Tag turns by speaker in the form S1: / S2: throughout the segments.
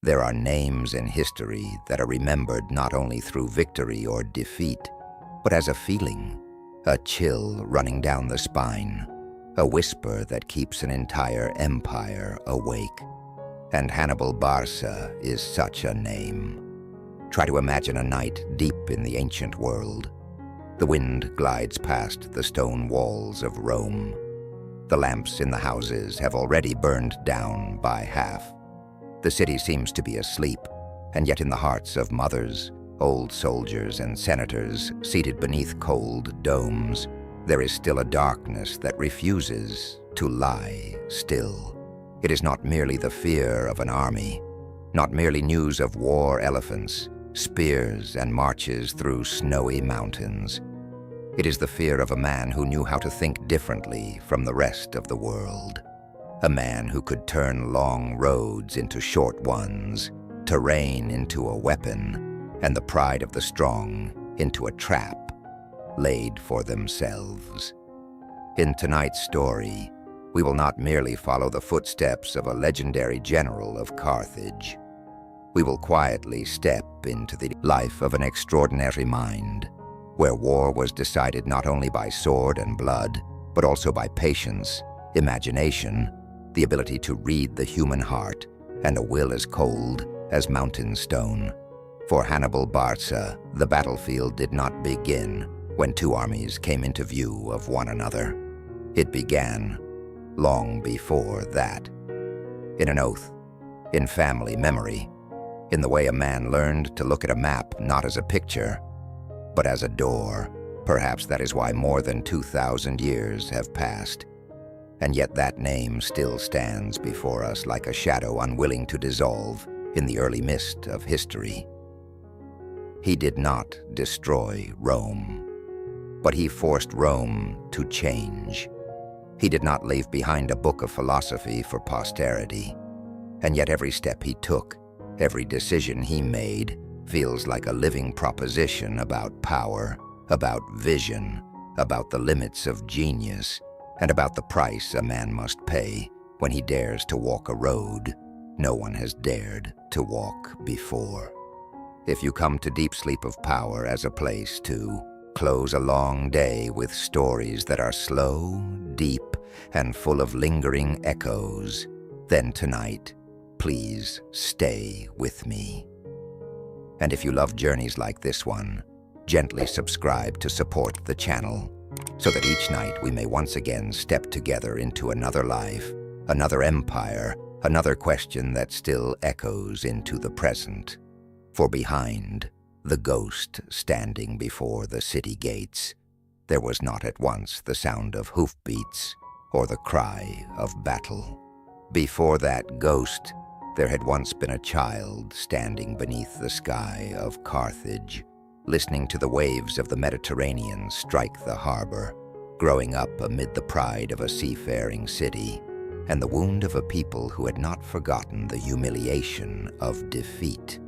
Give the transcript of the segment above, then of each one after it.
S1: There are names in history that are remembered not only through victory or defeat, but as a feeling, a chill running down the spine, a whisper that keeps an entire empire awake. And Hannibal Barca is such a name. Try to imagine a night deep in the ancient world. The wind glides past the stone walls of Rome. The lamps in the houses have already burned down by half. The city seems to be asleep, and yet in the hearts of mothers, old soldiers, and senators seated beneath cold domes, there is still a darkness that refuses to lie still. It is not merely the fear of an army, not merely news of war elephants, spears, and marches through snowy mountains. It is the fear of a man who knew how to think differently from the rest of the world. A man who could turn long roads into short ones, terrain into a weapon, and the pride of the strong into a trap laid for themselves. In tonight's story, we will not merely follow the footsteps of a legendary general of Carthage. We will quietly step into the life of an extraordinary mind, where war was decided not only by sword and blood, but also by patience, imagination, the ability to read the human heart, and a will as cold as mountain stone. For Hannibal Barca, the battlefield did not begin when two armies came into view of one another. It began long before that. In an oath, in family memory, in the way a man learned to look at a map not as a picture, but as a door. Perhaps that is why more than 2,000 years have passed. And yet that name still stands before us like a shadow unwilling to dissolve in the early mist of history. He did not destroy Rome, but he forced Rome to change. He did not leave behind a book of philosophy for posterity, and yet every step he took, every decision he made, feels like a living proposition about power, about vision, about the limits of genius, and about the price a man must pay when he dares to walk a road no one has dared to walk before. If you come to Deep Sleep of Power as a place to close a long day with stories that are slow, deep, and full of lingering echoes, then tonight, please stay with me. And if you love journeys like this one, gently subscribe to support the channel, so that each night we may once again step together into another life, another empire, another question that still echoes into the present. For behind the ghost standing before the city gates, there was not at once the sound of hoofbeats or the cry of battle. Before that ghost, there had once been a child standing beneath the sky of Carthage, listening to the waves of the Mediterranean strike the harbor, growing up amid the pride of a seafaring city, and the wound of a people who had not forgotten the humiliation of defeat.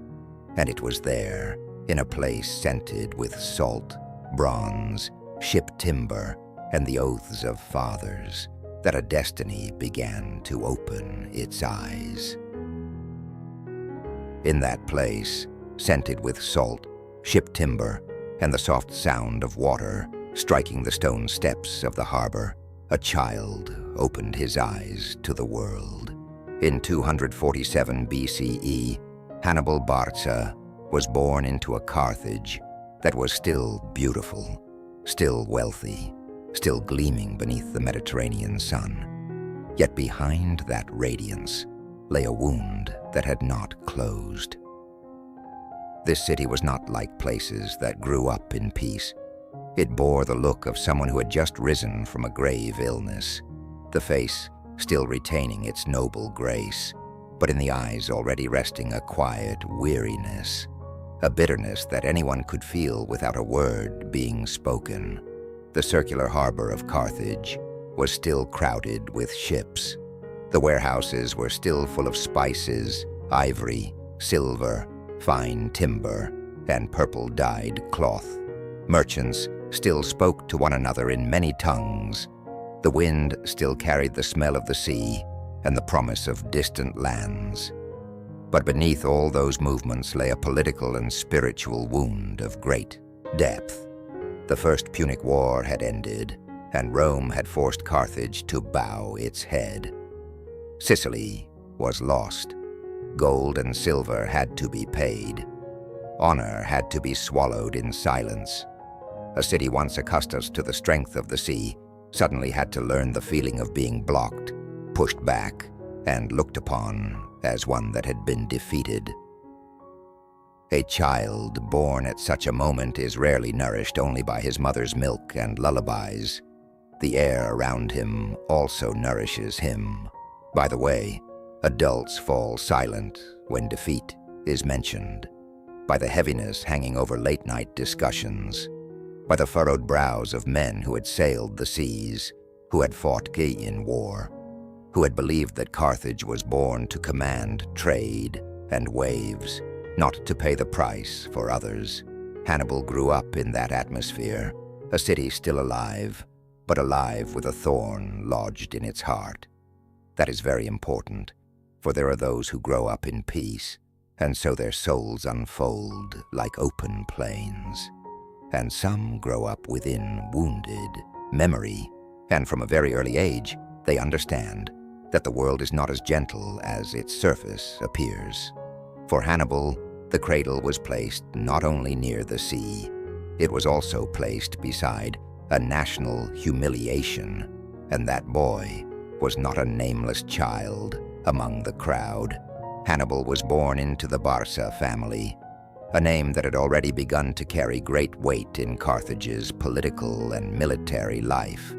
S1: And it was there, in a place scented with salt, bronze, ship timber, and the oaths of fathers, that a destiny began to open its eyes. In that place, scented with salt, ship timber, and the soft sound of water striking the stone steps of the harbor, a child opened his eyes to the world. In 247 BCE, Hannibal Barca was born into a Carthage that was still beautiful, still wealthy, still gleaming beneath the Mediterranean sun. Yet behind that radiance lay a wound that had not closed. This city was not like places that grew up in peace. It bore the look of someone who had just risen from a grave illness, the face still retaining its noble grace, but in the eyes already resting a quiet weariness, a bitterness that anyone could feel without a word being spoken. The circular harbor of Carthage was still crowded with ships. The warehouses were still full of spices, ivory, silver, fine timber, and purple-dyed cloth. Merchants still spoke to one another in many tongues. The wind still carried the smell of the sea and the promise of distant lands. But beneath all those movements lay a political and spiritual wound of great depth. The First Punic War had ended, and Rome had forced Carthage to bow its head. Sicily was lost. Gold and silver had to be paid. Honor had to be swallowed in silence. A city once accustomed to the strength of the sea suddenly had to learn the feeling of being blocked, pushed back, and looked upon as one that had been defeated. A child born at such a moment is rarely nourished only by his mother's milk and lullabies. The air around him also nourishes him. By the way, adults fall silent when defeat is mentioned, by the heaviness hanging over late-night discussions, by the furrowed brows of men who had sailed the seas, who had fought in war, who had believed that Carthage was born to command trade and waves, not to pay the price for others. Hannibal grew up in that atmosphere, a city still alive, but alive with a thorn lodged in its heart. That is very important, for there are those who grow up in peace, and so their souls unfold like open plains. And some grow up within wounded memory, and from a very early age, they understand that the world is not as gentle as its surface appears. For Hannibal, the cradle was placed not only near the sea, it was also placed beside a national humiliation, and that boy was not a nameless child among the crowd. Hannibal was born into the Barca family, a name that had already begun to carry great weight in Carthage's political and military life.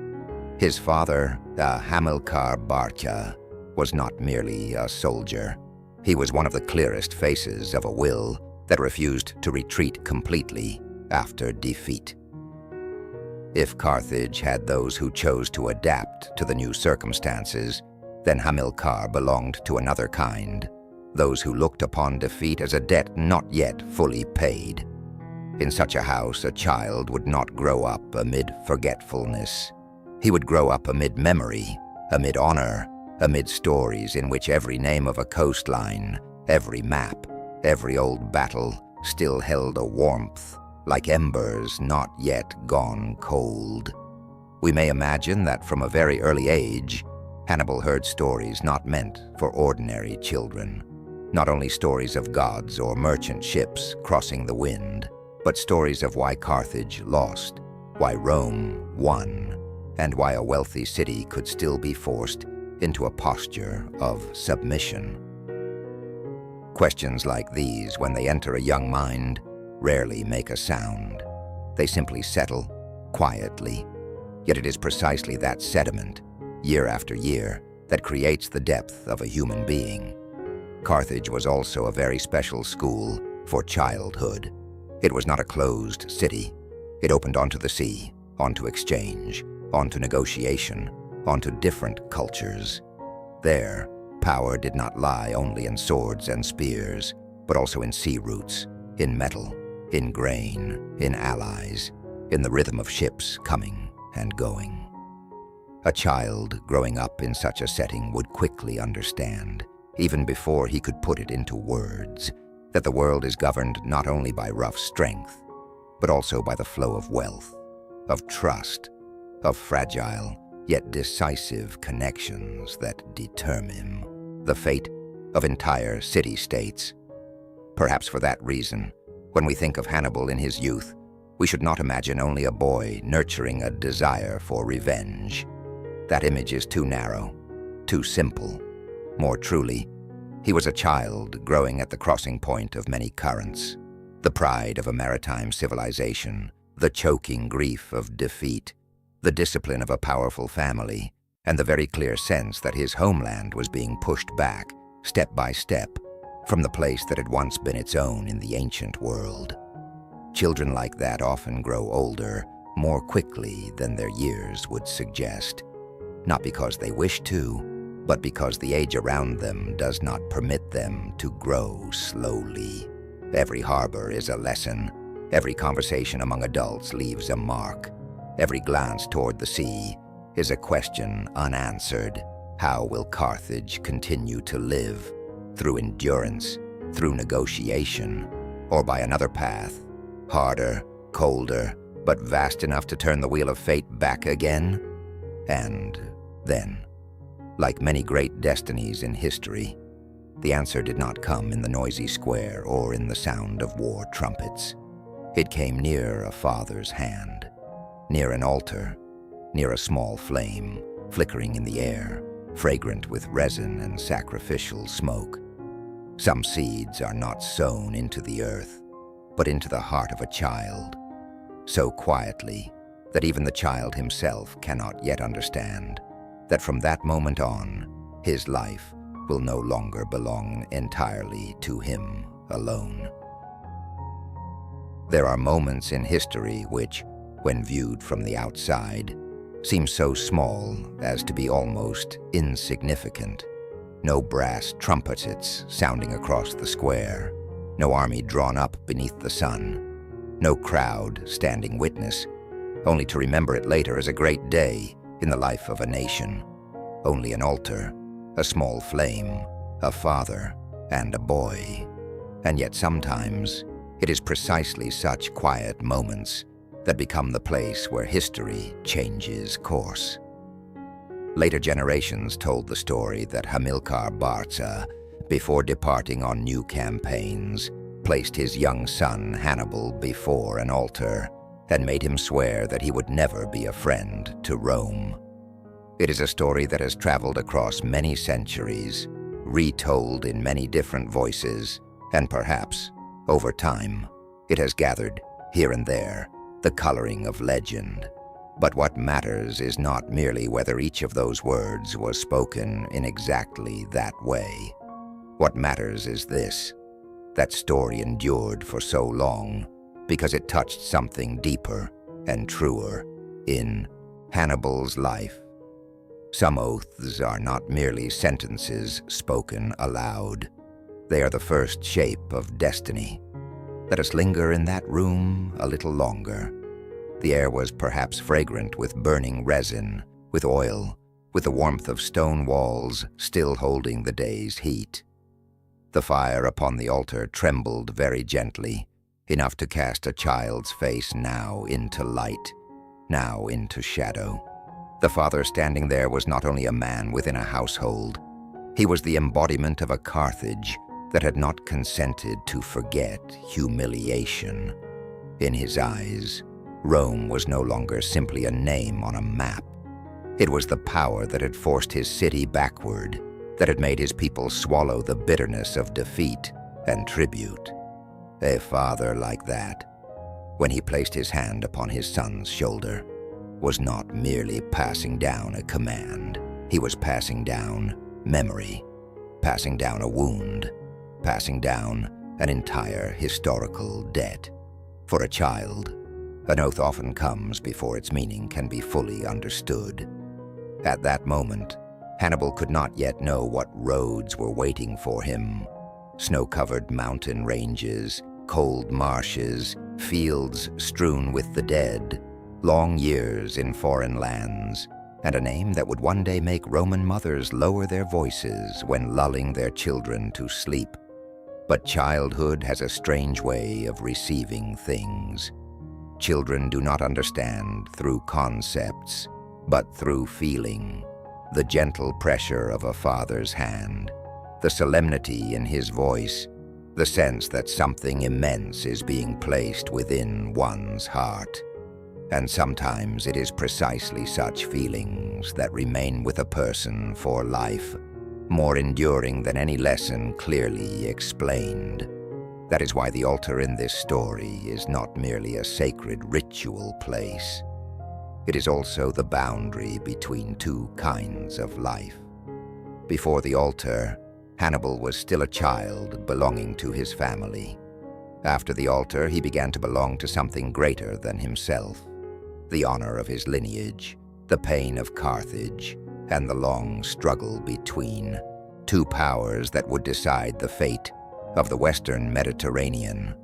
S1: His father, Hannibal Barca, was not merely a soldier. He was one of the clearest faces of a will that refused to retreat completely after defeat. If Carthage had those who chose to adapt to the new circumstances, then Hamilcar belonged to another kind, those who looked upon defeat as a debt not yet fully paid. In such a house, a child would not grow up amid forgetfulness. He would grow up amid memory, amid honor, amid stories in which every name of a coastline, every map, every old battle still held a warmth, like embers not yet gone cold. We may imagine that from a very early age, Hannibal heard stories not meant for ordinary children. Not only stories of gods or merchant ships crossing the wind, but stories of why Carthage lost, why Rome won, and why a wealthy city could still be forced into a posture of submission. Questions like these, when they enter a young mind, rarely make a sound. They simply settle quietly. Yet it is precisely that sediment, year after year, that creates the depth of a human being. Carthage was also a very special school for childhood. It was not a closed city. It opened onto the sea, onto exchange, onto negotiation, onto different cultures. There, power did not lie only in swords and spears, but also in sea routes, in metal, in grain, in allies, in the rhythm of ships coming and going. A child growing up in such a setting would quickly understand, even before he could put it into words, that the world is governed not only by rough strength, but also by the flow of wealth, of trust, of fragile yet decisive connections that determine the fate of entire city-states. Perhaps for that reason, when we think of Hannibal in his youth, we should not imagine only a boy nurturing a desire for revenge. That image is too narrow, too simple. More truly, he was a child growing at the crossing point of many currents, the pride of a maritime civilization, the choking grief of defeat, the discipline of a powerful family, and the very clear sense that his homeland was being pushed back, step by step, from the place that had once been its own in the ancient world. Children like that often grow older more quickly than their years would suggest, not because they wish to, but because the age around them does not permit them to grow slowly. Every harbor is a lesson. Every conversation among adults leaves a mark. Every glance toward the sea is a question unanswered. How will Carthage continue to live? through endurance, through negotiation, or by another path, harder, colder, but vast enough to turn the wheel of fate back again? And then, like many great destinies in history, the answer did not come in the noisy square or in the sound of war trumpets. It came near a father's hand, near an altar, near a small flame, flickering in the air, fragrant with resin and sacrificial smoke. Some seeds are not sown into the earth, but into the heart of a child, so quietly that even the child himself cannot yet understand that from that moment on, his life will no longer belong entirely to him alone. There are moments in history which, when viewed from the outside, seem so small as to be almost insignificant. No brass trumpets sounding across the square, no army drawn up beneath the sun, no crowd standing witness, only to remember it later as a great day in the life of a nation. Only an altar, a small flame, a father, and a boy. And yet sometimes, it is precisely such quiet moments that become the place where history changes course. Later generations told the story that Hannibal Barca, before departing on new campaigns, placed his young son Hannibal before an altar and made him swear that he would never be a friend to Rome. It is a story that has traveled across many centuries, retold in many different voices, and perhaps, over time, it has gathered, here and there, the coloring of legend. But what matters is not merely whether each of those words was spoken in exactly that way. What matters is this: that story endured for so long because it touched something deeper and truer in Hannibal's life. Some oaths are not merely sentences spoken aloud. They are the first shape of destiny. Let us linger in that room a little longer. The air was perhaps fragrant with burning resin, with oil, with the warmth of stone walls still holding the day's heat. The fire upon the altar trembled very gently, enough to cast a child's face now into light, now into shadow. The father standing there was not only a man within a household, he was the embodiment of a Carthage that had not consented to forget humiliation. In his eyes, Rome was no longer simply a name on a map. It was the power that had forced his city backward, that had made his people swallow the bitterness of defeat and tribute. A father like that, when he placed his hand upon his son's shoulder, was not merely passing down a command. He was passing down memory, passing down a wound, passing down an entire historical debt. For a child, an oath often comes before its meaning can be fully understood. At that moment, Hannibal could not yet know what roads were waiting for him. Snow-covered mountain ranges, cold marshes, fields strewn with the dead, long years in foreign lands, and a name that would one day make Roman mothers lower their voices when lulling their children to sleep. But childhood has a strange way of receiving things. Children do not understand through concepts, but through feeling. The gentle pressure of a father's hand, the solemnity in his voice, the sense that something immense is being placed within one's heart. And sometimes it is precisely such feelings that remain with a person for life, more enduring than any lesson clearly explained. That is why the altar in this story is not merely a sacred ritual place. It is also the boundary between two kinds of life. Before the altar, Hannibal was still a child belonging to his family. After the altar, he began to belong to something greater than himself. The honor of his lineage, the pain of Carthage, and the long struggle between two powers that would decide the fate of the Western Mediterranean.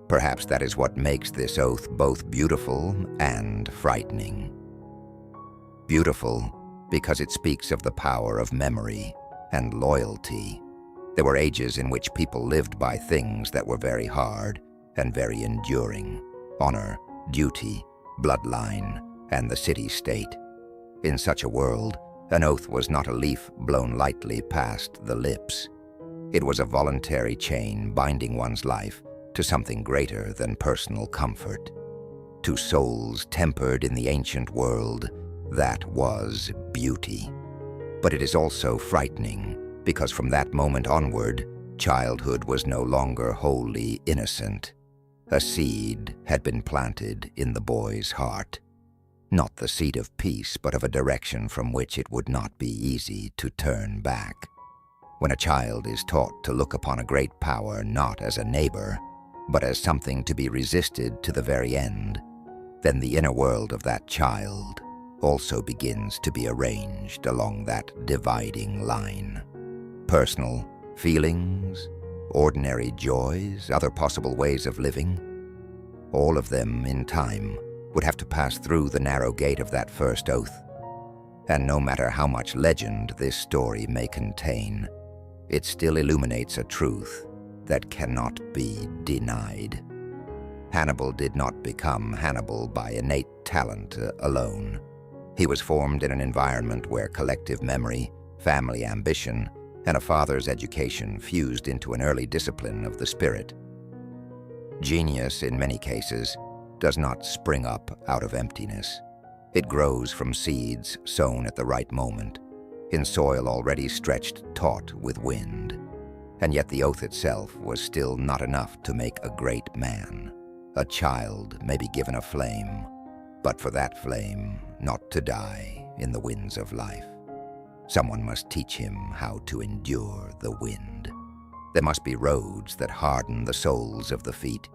S1: Perhaps that is what makes this oath both beautiful and frightening. Beautiful because it speaks of the power of memory and loyalty. There were ages in which people lived by things that were very hard and very enduring: honor, duty, bloodline, and the city-state. In such a world, an oath was not a leaf blown lightly past the lips. It was a voluntary chain binding one's life to something greater than personal comfort, to souls tempered in the ancient world that was beauty. But it is also frightening, because from that moment onward, childhood was no longer wholly innocent. A seed had been planted in the boy's heart. Not the seed of peace, but of a direction from which it would not be easy to turn back. When a child is taught to look upon a great power not as a neighbor, but as something to be resisted to the very end, then the inner world of that child also begins to be arranged along that dividing line. Personal feelings, ordinary joys, other possible ways of living, all of them in time would have to pass through the narrow gate of that first oath. And no matter how much legend this story may contain, it still illuminates a truth that cannot be denied. Hannibal did not become Hannibal by innate talent alone. He was formed in an environment where collective memory, family ambition, and a father's education fused into an early discipline of the spirit. Genius, in many cases, does not spring up out of emptiness. It grows from seeds sown at the right moment, in soil already stretched taut with wind. And yet the oath itself was still not enough to make a great man. A child may be given a flame, but for that flame not to die in the winds of life. Someone must teach him how to endure the wind. There must be roads that harden the soles of the feet,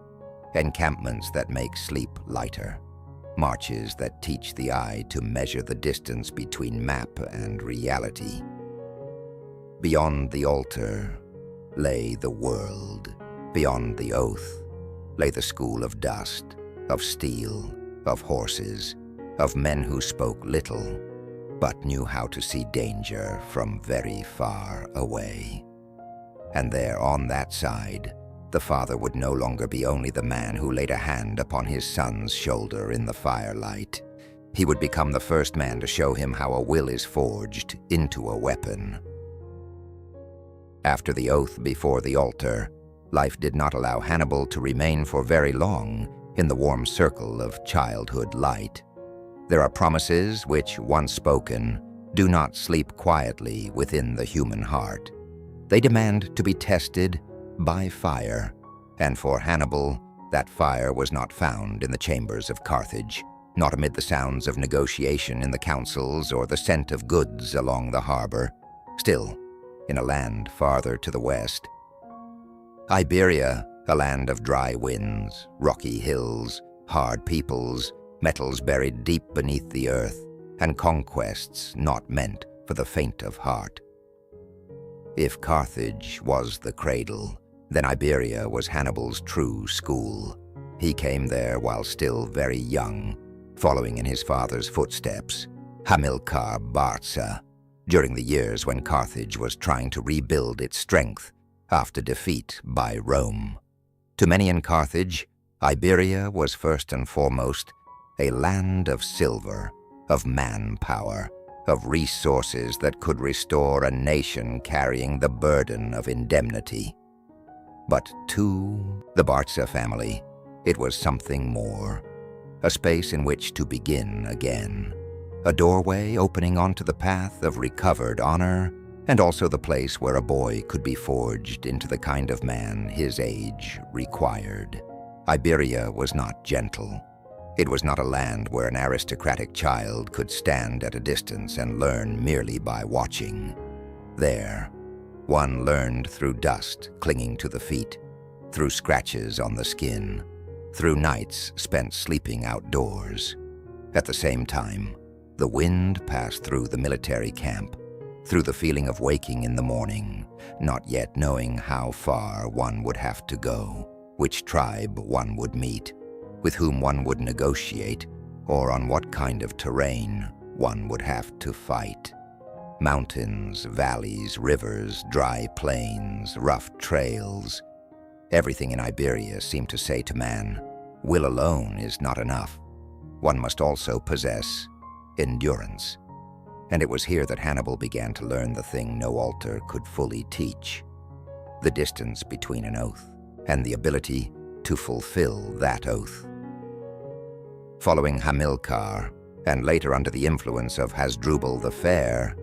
S1: encampments that make sleep lighter, marches that teach the eye to measure the distance between map and reality. Beyond the altar lay the world. Beyond the oath lay the school of dust, of steel, of horses, of men who spoke little, but knew how to see danger from very far away. And there on that side, the father would no longer be only the man who laid a hand upon his son's shoulder in the firelight. He would become the first man to show him how a will is forged into a weapon. After the oath before the altar, life did not allow Hannibal to remain for very long in the warm circle of childhood light. There are promises which, once spoken, do not sleep quietly within the human heart. They demand to be tested by fire, and for Hannibal, that fire was not found in the chambers of Carthage, not amid the sounds of negotiation in the councils or the scent of goods along the harbor. Still, in a land farther to the west, Iberia, a land of dry winds, rocky hills, hard peoples, metals buried deep beneath the earth, and conquests not meant for the faint of heart. If Carthage was the cradle, then Iberia was Hannibal's true school. He came there while still very young, following in his father's footsteps, Hannibal Barca, during the years when Carthage was trying to rebuild its strength after defeat by Rome. To many in Carthage, Iberia was first and foremost a land of silver, of manpower, of resources that could restore a nation carrying the burden of indemnity. But to the Barca family, it was something more, a space in which to begin again, a doorway opening onto the path of recovered honor, and also the place where a boy could be forged into the kind of man his age required. Iberia was not gentle. It was not a land where an aristocratic child could stand at a distance and learn merely by watching. There, one learned through dust clinging to the feet, through scratches on the skin, through nights spent sleeping outdoors. At the same time, the wind passed through the military camp, through the feeling of waking in the morning, not yet knowing how far one would have to go, which tribe one would meet, with whom one would negotiate, or on what kind of terrain one would have to fight. Mountains, valleys, rivers, dry plains, rough trails. Everything in Iberia seemed to say to man, will alone is not enough. One must also possess endurance. And it was here that Hannibal began to learn the thing no altar could fully teach: the distance between an oath and the ability to fulfill that oath. Following Hamilcar, and later under the influence of Hasdrubal the Fair,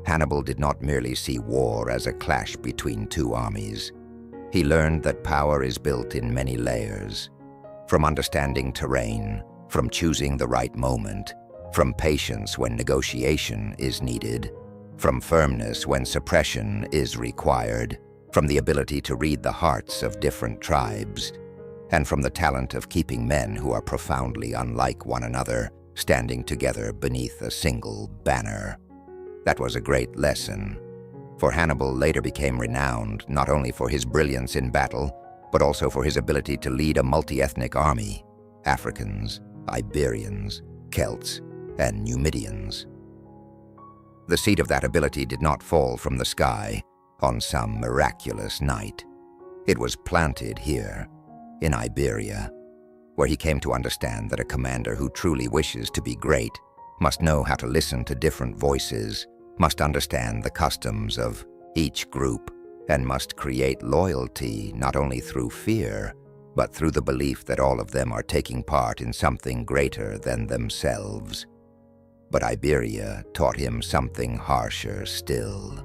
S1: Hannibal did not merely see war as a clash between two armies. He learned that power is built in many layers, from understanding terrain, from choosing the right moment, from patience when negotiation is needed, from firmness when suppression is required, from the ability to read the hearts of different tribes, and from the talent of keeping men who are profoundly unlike one another standing together beneath a single banner. That was a great lesson, for Hannibal later became renowned not only for his brilliance in battle, but also for his ability to lead a multi-ethnic army: Africans, Iberians, Celts, and Numidians. The seed of that ability did not fall from the sky on some miraculous night. It was planted here, in Iberia, where he came to understand that a commander who truly wishes to be great must know how to listen to different voices, must understand the customs of each group, and must create loyalty not only through fear, but through the belief that all of them are taking part in something greater than themselves. But Iberia taught him something harsher still.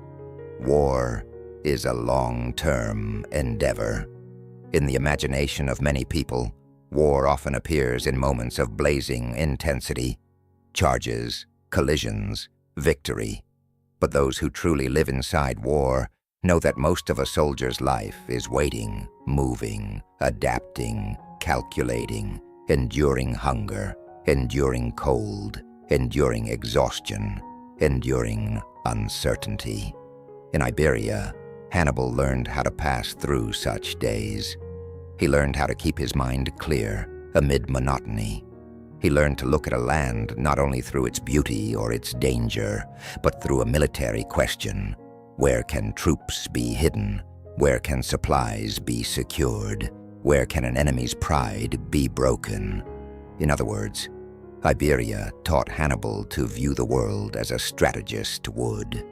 S1: War is a long-term endeavor. In the imagination of many people, war often appears in moments of blazing intensity: charges, collisions, victory. But those who truly live inside war know that most of a soldier's life is waiting, moving, adapting, calculating, enduring hunger, enduring cold, enduring exhaustion, enduring uncertainty. In Iberia, Hannibal learned how to pass through such days. He learned how to keep his mind clear amid monotony. He learned to look at a land not only through its beauty or its danger, but through a military question: where can troops be hidden? Where can supplies be secured? Where can an enemy's pride be broken? In other words, Iberia taught Hannibal to view the world as a strategist would.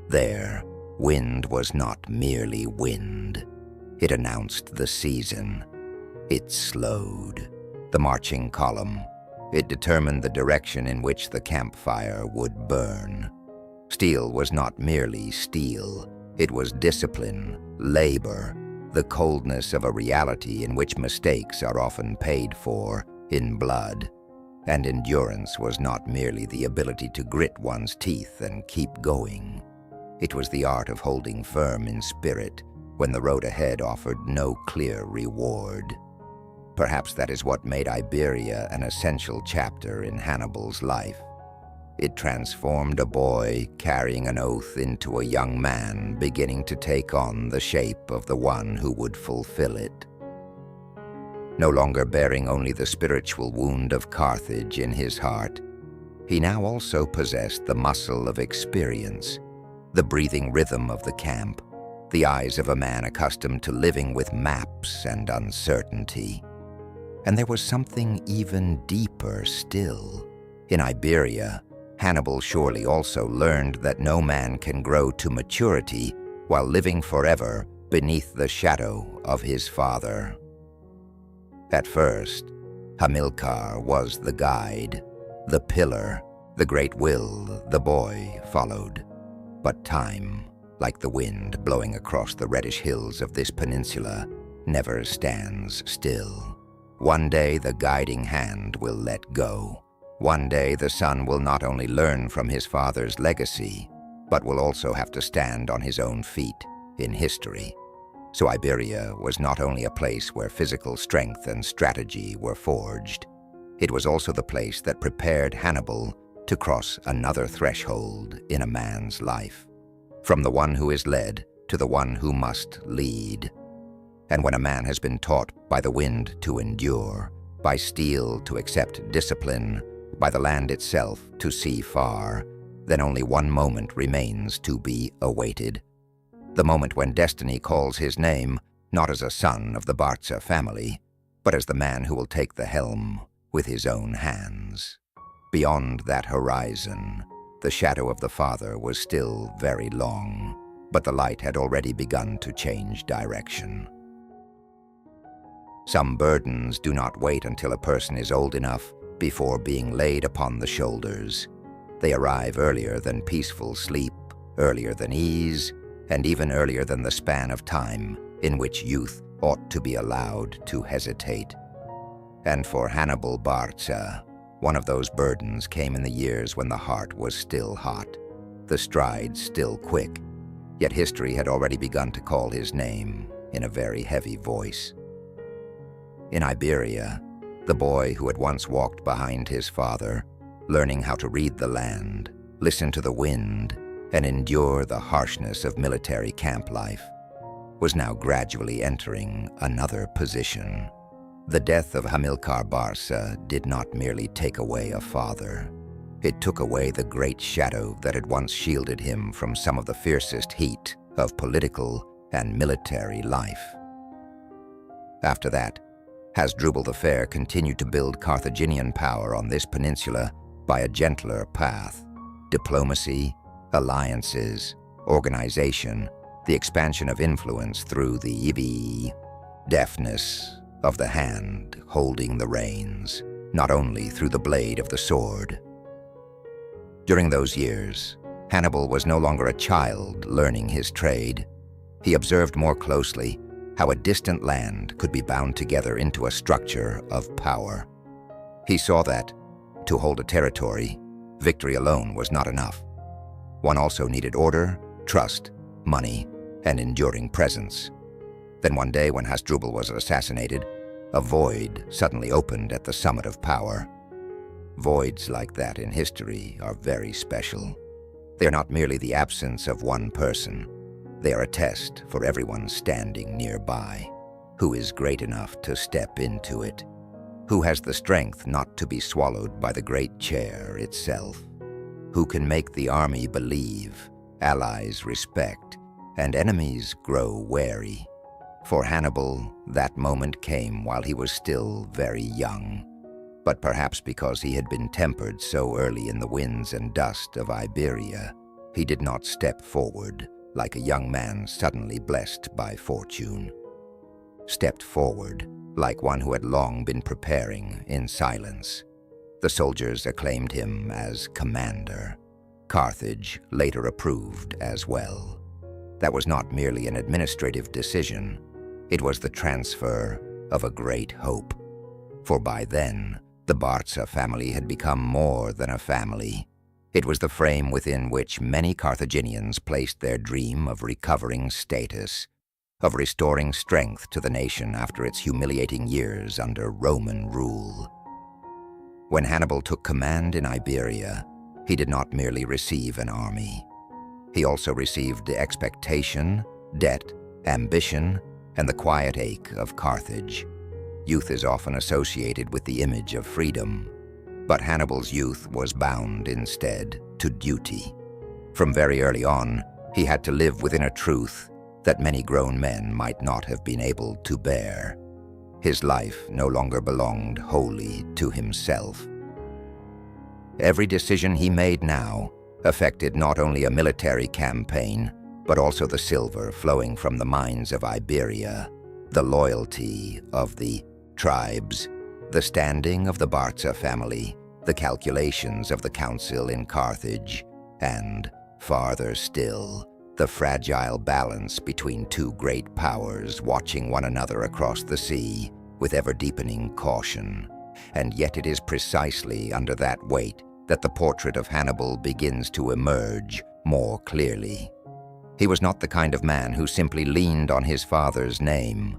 S1: There, wind was not merely wind. It announced the season. It slowed the marching column. It determined the direction in which the campfire would burn. Steel was not merely steel. It was discipline, labor, the coldness of a reality in which mistakes are often paid for in blood. And endurance was not merely the ability to grit one's teeth and keep going. It was the art of holding firm in spirit when the road ahead offered no clear reward. Perhaps that is what made Iberia an essential chapter in Hannibal's life. It transformed a boy carrying an oath into a young man beginning to take on the shape of the one who would fulfill it. No longer bearing only the spiritual wound of Carthage in his heart, he now also possessed the muscle of experience, the breathing rhythm of the camp, the eyes of a man accustomed to living with maps and uncertainty. And there was something even deeper still. In Iberia, Hannibal surely also learned that no man can grow to maturity while living forever beneath the shadow of his father. At first, Hamilcar was the guide, the pillar, the great will the boy followed. But time, like the wind blowing across the reddish hills of this peninsula, never stands still. One day the guiding hand will let go. One day the son will not only learn from his father's legacy, but will also have to stand on his own feet in history. So Iberia was not only a place where physical strength and strategy were forged, it was also the place that prepared Hannibal to cross another threshold in a man's life, from the one who is led to the one who must lead. And when a man has been taught by the wind to endure, by steel to accept discipline, by the land itself to see far, then only one moment remains to be awaited. The moment when destiny calls his name, not as a son of the Barca family, but as the man who will take the helm with his own hands. Beyond that horizon, the shadow of the father was still very long, but the light had already begun to change direction. Some burdens do not wait until a person is old enough before being laid upon the shoulders. They arrive earlier than peaceful sleep, earlier than ease, and even earlier than the span of time in which youth ought to be allowed to hesitate. And for Hannibal Barca, one of those burdens came in the years when the heart was still hot, the strides still quick, yet history had already begun to call his name in a very heavy voice. In Iberia, the boy who had once walked behind his father, learning how to read the land, listen to the wind, and endure the harshness of military camp life, was now gradually entering another position. The death of Hannibal Barca did not merely take away a father. It took away the great shadow that had once shielded him from some of the fiercest heat of political and military life. After that, Hasdrubal the Fair continued to build Carthaginian power on this peninsula by a gentler path: diplomacy, alliances, organization, the expansion of influence through the deftness of the hand holding the reins, not only through the blade of the sword. During those years, Hannibal was no longer a child learning his trade. He observed more closely how a distant land could be bound together into a structure of power. He saw that, to hold a territory, victory alone was not enough. One also needed order, trust, money, and enduring presence. Then one day when Hasdrubal was assassinated, a void suddenly opened at the summit of power. Voids like that in history are very special. They are not merely the absence of one person. They are a test for everyone standing nearby. Who is great enough to step into it? Who has the strength not to be swallowed by the great chair itself? Who can make the army believe, allies respect, and enemies grow wary? For Hannibal, that moment came while he was still very young, but perhaps because he had been tempered so early in the winds and dust of Iberia, he did not step forward like a young man suddenly blessed by fortune. Stepped forward like one who had long been preparing in silence. The soldiers acclaimed him as commander. Carthage later approved as well. That was not merely an administrative decision. It was the transfer of a great hope. For by then, the Barca family had become more than a family. It was the frame within which many Carthaginians placed their dream of recovering status, of restoring strength to the nation after its humiliating years under Roman rule. When Hannibal took command in Iberia, he did not merely receive an army. He also received the expectation, debt, ambition, and the quiet ache of Carthage. Youth is often associated with the image of freedom, but Hannibal's youth was bound instead to duty. From very early on, he had to live within a truth that many grown men might not have been able to bear. His life no longer belonged wholly to himself. Every decision he made now affected not only a military campaign, but also the silver flowing from the mines of Iberia, the loyalty of the tribes, the standing of the Barca family, the calculations of the council in Carthage, and, farther still, the fragile balance between two great powers watching one another across the sea with ever-deepening caution. And yet it is precisely under that weight that the portrait of Hannibal begins to emerge more clearly. He was not the kind of man who simply leaned on his father's name.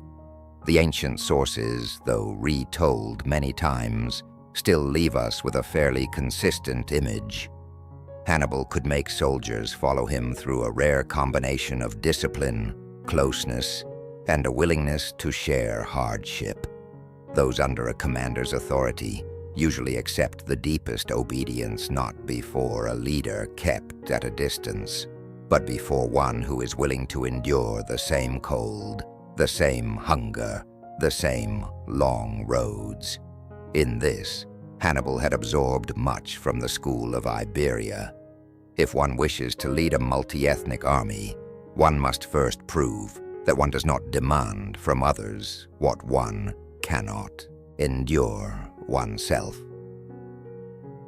S1: The ancient sources, though retold many times, still leave us with a fairly consistent image. Hannibal could make soldiers follow him through a rare combination of discipline, closeness, and a willingness to share hardship. Those under a commander's authority usually accept the deepest obedience not before a leader kept at a distance, but before one who is willing to endure the same cold, the same hunger, the same long roads. In this, Hannibal had absorbed much from the school of Iberia. If one wishes to lead a multi-ethnic army, one must first prove that one does not demand from others what one cannot endure oneself.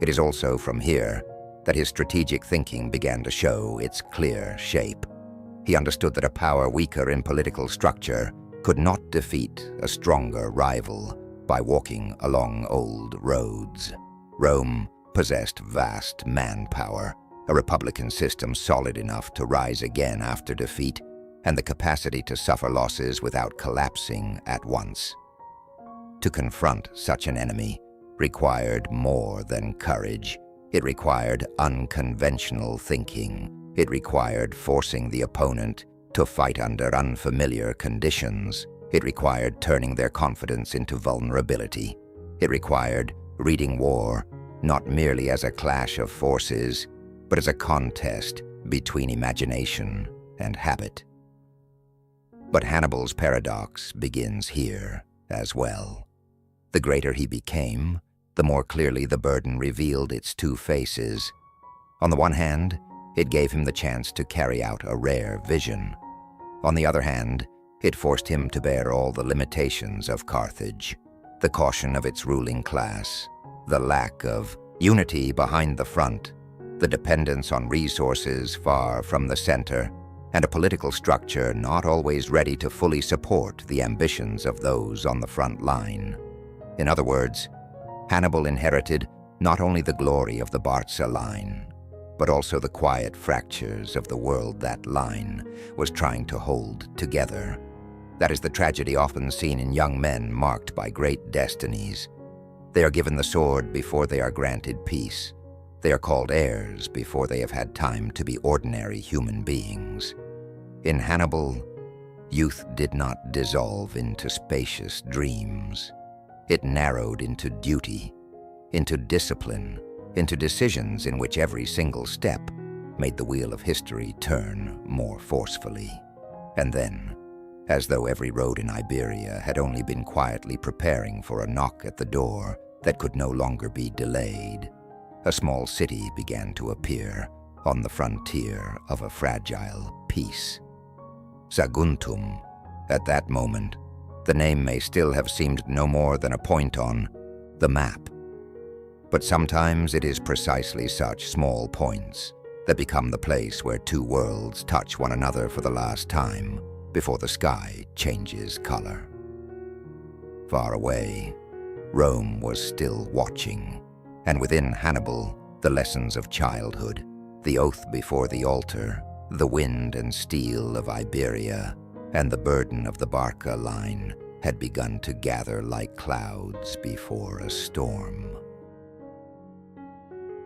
S1: It is also from here that his strategic thinking began to show its clear shape. He understood that a power weaker in political structure could not defeat a stronger rival by walking along old roads. Rome possessed vast manpower, a republican system solid enough to rise again after defeat, and the capacity to suffer losses without collapsing at once. To confront such an enemy required more than courage. It required unconventional thinking. It required forcing the opponent to fight under unfamiliar conditions. It required turning their confidence into vulnerability. It required reading war not merely as a clash of forces, but as a contest between imagination and habit. But Hannibal's paradox begins here as well. The greater he became, the more clearly the burden revealed its two faces. On the one hand, it gave him the chance to carry out a rare vision. On the other hand, it forced him to bear all the limitations of Carthage, the caution of its ruling class, the lack of unity behind the front, the dependence on resources far from the center, and a political structure not always ready to fully support the ambitions of those on the front line. In other words, Hannibal inherited not only the glory of the Barca line, but also the quiet fractures of the world that line was trying to hold together. That is the tragedy often seen in young men marked by great destinies. They are given the sword before they are granted peace. They are called heirs before they have had time to be ordinary human beings. In Hannibal, youth did not dissolve into spacious dreams. It narrowed into duty, into discipline, into decisions in which every single step made the wheel of history turn more forcefully. And then, as though every road in Iberia had only been quietly preparing for a knock at the door that could no longer be delayed, a small city began to appear on the frontier of a fragile peace. Saguntum. At that moment, the name may still have seemed no more than a point on the map. But sometimes it is precisely such small points that become the place where two worlds touch one another for the last time before the sky changes color. Far away, Rome was still watching, and within Hannibal, the lessons of childhood, the oath before the altar, the wind and steel of Iberia, and the burden of the Barca line had begun to gather like clouds before a storm.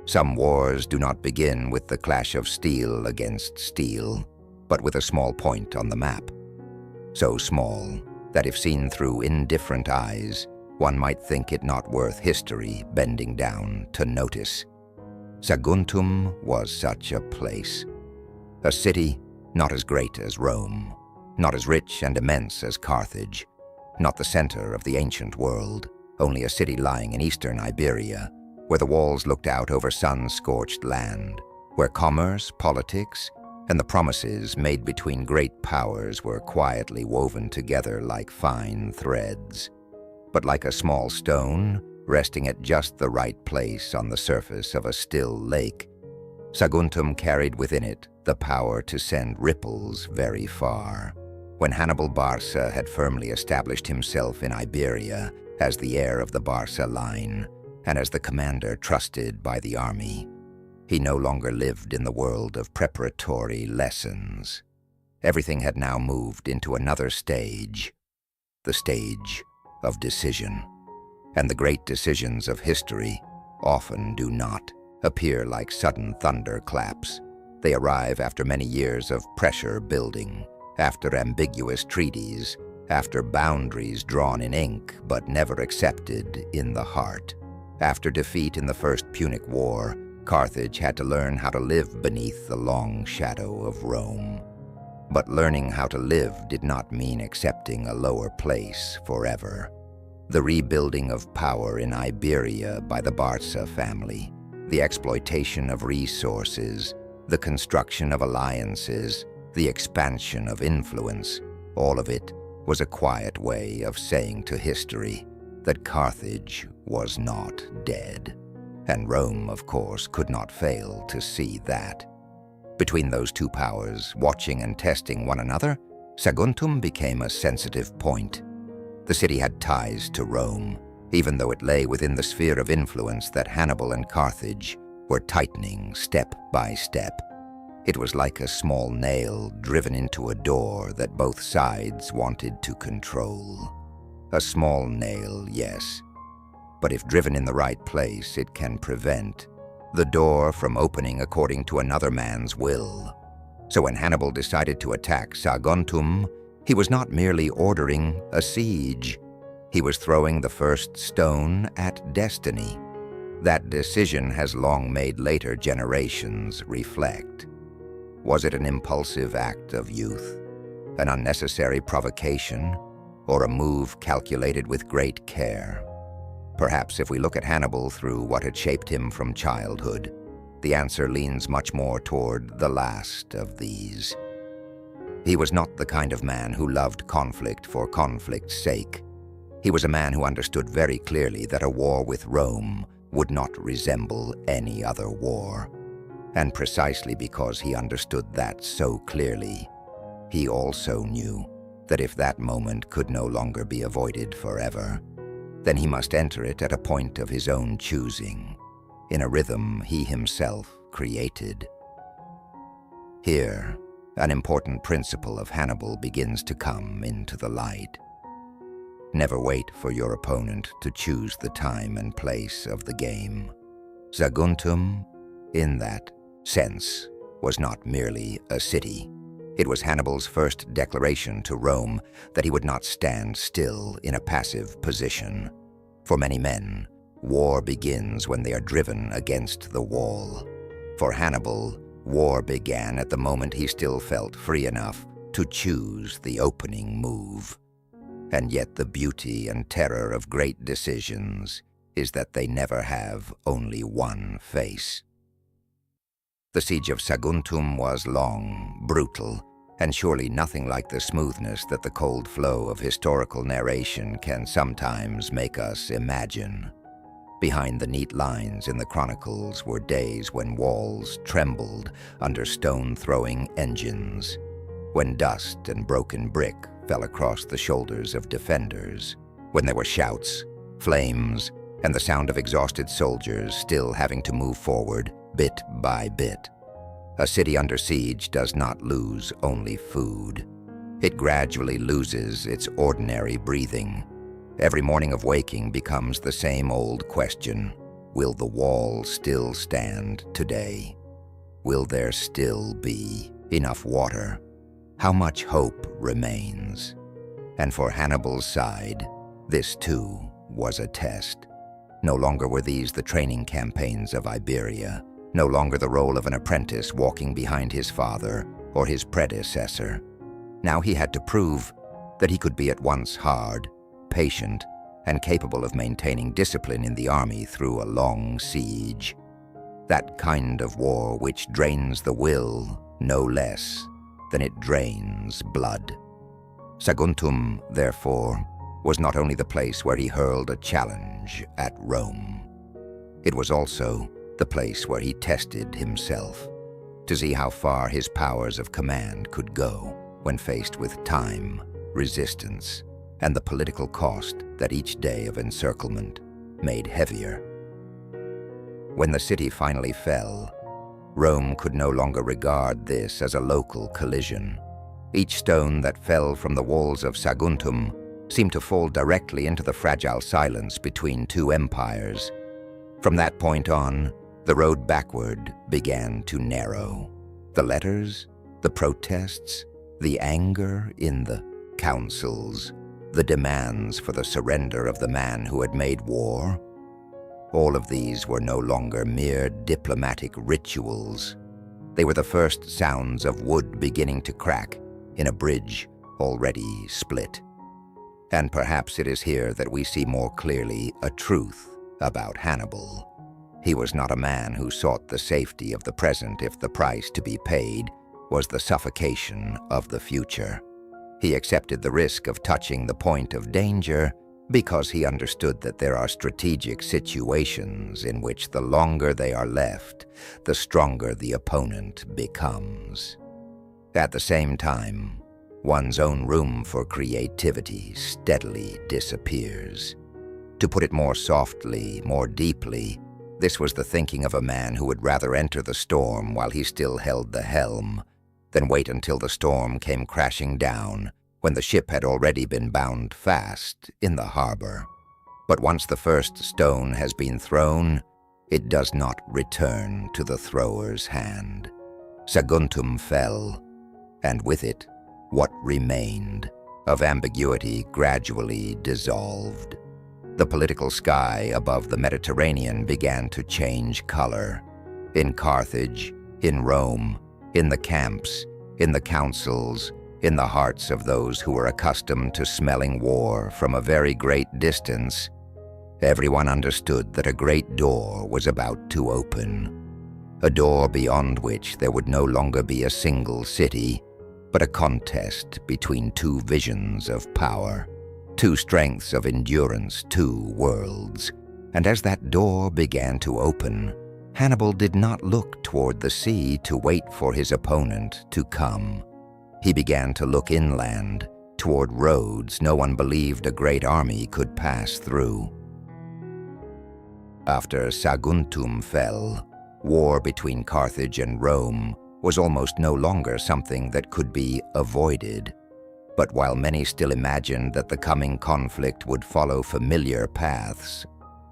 S1: Some wars do not begin with the clash of steel against steel, but with a small point on the map. So small that if seen through indifferent eyes, one might think it not worth history bending down to notice. Saguntum was such a place. A city not as great as Rome, not as rich and immense as Carthage, not the center of the ancient world, only a city lying in eastern Iberia, where the walls looked out over sun-scorched land, where commerce, politics, and the promises made between great powers were quietly woven together like fine threads. But like a small stone, resting at just the right place on the surface of a still lake, Saguntum carried within it the power to send ripples very far. When Hannibal Barca had firmly established himself in Iberia as the heir of the Barca line, and as the commander trusted by the army, he no longer lived in the world of preparatory lessons. Everything had now moved into another stage, the stage of decision. And the great decisions of history often do not appear like sudden thunderclaps. They arrive after many years of pressure building, after ambiguous treaties, after boundaries drawn in ink but never accepted in the heart. After defeat in the First Punic War, Carthage had to learn how to live beneath the long shadow of Rome. But learning how to live did not mean accepting a lower place forever. The rebuilding of power in Iberia by the Barca family, the exploitation of resources, the construction of alliances, the expansion of influence, all of it was a quiet way of saying to history that Carthage was not dead. And Rome, of course, could not fail to see that. Between those two powers, watching and testing one another, Saguntum became a sensitive point. The city had ties to Rome, even though it lay within the sphere of influence that Hannibal and Carthage were tightening step by step. It was like a small nail driven into a door that both sides wanted to control. A small nail, yes, but if driven in the right place, it can prevent the door from opening according to another man's will. So when Hannibal decided to attack Saguntum, he was not merely ordering a siege. He was throwing the first stone at destiny. That decision has long made later generations reflect. Was it an impulsive act of youth, an unnecessary provocation, or a move calculated with great care? Perhaps if we look at Hannibal through what had shaped him from childhood, the answer leans much more toward the last of these. He was not the kind of man who loved conflict for conflict's sake. He was a man who understood very clearly that a war with Rome would not resemble any other war. And precisely because he understood that so clearly, he also knew that if that moment could no longer be avoided forever, then he must enter it at a point of his own choosing, in a rhythm he himself created. Here, an important principle of Hannibal begins to come into the light. Never wait for your opponent to choose the time and place of the game. Saguntum, in that sense, was not merely a city. It was Hannibal's first declaration to Rome that he would not stand still in a passive position. For many men, war begins when they are driven against the wall. For Hannibal, war began at the moment he still felt free enough to choose the opening move. And yet the beauty and terror of great decisions is that they never have only one face. The siege of Saguntum was long, brutal, and surely nothing like the smoothness that the cold flow of historical narration can sometimes make us imagine. Behind the neat lines in the chronicles were days when walls trembled under stone-throwing engines, when dust and broken brick fell across the shoulders of defenders, when there were shouts, flames, and the sound of exhausted soldiers still having to move forward bit by bit. A city under siege does not lose only food. It gradually loses its ordinary breathing. Every morning of waking becomes the same old question: will the wall still stand today? Will there still be enough water? How much hope remains? And for Hannibal's side, this too was a test. No longer were these the training campaigns of Iberia, no longer the role of an apprentice walking behind his father or his predecessor. Now he had to prove that he could be at once hard, patient, and capable of maintaining discipline in the army through a long siege. That kind of war which drains the will no less than it drains blood. Saguntum, therefore, was not only the place where he hurled a challenge at Rome. It was also the place where he tested himself, to see how far his powers of command could go when faced with time, resistance, and the political cost that each day of encirclement made heavier. When the city finally fell, Rome could no longer regard this as a local collision. Each stone that fell from the walls of Saguntum seemed to fall directly into the fragile silence between two empires. From that point on, the road backward began to narrow. The letters, the protests, the anger in the councils, the demands for the surrender of the man who had made war, All of these were no longer mere diplomatic rituals. They were the first sounds of wood beginning to crack in a bridge already split. And perhaps it is here that we see more clearly a truth about Hannibal. He was not a man who sought the safety of the present if the price to be paid was the suffocation of the future. He accepted the risk of touching the point of danger because he understood that there are strategic situations in which the longer they are left, the stronger the opponent becomes. At the same time, one's own room for creativity steadily disappears. To put it more softly, more deeply, this was the thinking of a man who would rather enter the storm while he still held the helm than wait until the storm came crashing down when the ship had already been bound fast in the harbor. But once the first stone has been thrown, it does not return to the thrower's hand. Saguntum fell, and with it, what remained of ambiguity gradually dissolved. The political sky above the Mediterranean began to change color. In Carthage, in Rome, in the camps, in the councils, in the hearts of those who were accustomed to smelling war from a very great distance, everyone understood that a great door was about to open. A door beyond which there would no longer be a single city, but a contest between two visions of power, two strengths of endurance, two worlds. And as that door began to open, Hannibal did not look toward the sea to wait for his opponent to come. He began to look inland, toward roads no one believed a great army could pass through. After Saguntum fell, war between Carthage and Rome was almost no longer something that could be avoided. But while many still imagined that the coming conflict would follow familiar paths,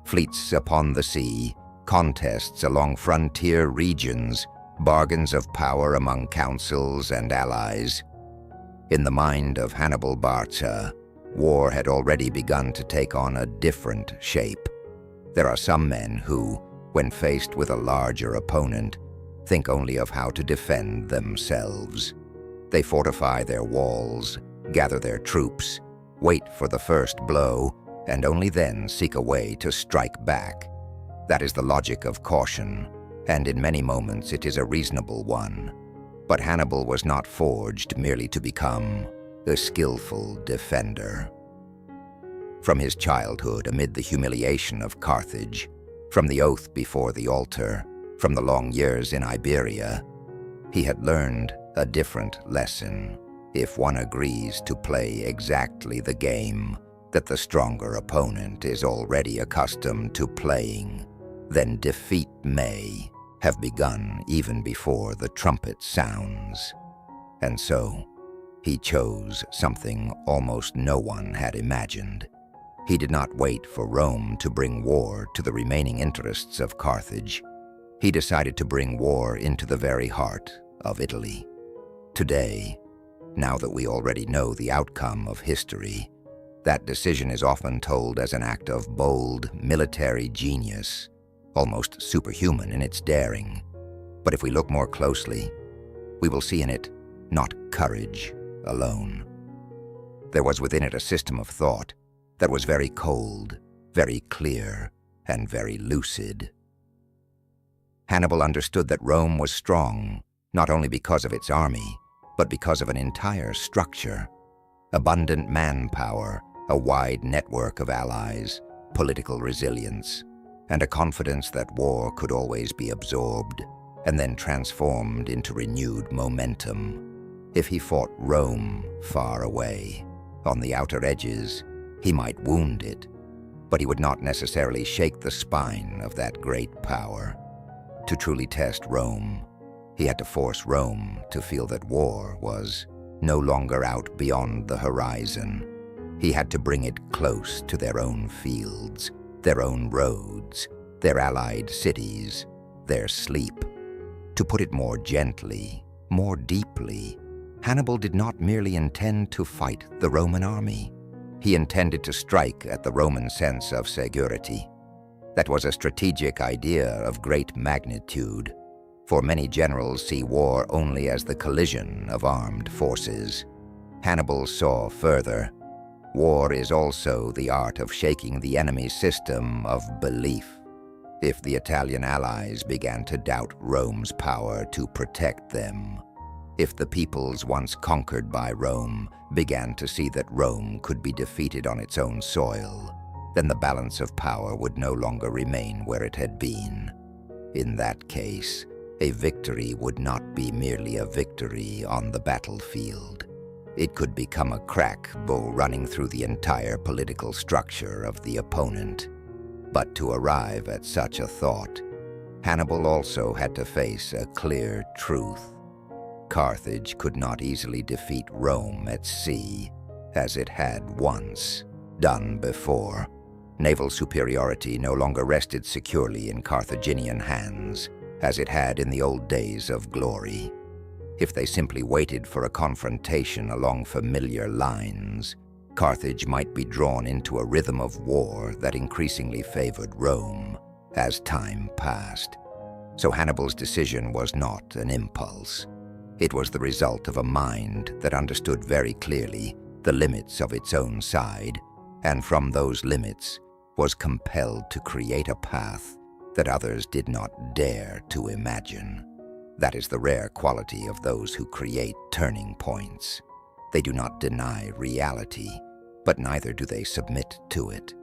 S1: fleets upon the sea, contests along frontier regions, bargains of power among councils and allies, in the mind of Hannibal Barca, war had already begun to take on a different shape. There are some men who, when faced with a larger opponent, think only of how to defend themselves. They fortify their walls, gather their troops, wait for the first blow, and only then seek a way to strike back. That is the logic of caution, and in many moments it is a reasonable one. But Hannibal was not forged merely to become a skillful defender. From his childhood amid the humiliation of Carthage, from the oath before the altar, from the long years in Iberia, he had learned a different lesson. If one agrees to play exactly the game that the stronger opponent is already accustomed to playing, then defeat may have begun even before the trumpet sounds. And so, he chose something almost no one had imagined. He did not wait for Rome to bring war to the remaining interests of Carthage. He decided to bring war into the very heart of Italy. Today, now that we already know the outcome of history, that decision is often told as an act of bold military genius, almost superhuman in its daring. But if we look more closely, we will see in it not courage alone. There was within it a system of thought that was very cold, very clear, and very lucid. Hannibal understood that Rome was strong, not only because of its army, but because of an entire structure, abundant manpower, a wide network of allies, political resilience, and a confidence that war could always be absorbed and then transformed into renewed momentum. If he fought Rome far away, on the outer edges, he might wound it, but he would not necessarily shake the spine of that great power. To truly test Rome, he had to force Rome to feel that war was no longer out beyond the horizon. He had to bring it close to their own fields, their own roads, their allied cities, their sleep. To put it more gently, more deeply, Hannibal did not merely intend to fight the Roman army. He intended to strike at the Roman sense of security. That was a strategic idea of great magnitude, for many generals see war only as the collision of armed forces. Hannibal saw further. War is also the art of shaking the enemy's system of belief. If the Italian allies began to doubt Rome's power to protect them, if the peoples once conquered by Rome began to see that Rome could be defeated on its own soil, then the balance of power would no longer remain where it had been. In that case, a victory would not be merely a victory on the battlefield. It could become a crack bull running through the entire political structure of the opponent. But to arrive at such a thought, Hannibal also had to face a clear truth. Carthage could not easily defeat Rome at sea, as it had once done before. Naval superiority no longer rested securely in Carthaginian hands, as it had in the old days of glory. If they simply waited for a confrontation along familiar lines, Carthage might be drawn into a rhythm of war that increasingly favored Rome as time passed. So Hannibal's decision was not an impulse. It was the result of a mind that understood very clearly the limits of its own side, and from those limits was compelled to create a path that others did not dare to imagine. That is the rare quality of those who create turning points. They do not deny reality, but neither do they submit to it.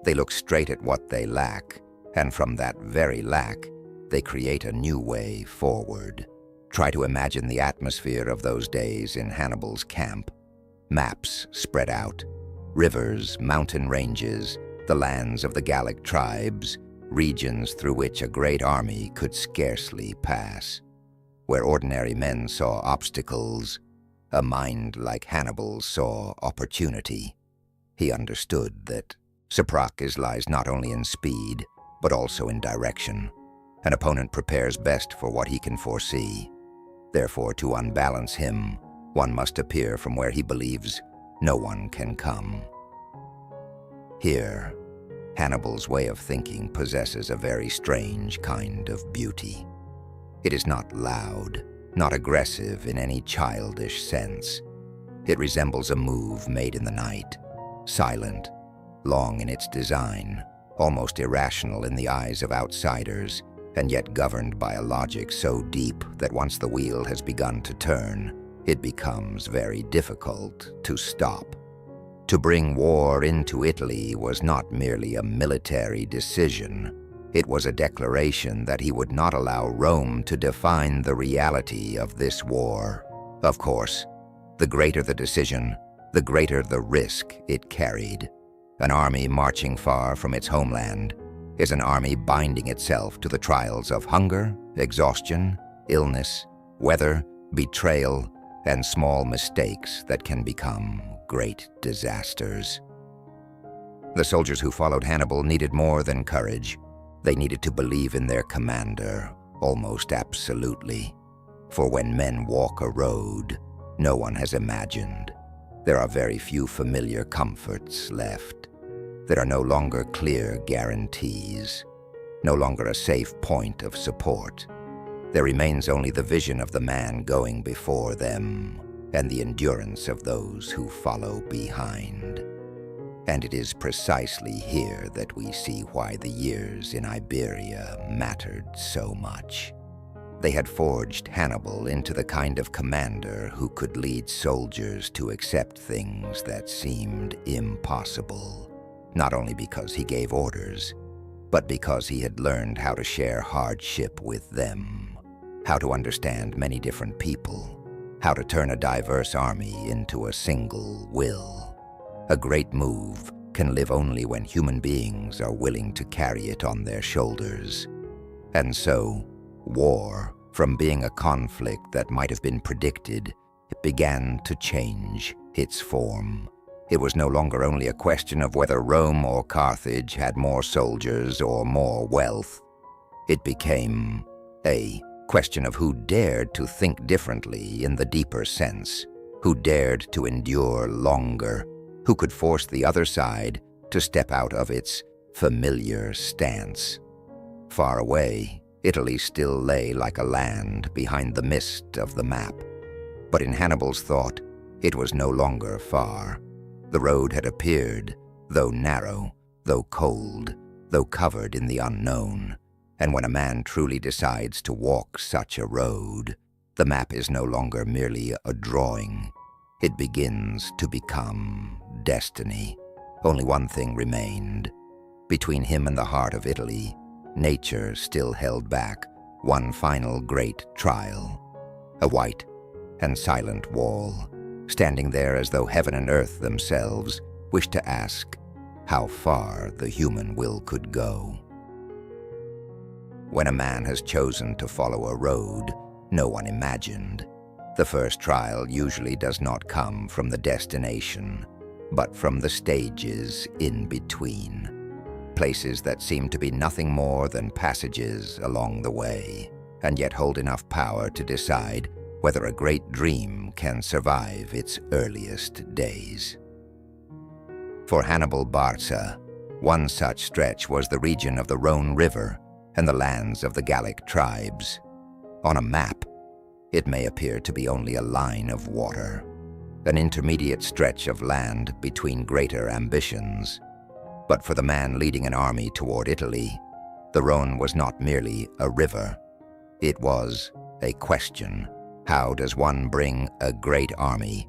S1: They look straight at what they lack, and from that very lack, they create a new way forward. Try to imagine the atmosphere of those days in Hannibal's camp. Maps spread out, rivers, mountain ranges, the lands of the Gallic tribes, regions through which a great army could scarcely pass. Where ordinary men saw obstacles, a mind like Hannibal's saw opportunity. He understood that surprise lies not only in speed, but also in direction. An opponent prepares best for what he can foresee. Therefore, to unbalance him, one must appear from where he believes no one can come. Here, Hannibal's way of thinking possesses a very strange kind of beauty. It is not loud, not aggressive in any childish sense. It resembles a move made in the night, silent, long in its design, almost irrational in the eyes of outsiders, and yet governed by a logic so deep that once the wheel has begun to turn, it becomes very difficult to stop. To bring war into Italy was not merely a military decision. It was a declaration that he would not allow Rome to define the reality of this war. Of course, the greater the decision, the greater the risk it carried. An army marching far from its homeland is an army binding itself to the trials of hunger, exhaustion, illness, weather, betrayal, and small mistakes that can become great disasters. The soldiers who followed Hannibal needed more than courage. They needed to believe in their commander, almost absolutely. For when men walk a road no one has imagined, there are very few familiar comforts left. There are no longer clear guarantees, no longer a safe point of support. There remains only the vision of the man going before them and the endurance of those who follow behind. And it is precisely here that we see why the years in Iberia mattered so much. They had forged Hannibal into the kind of commander who could lead soldiers to accept things that seemed impossible, not only because he gave orders, but because he had learned how to share hardship with them, how to understand many different people, how to turn a diverse army into a single will. A great move can live only when human beings are willing to carry it on their shoulders. And so, war, from being a conflict that might have been predicted, it began to change its form. It was no longer only a question of whether Rome or Carthage had more soldiers or more wealth. It became a question of who dared to think differently in the deeper sense, who dared to endure longer, who could force the other side to step out of its familiar stance. Far away, Italy still lay like a land behind the mist of the map. But in Hannibal's thought, it was no longer far. The road had appeared, though narrow, though cold, though covered in the unknown. And when a man truly decides to walk such a road, the map is no longer merely a drawing. It begins to become destiny. Only one thing remained. Between him and the heart of Italy, nature still held back one final great trial. A white and silent wall, standing there as though heaven and earth themselves wished to ask how far the human will could go. When a man has chosen to follow a road no one imagined, the first trial usually does not come from the destination, but from the stages in between. Places that seem to be nothing more than passages along the way, and yet hold enough power to decide whether a great dream can survive its earliest days. For Hannibal Barca, one such stretch was the region of the Rhone River and the lands of the Gallic tribes. On a map, it may appear to be only a line of water, an intermediate stretch of land between greater ambitions. But for the man leading an army toward Italy, the Rhone was not merely a river. It was a question. How does one bring a great army,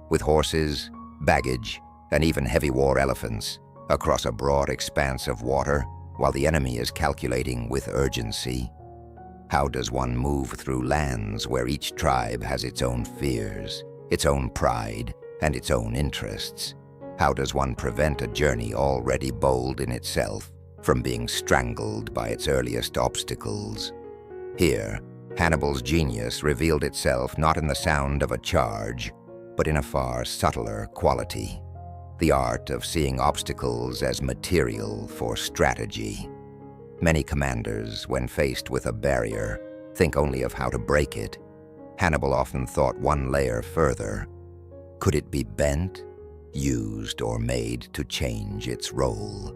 S1: with horses, baggage, and even heavy war elephants, across a broad expanse of water while the enemy is calculating with urgency? How does one move through lands where each tribe has its own fears, its own pride, and its own interests? How does one prevent a journey already bold in itself from being strangled by its earliest obstacles? Here, Hannibal's genius revealed itself not in the sound of a charge, but in a far subtler quality: the art of seeing obstacles as material for strategy. Many commanders, when faced with a barrier, think only of how to break it. Hannibal often thought one layer further. Could it be bent, used, or made to change its role?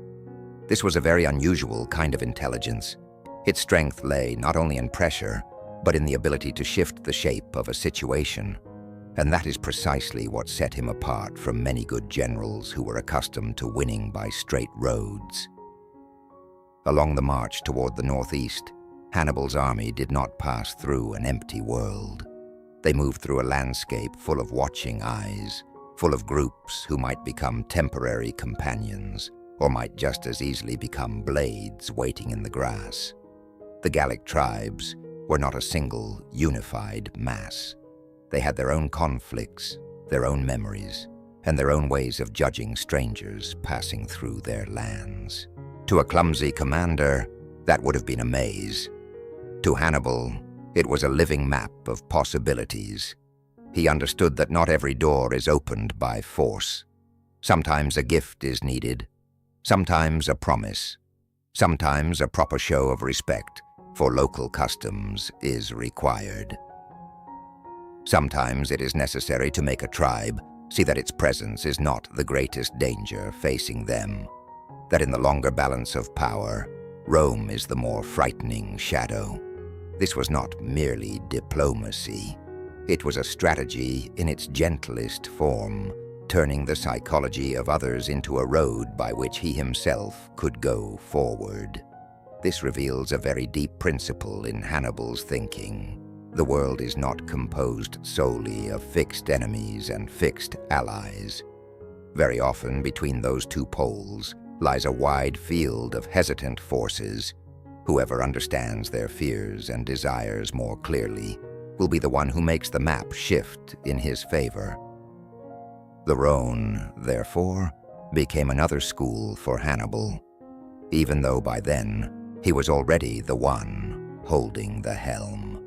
S1: This was a very unusual kind of intelligence. Its strength lay not only in pressure, but in the ability to shift the shape of a situation. And that is precisely what set him apart from many good generals who were accustomed to winning by straight roads. Along the march toward the northeast, Hannibal's army did not pass through an empty world. They moved through a landscape full of watching eyes, full of groups who might become temporary companions, or might just as easily become blades waiting in the grass. The Gallic tribes were not a single, unified mass. They had their own conflicts, their own memories, and their own ways of judging strangers passing through their lands. To a clumsy commander, that would have been a maze. To Hannibal, it was a living map of possibilities. He understood that not every door is opened by force. Sometimes a gift is needed, sometimes a promise, sometimes a proper show of respect for local customs is required. Sometimes it is necessary to make a tribe see that its presence is not the greatest danger facing them, that in the longer balance of power, Rome is the more frightening shadow. This was not merely diplomacy. It was a strategy in its gentlest form, turning the psychology of others into a road by which he himself could go forward. This reveals a very deep principle in Hannibal's thinking. The world is not composed solely of fixed enemies and fixed allies. Very often between those two poles lies a wide field of hesitant forces. Whoever understands their fears and desires more clearly will be the one who makes the map shift in his favor. The Rhone, therefore, became another school for Hannibal, even though by then he was already the one holding the helm.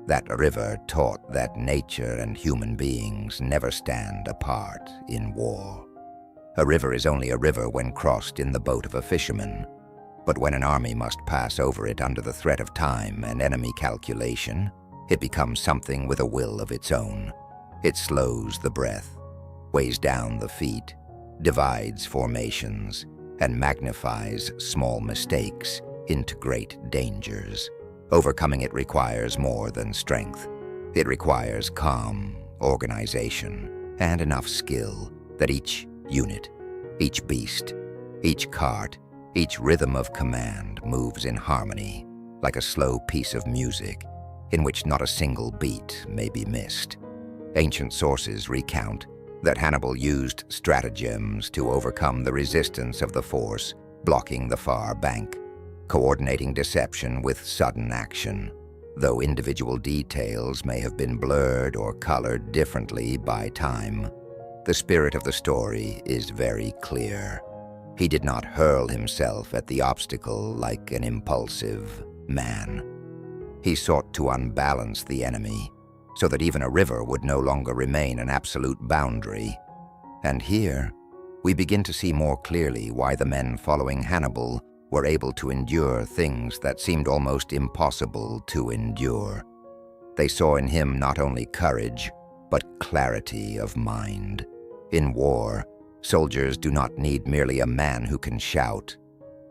S1: That river taught that nature and human beings never stand apart in war. A river is only a river when crossed in the boat of a fisherman, but when an army must pass over it under the threat of time and enemy calculation, it becomes something with a will of its own. It slows the breath, weighs down the feet, divides formations, and magnifies small mistakes into great dangers. Overcoming it requires more than strength. It requires calm, organization, and enough skill that each unit, each beast, each cart, each rhythm of command moves in harmony, like a slow piece of music in which not a single beat may be missed. Ancient sources recount that Hannibal used stratagems to overcome the resistance of the force blocking the far bank, coordinating deception with sudden action. Though individual details may have been blurred or colored differently by time, the spirit of the story is very clear. He did not hurl himself at the obstacle like an impulsive man. He sought to unbalance the enemy so that even a river would no longer remain an absolute boundary. And here, we begin to see more clearly why the men following Hannibal were able to endure things that seemed almost impossible to endure. They saw in him not only courage, but clarity of mind. In war, soldiers do not need merely a man who can shout.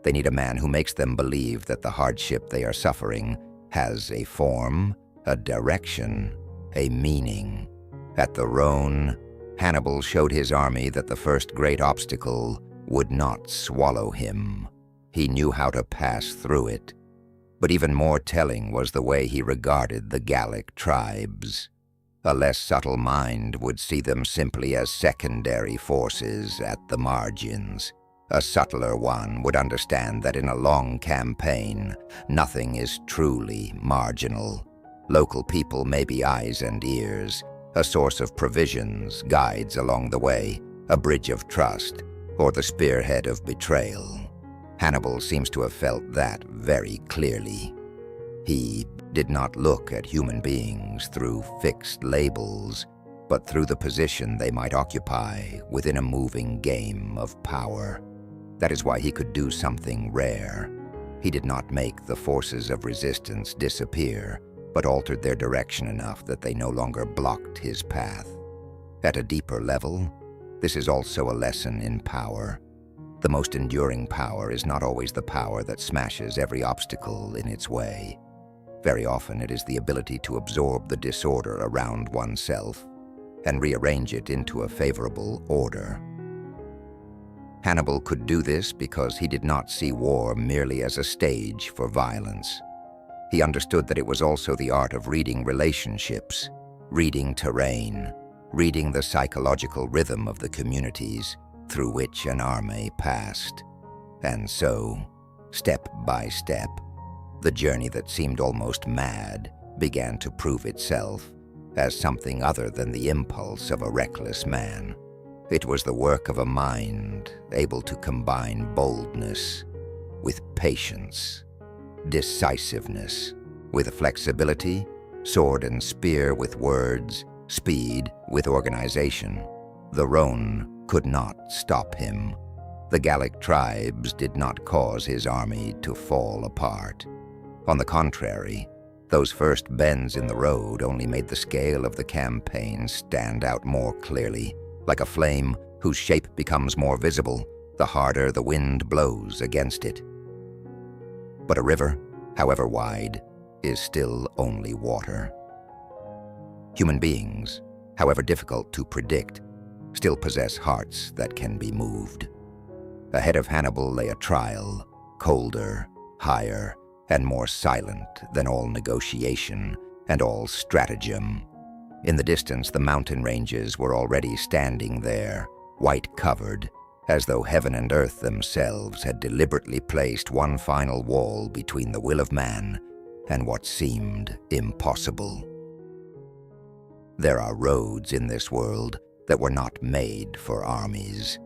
S1: They need a man who makes them believe that the hardship they are suffering has a form, a direction, a meaning. At the Rhone, Hannibal showed his army that the first great obstacle would not swallow him. He knew how to pass through it. But even more telling was the way he regarded the Gallic tribes. A less subtle mind would see them simply as secondary forces at the margins. A subtler one would understand that in a long campaign, nothing is truly marginal. Local people may be eyes and ears, a source of provisions, guides along the way, a bridge of trust, or the spearhead of betrayal. Hannibal seems to have felt that very clearly. He did not look at human beings through fixed labels, but through the position they might occupy within a moving game of power. That is why he could do something rare. He did not make the forces of resistance disappear, but altered their direction enough that they no longer blocked his path. At a deeper level, this is also a lesson in power. The most enduring power is not always the power that smashes every obstacle in its way. Very often it is the ability to absorb the disorder around oneself and rearrange it into a favorable order. Hannibal could do this because he did not see war merely as a stage for violence. He understood that it was also the art of reading relationships, reading terrain, reading the psychological rhythm of the communities through which an army passed. And so, step by step, the journey that seemed almost mad began to prove itself as something other than the impulse of a reckless man. It was the work of a mind able to combine boldness with patience, decisiveness with flexibility, sword and spear with words, speed with organization. The Rhone could not stop him. The Gallic tribes did not cause his army to fall apart. On the contrary, those first bends in the road only made the scale of the campaign stand out more clearly, like a flame whose shape becomes more visible the harder the wind blows against it. But a river, however wide, is still only water. Human beings, however difficult to predict, still possess hearts that can be moved. Ahead of Hannibal lay a trial, colder, higher, and more silent than all negotiation and all stratagem. In the distance, the mountain ranges were already standing there, white-covered, as though heaven and earth themselves had deliberately placed one final wall between the will of man and what seemed impossible. There are roads in this world that were not made for armies.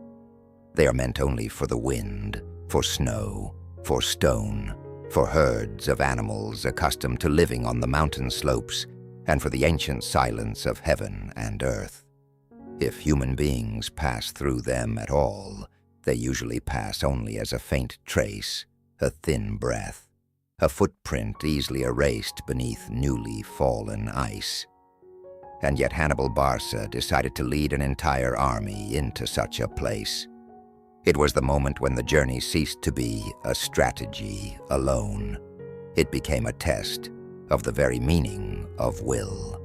S1: They are meant only for the wind, for snow, for stone, for herds of animals accustomed to living on the mountain slopes, and for the ancient silence of heaven and earth. If human beings pass through them at all, they usually pass only as a faint trace, a thin breath, a footprint easily erased beneath newly fallen ice. And yet Hannibal Barca decided to lead an entire army into such a place. It was the moment when the journey ceased to be a strategy alone. It became a test of the very meaning of will.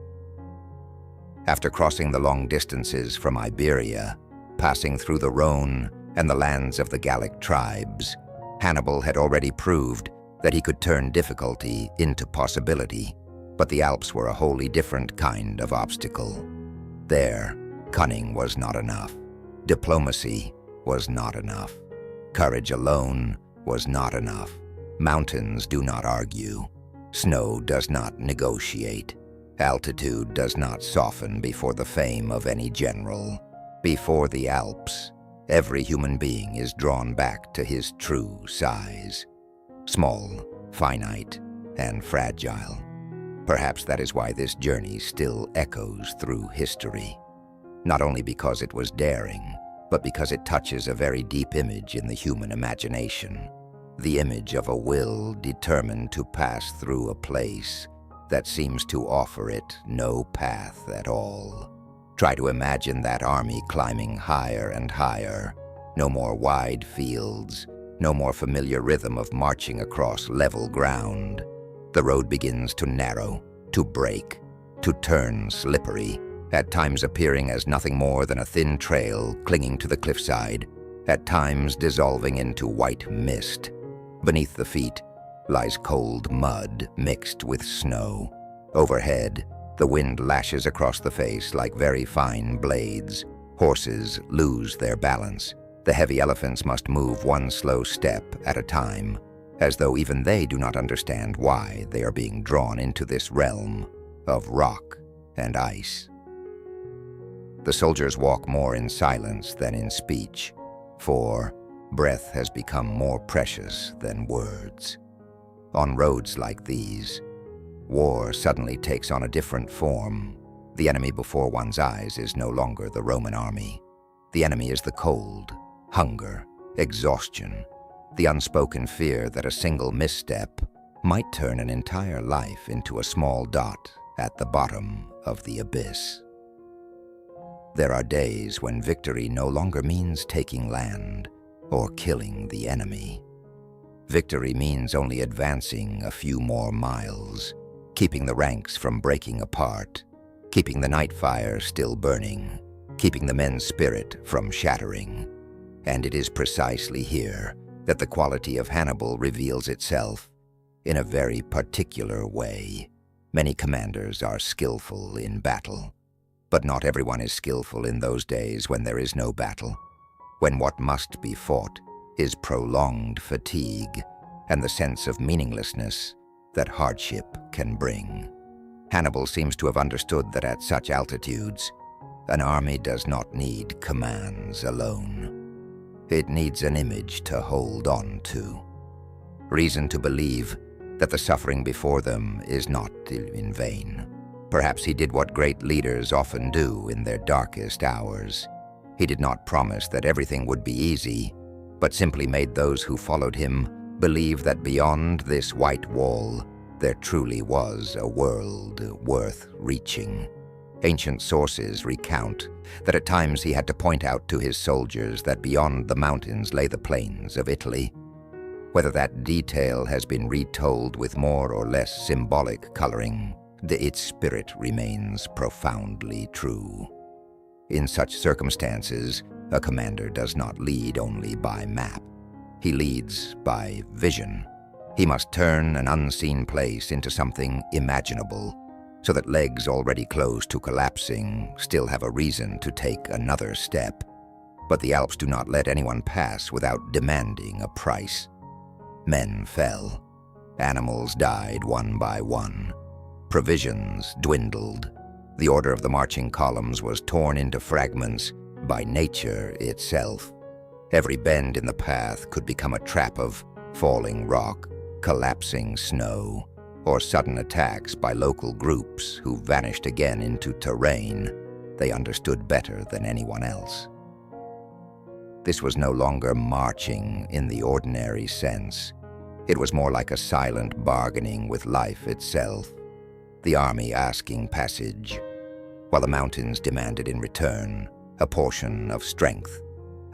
S1: After crossing the long distances from Iberia, passing through the Rhone and the lands of the Gallic tribes, Hannibal had already proved that he could turn difficulty into possibility, but the Alps were a wholly different kind of obstacle. There, cunning was not enough. Diplomacy was not enough. Courage alone was not enough. Mountains do not argue. Snow does not negotiate. Altitude does not soften before the fame of any general. Before the Alps, every human being is drawn back to his true size. Small, finite, and fragile. Perhaps that is why this journey still echoes through history. Not only because it was daring, but because it touches a very deep image in the human imagination. The image of a will determined to pass through a place that seems to offer it no path at all. Try to imagine that army climbing higher and higher. No more wide fields, no more familiar rhythm of marching across level ground. The road begins to narrow, to break, to turn slippery, at times appearing as nothing more than a thin trail clinging to the cliffside, at times dissolving into white mist. Beneath the feet lies cold mud mixed with snow. Overhead, the wind lashes across the face like very fine blades. Horses lose their balance. The heavy elephants must move one slow step at a time, as though even they do not understand why they are being drawn into this realm of rock and ice. The soldiers walk more in silence than in speech, for breath has become more precious than words. On roads like these, war suddenly takes on a different form. The enemy before one's eyes is no longer the Roman army. The enemy is the cold, hunger, exhaustion, the unspoken fear that a single misstep might turn an entire life into a small dot at the bottom of the abyss. There are days when victory no longer means taking land or killing the enemy. Victory means only advancing a few more miles, keeping the ranks from breaking apart, keeping the night fire still burning, keeping the men's spirit from shattering. And it is precisely here that the quality of Hannibal reveals itself in a very particular way. Many commanders are skillful in battle, but not everyone is skillful in those days when there is no battle, when what must be fought is prolonged fatigue and the sense of meaninglessness that hardship can bring. Hannibal seems to have understood that at such altitudes, an army does not need commands alone. It needs an image to hold on to, reason to believe that the suffering before them is not in vain. Perhaps he did what great leaders often do in their darkest hours. He did not promise that everything would be easy, but simply made those who followed him believe that beyond this white wall, there truly was a world worth reaching. Ancient sources recount that at times he had to point out to his soldiers that beyond the mountains lay the plains of Italy. Whether that detail has been retold with more or less symbolic coloring, its spirit remains profoundly true. In such circumstances, a commander does not lead only by map. He leads by vision. He must turn an unseen place into something imaginable, so that legs already close to collapsing still have a reason to take another step. But the Alps do not let anyone pass without demanding a price. Men fell. Animals died one by one. Provisions dwindled. The order of the marching columns was torn into fragments by nature itself. Every bend in the path could become a trap of falling rock, collapsing snow, or sudden attacks by local groups who vanished again into terrain they understood better than anyone else. This was no longer marching in the ordinary sense. It was more like a silent bargaining with life itself, the army asking passage, while the mountains demanded in return a portion of strength,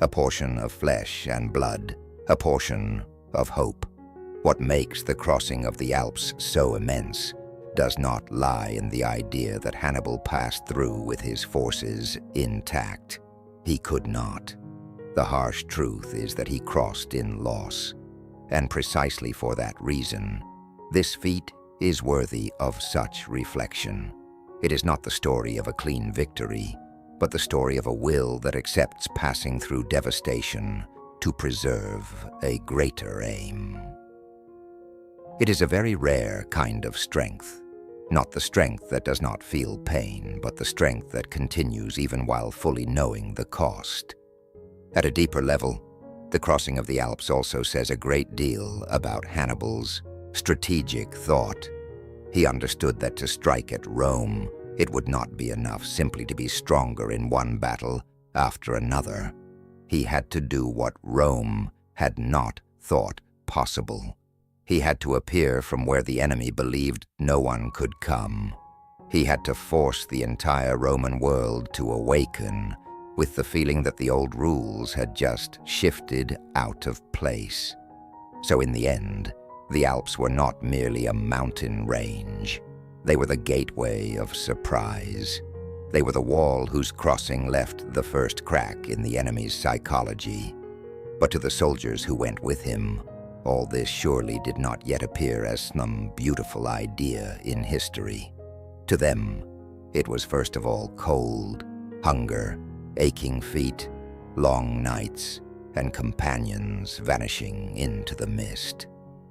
S1: a portion of flesh and blood, a portion of hope. What makes the crossing of the Alps so immense does not lie in the idea that Hannibal passed through with his forces intact. He could not. The harsh truth is that he crossed in loss. And precisely for that reason, this feat is worthy of such reflection. It is not the story of a clean victory, but the story of a will that accepts passing through devastation to preserve a greater aim. It is a very rare kind of strength, not the strength that does not feel pain, but the strength that continues even while fully knowing the cost. At a deeper level, the crossing of the Alps also says a great deal about Hannibal's strategic thought. He understood that to strike at Rome, it would not be enough simply to be stronger in one battle after another. He had to do what Rome had not thought possible. He had to appear from where the enemy believed no one could come. He had to force the entire Roman world to awaken with the feeling that the old rules had just shifted out of place. So in the end, the Alps were not merely a mountain range. They were the gateway of surprise. They were the wall whose crossing left the first crack in the enemy's psychology. But to the soldiers who went with him, all this surely did not yet appear as some beautiful idea in history. To them, it was first of all cold, hunger, aching feet, long nights, and companions vanishing into the mist.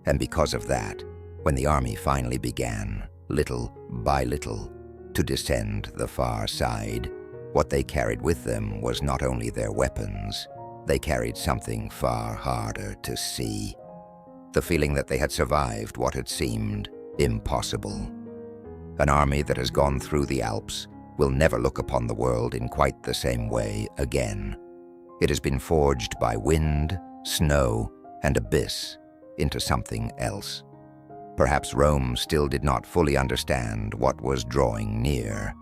S1: And because of that, when the army finally began, little by little, to descend the far side, what they carried with them was not only their weapons, they carried something far harder to see. The feeling that they had survived what had seemed impossible. An army that has gone through the Alps will never look upon the world in quite the same way again. It has been forged by wind, snow, and abyss into something else. Perhaps Rome still did not fully understand what was drawing near.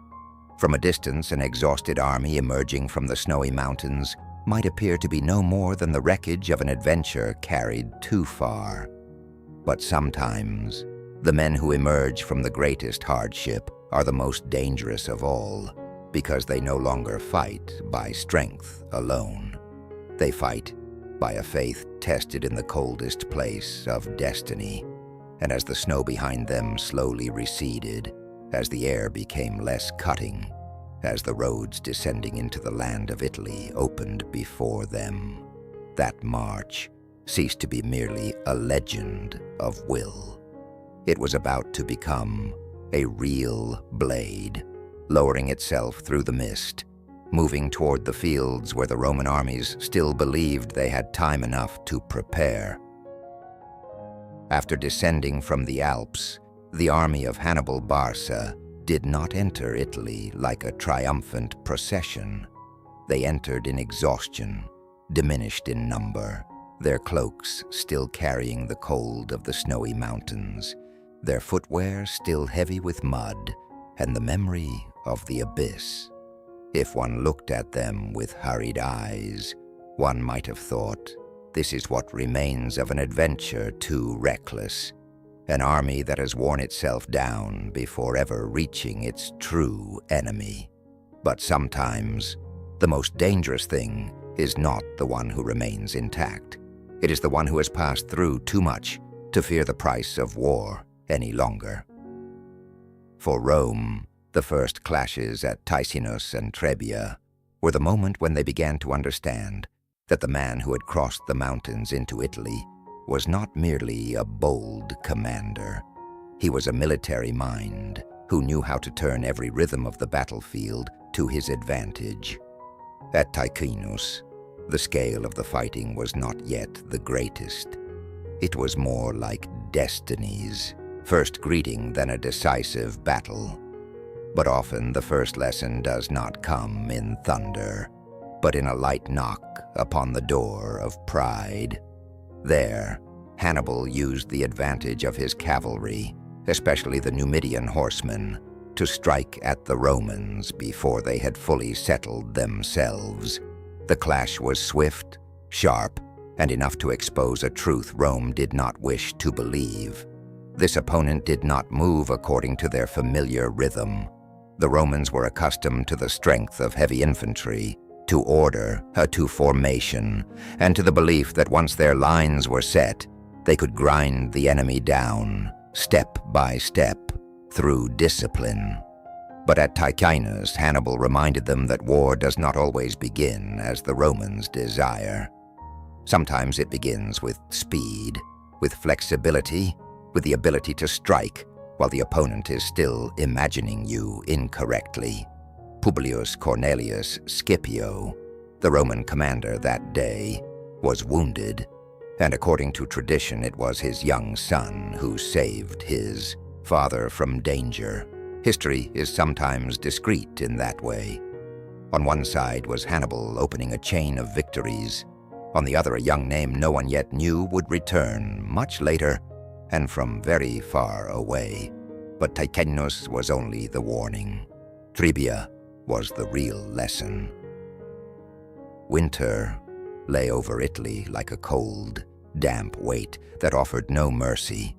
S1: From a distance, an exhausted army emerging from the snowy mountains might appear to be no more than the wreckage of an adventure carried too far. But sometimes, the men who emerge from the greatest hardship are the most dangerous of all, because they no longer fight by strength alone. They fight by a faith tested in the coldest place of destiny. And as the snow behind them slowly receded, as the air became less cutting, as the roads descending into the land of Italy opened before them, that march ceased to be merely a legend of will. It was about to become a real blade, lowering itself through the mist, moving toward the fields where the Roman armies still believed they had time enough to prepare. After descending from the Alps, the army of Hannibal Barca did not enter Italy like a triumphant procession. They entered in exhaustion, diminished in number, their cloaks still carrying the cold of the snowy mountains, their footwear still heavy with mud, and the memory of the abyss. If one looked at them with hurried eyes, one might have thought, this is what remains of an adventure too reckless, an army that has worn itself down before ever reaching its true enemy. But sometimes, the most dangerous thing is not the one who remains intact. It is the one who has passed through too much to fear the price of war any longer. For Rome, the first clashes at Ticinus and Trebia were the moment when they began to understand that the man who had crossed the mountains into Italy was not merely a bold commander. He was a military mind who knew how to turn every rhythm of the battlefield to his advantage. At Ticinus, the scale of the fighting was not yet the greatest. It was more like destiny's first greeting than a decisive battle. But often the first lesson does not come in thunder, but in a light knock upon the door of pride. There, Hannibal used the advantage of his cavalry, especially the Numidian horsemen, to strike at the Romans before they had fully settled themselves. The clash was swift, sharp, and enough to expose a truth Rome did not wish to believe. This opponent did not move according to their familiar rhythm. The Romans were accustomed to the strength of heavy infantry, to order, to formation, and to the belief that once their lines were set, they could grind the enemy down, step by step, through discipline. But at Ticinus, Hannibal reminded them that war does not always begin as the Romans desire. Sometimes it begins with speed, with flexibility, with the ability to strike while the opponent is still imagining you incorrectly. Publius Cornelius Scipio, the Roman commander that day, was wounded, and according to tradition it was his young son who saved his father from danger. History is sometimes discreet in that way. On one side was Hannibal opening a chain of victories. On the other, a young name no one yet knew would return much later and from very far away. But Ticinus was only the warning. Trebia was the real lesson. Winter lay over Italy like a cold, damp weight that offered no mercy.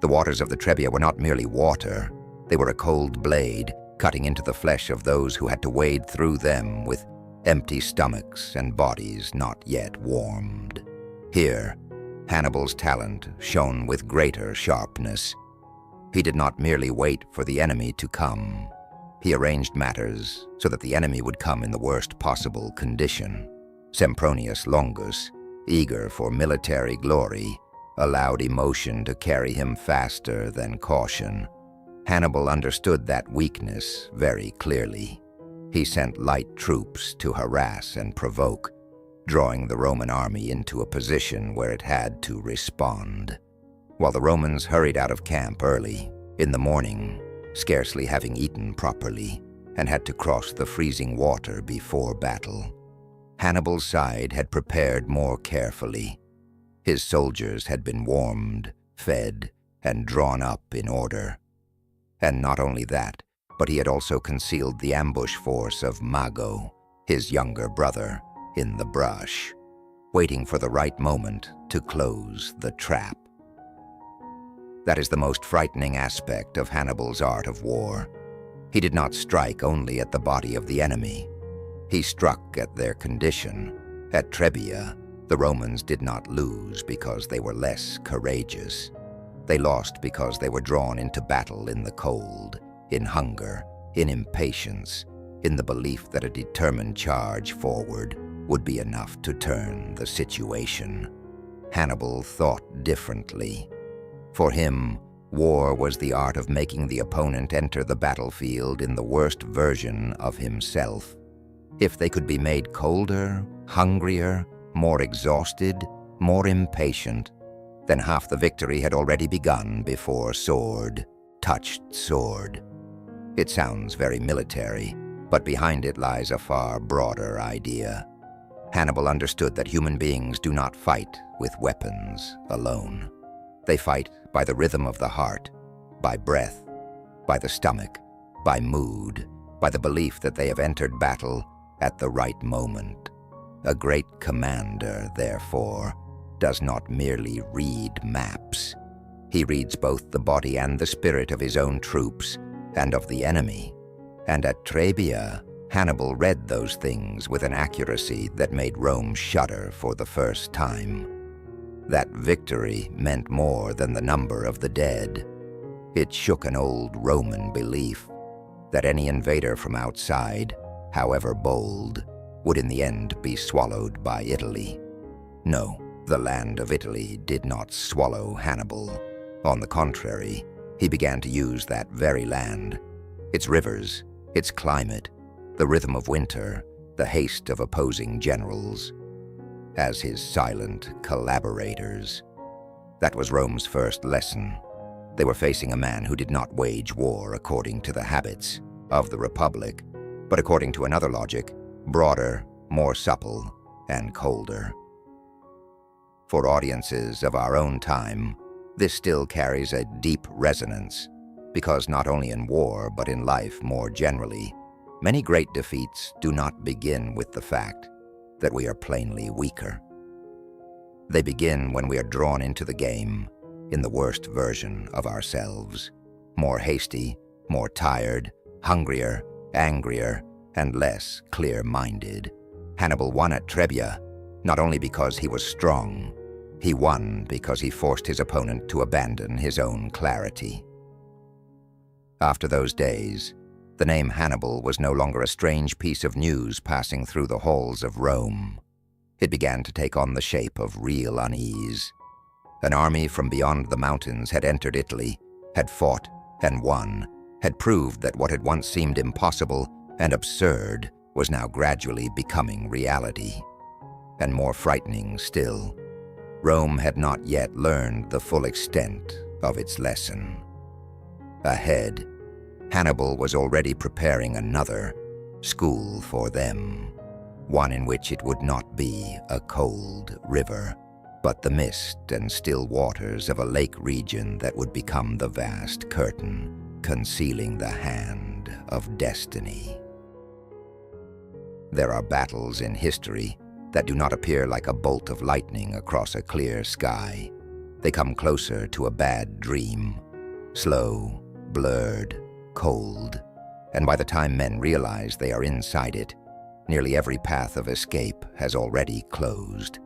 S1: The waters of the Trebia were not merely water. They were a cold blade cutting into the flesh of those who had to wade through them with empty stomachs and bodies not yet warmed. Here, Hannibal's talent shone with greater sharpness. He did not merely wait for the enemy to come. He arranged matters so that the enemy would come in the worst possible condition. Sempronius Longus, eager for military glory, allowed emotion to carry him faster than caution. Hannibal understood that weakness very clearly. He sent light troops to harass and provoke, drawing the Roman army into a position where it had to respond. While the Romans hurried out of camp early, in the morning, scarcely having eaten properly, and had to cross the freezing water before battle, Hannibal's side had prepared more carefully. His soldiers had been warmed, fed, and drawn up in order. And not only that, but he had also concealed the ambush force of Mago, his younger brother, in the brush, waiting for the right moment to close the trap. That is the most frightening aspect of Hannibal's art of war. He did not strike only at the body of the enemy. He struck at their condition. At Trebia, the Romans did not lose because they were less courageous. They lost because they were drawn into battle in the cold, in hunger, in impatience, in the belief that a determined charge forward would be enough to turn the situation. Hannibal thought differently. For him, war was the art of making the opponent enter the battlefield in the worst version of himself. If they could be made colder, hungrier, more exhausted, more impatient, then half the victory had already begun before sword touched sword. It sounds very military, but behind it lies a far broader idea. Hannibal understood that human beings do not fight with weapons alone. They fight by the rhythm of the heart, by breath, by the stomach, by mood, by the belief that they have entered battle at the right moment. A great commander, therefore, does not merely read maps. He reads both the body and the spirit of his own troops and of the enemy. And at Trebia, Hannibal read those things with an accuracy that made Rome shudder for the first time. That victory meant more than the number of the dead. It shook an old Roman belief that any invader from outside, however bold, would in the end be swallowed by Italy. No, the land of Italy did not swallow Hannibal. On the contrary, he began to use that very land, its rivers, its climate, the rhythm of winter, the haste of opposing generals, as his silent collaborators. That was Rome's first lesson. They were facing a man who did not wage war according to the habits of the Republic, but according to another logic, broader, more supple, and colder. For audiences of our own time, this still carries a deep resonance, because not only in war, but in life more generally, many great defeats do not begin with the fact that we are plainly weaker. They begin when we are drawn into the game in the worst version of ourselves, more hasty, more tired, hungrier, angrier, and less clear-minded. Hannibal won at Trebia, not only because he was strong, he won because he forced his opponent to abandon his own clarity. After those days, the name Hannibal was no longer a strange piece of news passing through the halls of Rome. It began to take on the shape of real unease. An army from beyond the mountains had entered Italy, had fought and won, had proved that what had once seemed impossible and absurd was now gradually becoming reality. And more frightening still, Rome had not yet learned the full extent of its lesson. Ahead, Hannibal was already preparing another school for them, one in which it would not be a cold river, but the mist and still waters of a lake region that would become the vast curtain concealing the hand of destiny. There are battles in history that do not appear like a bolt of lightning across a clear sky. They come closer to a bad dream, slow, blurred, cold, and by the time men realize they are inside it, nearly every path of escape has already closed.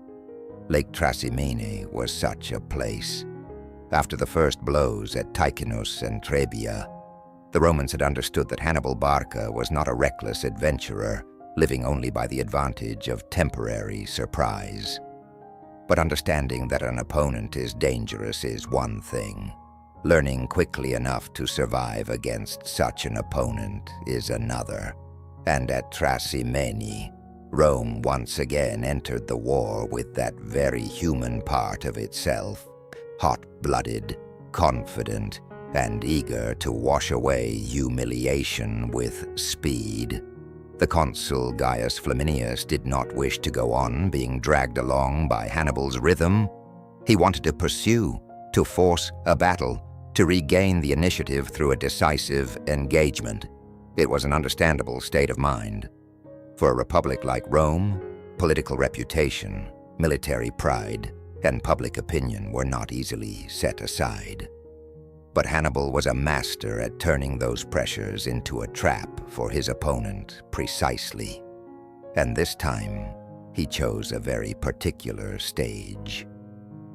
S1: Lake Trasimene was such a place. After the first blows at Ticinus and Trebia, the Romans had understood that Hannibal Barca was not a reckless adventurer, living only by the advantage of temporary surprise. But understanding that an opponent is dangerous is one thing. Learning quickly enough to survive against such an opponent is another. And at Trasimene, Rome once again entered the war with that very human part of itself, hot-blooded, confident, and eager to wash away humiliation with speed. The consul Gaius Flaminius did not wish to go on being dragged along by Hannibal's rhythm. He wanted to pursue, to force a battle, to regain the initiative through a decisive engagement. It was an understandable state of mind. For a republic like Rome, political reputation, military pride, and public opinion were not easily set aside. But Hannibal was a master at turning those pressures into a trap for his opponent precisely. And this time, he chose a very particular stage.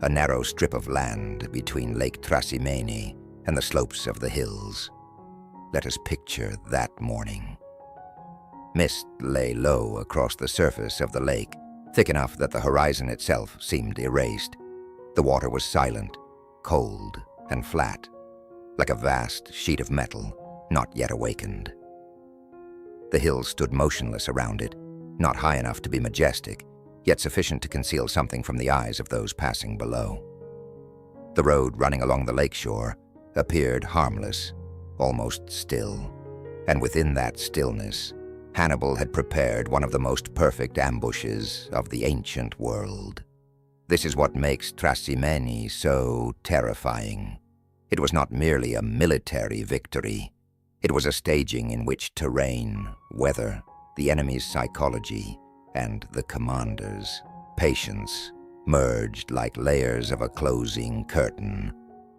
S1: A narrow strip of land between Lake Trasimene and the slopes of the hills. Let us picture that morning. Mist lay low across the surface of the lake, thick enough that the horizon itself seemed erased. The water was silent, cold, and flat, like a vast sheet of metal, not yet awakened. The hills stood motionless around it, not high enough to be majestic, yet sufficient to conceal something from the eyes of those passing below. The road running along the lakeshore appeared harmless, almost still, and within that stillness, Hannibal had prepared one of the most perfect ambushes of the ancient world. This is what makes Trasimene so terrifying. It was not merely a military victory. It was a staging in which terrain, weather, the enemy's psychology, and the commander's patience merged like layers of a closing curtain.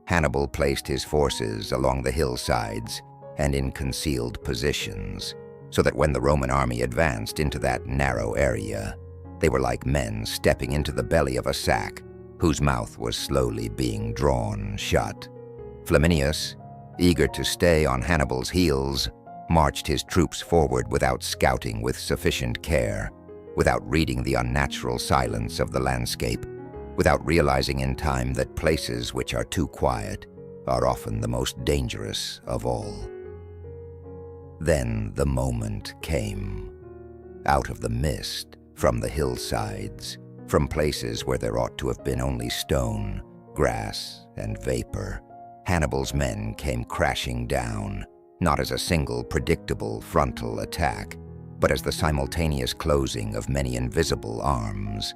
S1: Hannibal placed his forces along the hillsides and in concealed positions, so that when the Roman army advanced into that narrow area, they were like men stepping into the belly of a sack whose mouth was slowly being drawn shut. Flaminius, eager to stay on Hannibal's heels, marched his troops forward without scouting with sufficient care, without reading the unnatural silence of the landscape, without realizing in time that places which are too quiet are often the most dangerous of all. Then the moment came. Out of the mist, from the hillsides, from places where there ought to have been only stone, grass, and vapor, Hannibal's men came crashing down, not as a single predictable frontal attack, but as the simultaneous closing of many invisible arms.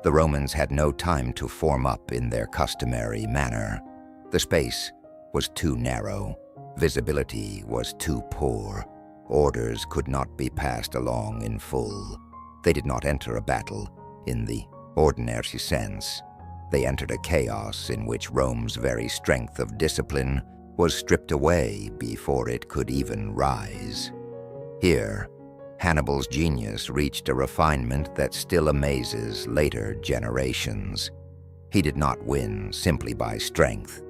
S1: The Romans had no time to form up in their customary manner. The space was too narrow. Visibility was too poor. Orders could not be passed along in full. They did not enter a battle in the ordinary sense. They entered a chaos in which Rome's very strength of discipline was stripped away before it could even rise. Here, Hannibal's genius reached a refinement that still amazes later generations. He did not win simply by strength.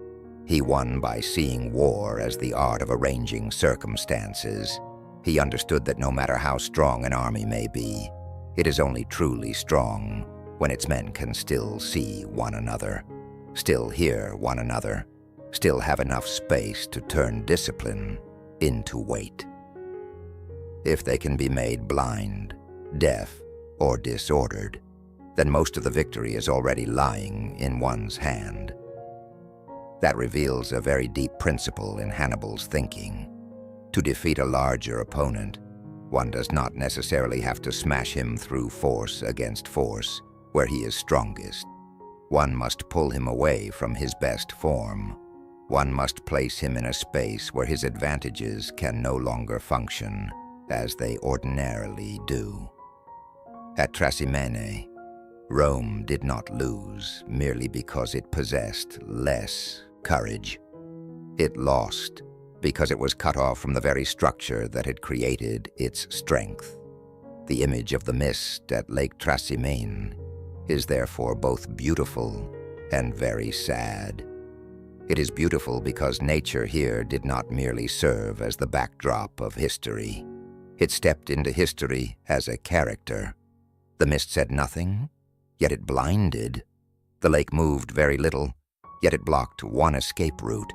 S1: He won by seeing war as the art of arranging circumstances. He understood that no matter how strong an army may be, it is only truly strong when its men can still see one another, still hear one another, still have enough space to turn discipline into weight. If they can be made blind, deaf, or disordered, then most of the victory is already lying in one's hand. That reveals a very deep principle in Hannibal's thinking. To defeat a larger opponent, one does not necessarily have to smash him through force against force, where he is strongest. One must pull him away from his best form. One must place him in a space where his advantages can no longer function as they ordinarily do. At Trasimene, Rome did not lose merely because it possessed less courage. It lost because it was cut off from the very structure that had created its strength. The image of the mist at Lake Trasimene is therefore both beautiful and very sad. It is beautiful because nature here did not merely serve as the backdrop of history. It stepped into history as a character. The mist said nothing, yet it blinded. The lake moved very little, yet it blocked one escape route.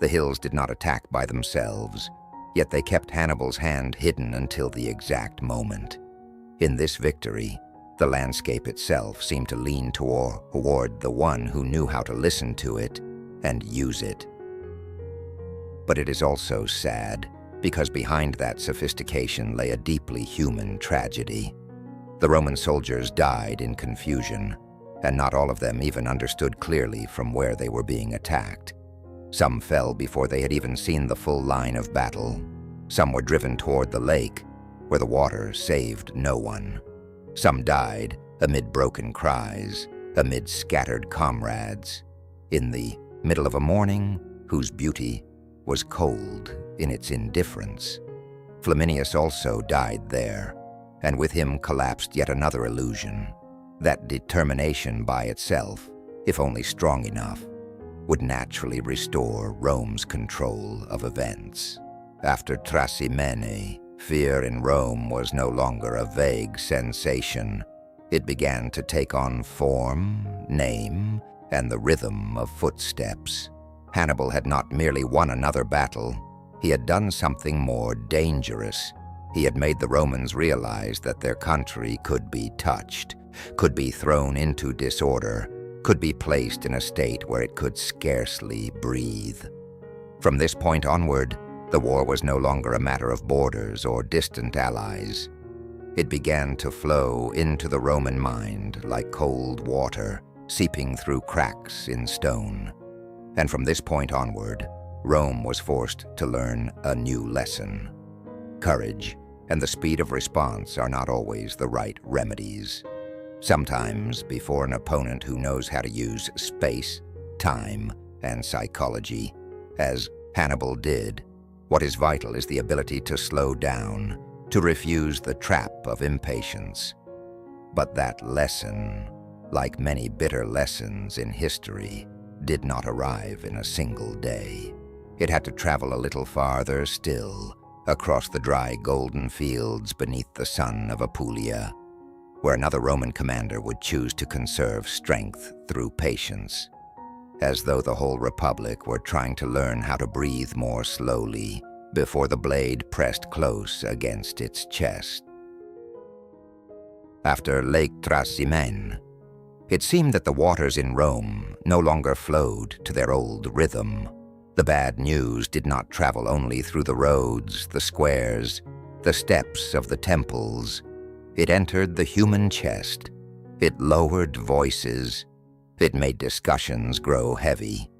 S1: The hills did not attack by themselves, yet they kept Hannibal's hand hidden until the exact moment. In this victory, the landscape itself seemed to lean toward the one who knew how to listen to it and use it. But it is also sad, because behind that sophistication lay a deeply human tragedy. The Roman soldiers died in confusion, and not all of them even understood clearly from where they were being attacked. Some fell before they had even seen the full line of battle. Some were driven toward the lake, where the water saved no one. Some died amid broken cries, amid scattered comrades, in the middle of a morning whose beauty was cold in its indifference. Flaminius also died there, and with him collapsed yet another illusion, that determination by itself, if only strong enough, would naturally restore Rome's control of events. After Trasimene, fear in Rome was no longer a vague sensation. It began to take on form, name, and the rhythm of footsteps. Hannibal had not merely won another battle, he had done something more dangerous. He had made the Romans realize that their country could be touched, could be thrown into disorder, could be placed in a state where it could scarcely breathe. From this point onward, the war was no longer a matter of borders or distant allies. It began to flow into the Roman mind like cold water, seeping through cracks in stone. And from this point onward, Rome was forced to learn a new lesson. Courage and the speed of response are not always the right remedies. Sometimes, before an opponent who knows how to use space, time, and psychology, as Hannibal did, what is vital is the ability to slow down, to refuse the trap of impatience. But that lesson, like many bitter lessons in history, did not arrive in a single day. It had to travel a little farther still, across the dry golden fields beneath the sun of Apulia, where another Roman commander would choose to conserve strength through patience, as though the whole Republic were trying to learn how to breathe more slowly before the blade pressed close against its chest. After Lake Trasimene, it seemed that the waters in Rome no longer flowed to their old rhythm. The bad news did not travel only through the roads, the squares, the steps of the temples. It entered the human chest. It lowered voices. It made discussions grow heavy.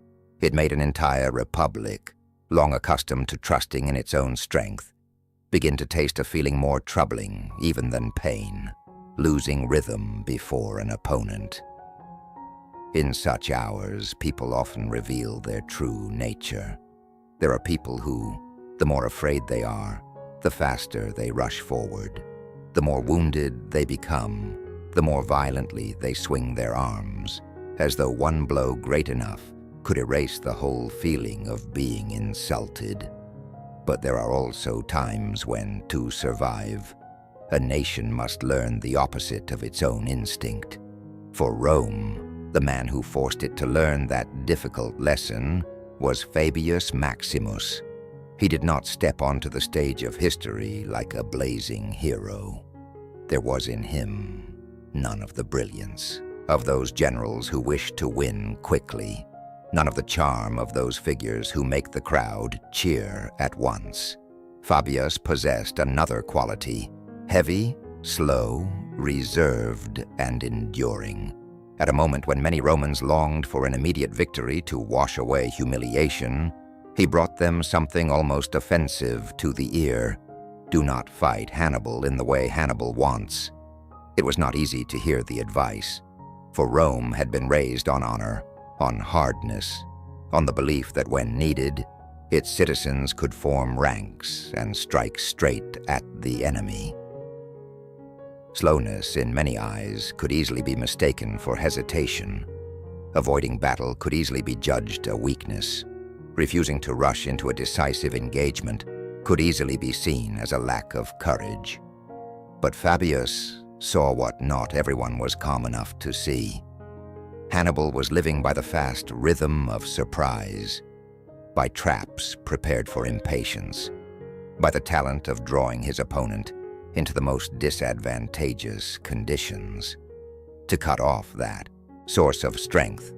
S1: It made an entire republic, long accustomed to trusting in its own strength, begin to taste a feeling more troubling even than pain. losing rhythm before an opponent. In such hours, people often reveal their true nature. There are people who, the more afraid they are, the faster they rush forward. The more wounded they become, the more violently they swing their arms, as though one blow great enough could erase the whole feeling of being insulted. But there are also times when, to survive, a nation must learn the opposite of its own instinct. For Rome, the man who forced it to learn that difficult lesson was Fabius Maximus. He did not step onto the stage of history like a blazing hero. There was in him none of the brilliance of those generals who wish to win quickly, none of the charm of those figures who make the crowd cheer at once. Fabius possessed another quality: heavy, slow, reserved, and enduring. At a moment when many Romans longed for an immediate victory to wash away humiliation, he brought them something almost offensive to the ear. Do not fight Hannibal in the way Hannibal wants. It was not easy to hear the advice, for Rome had been raised on honor, on hardness, on the belief that when needed, its citizens could form ranks and strike straight at the enemy. Slowness, in many eyes, could easily be mistaken for hesitation. Avoiding battle could easily be judged a weakness. Refusing to rush into a decisive engagement could easily be seen as a lack of courage. But Fabius saw what not everyone was calm enough to see. Hannibal was living by the fast rhythm of surprise, by traps prepared for impatience, by the talent of drawing his opponent into the most disadvantageous conditions. To cut off that source of strength,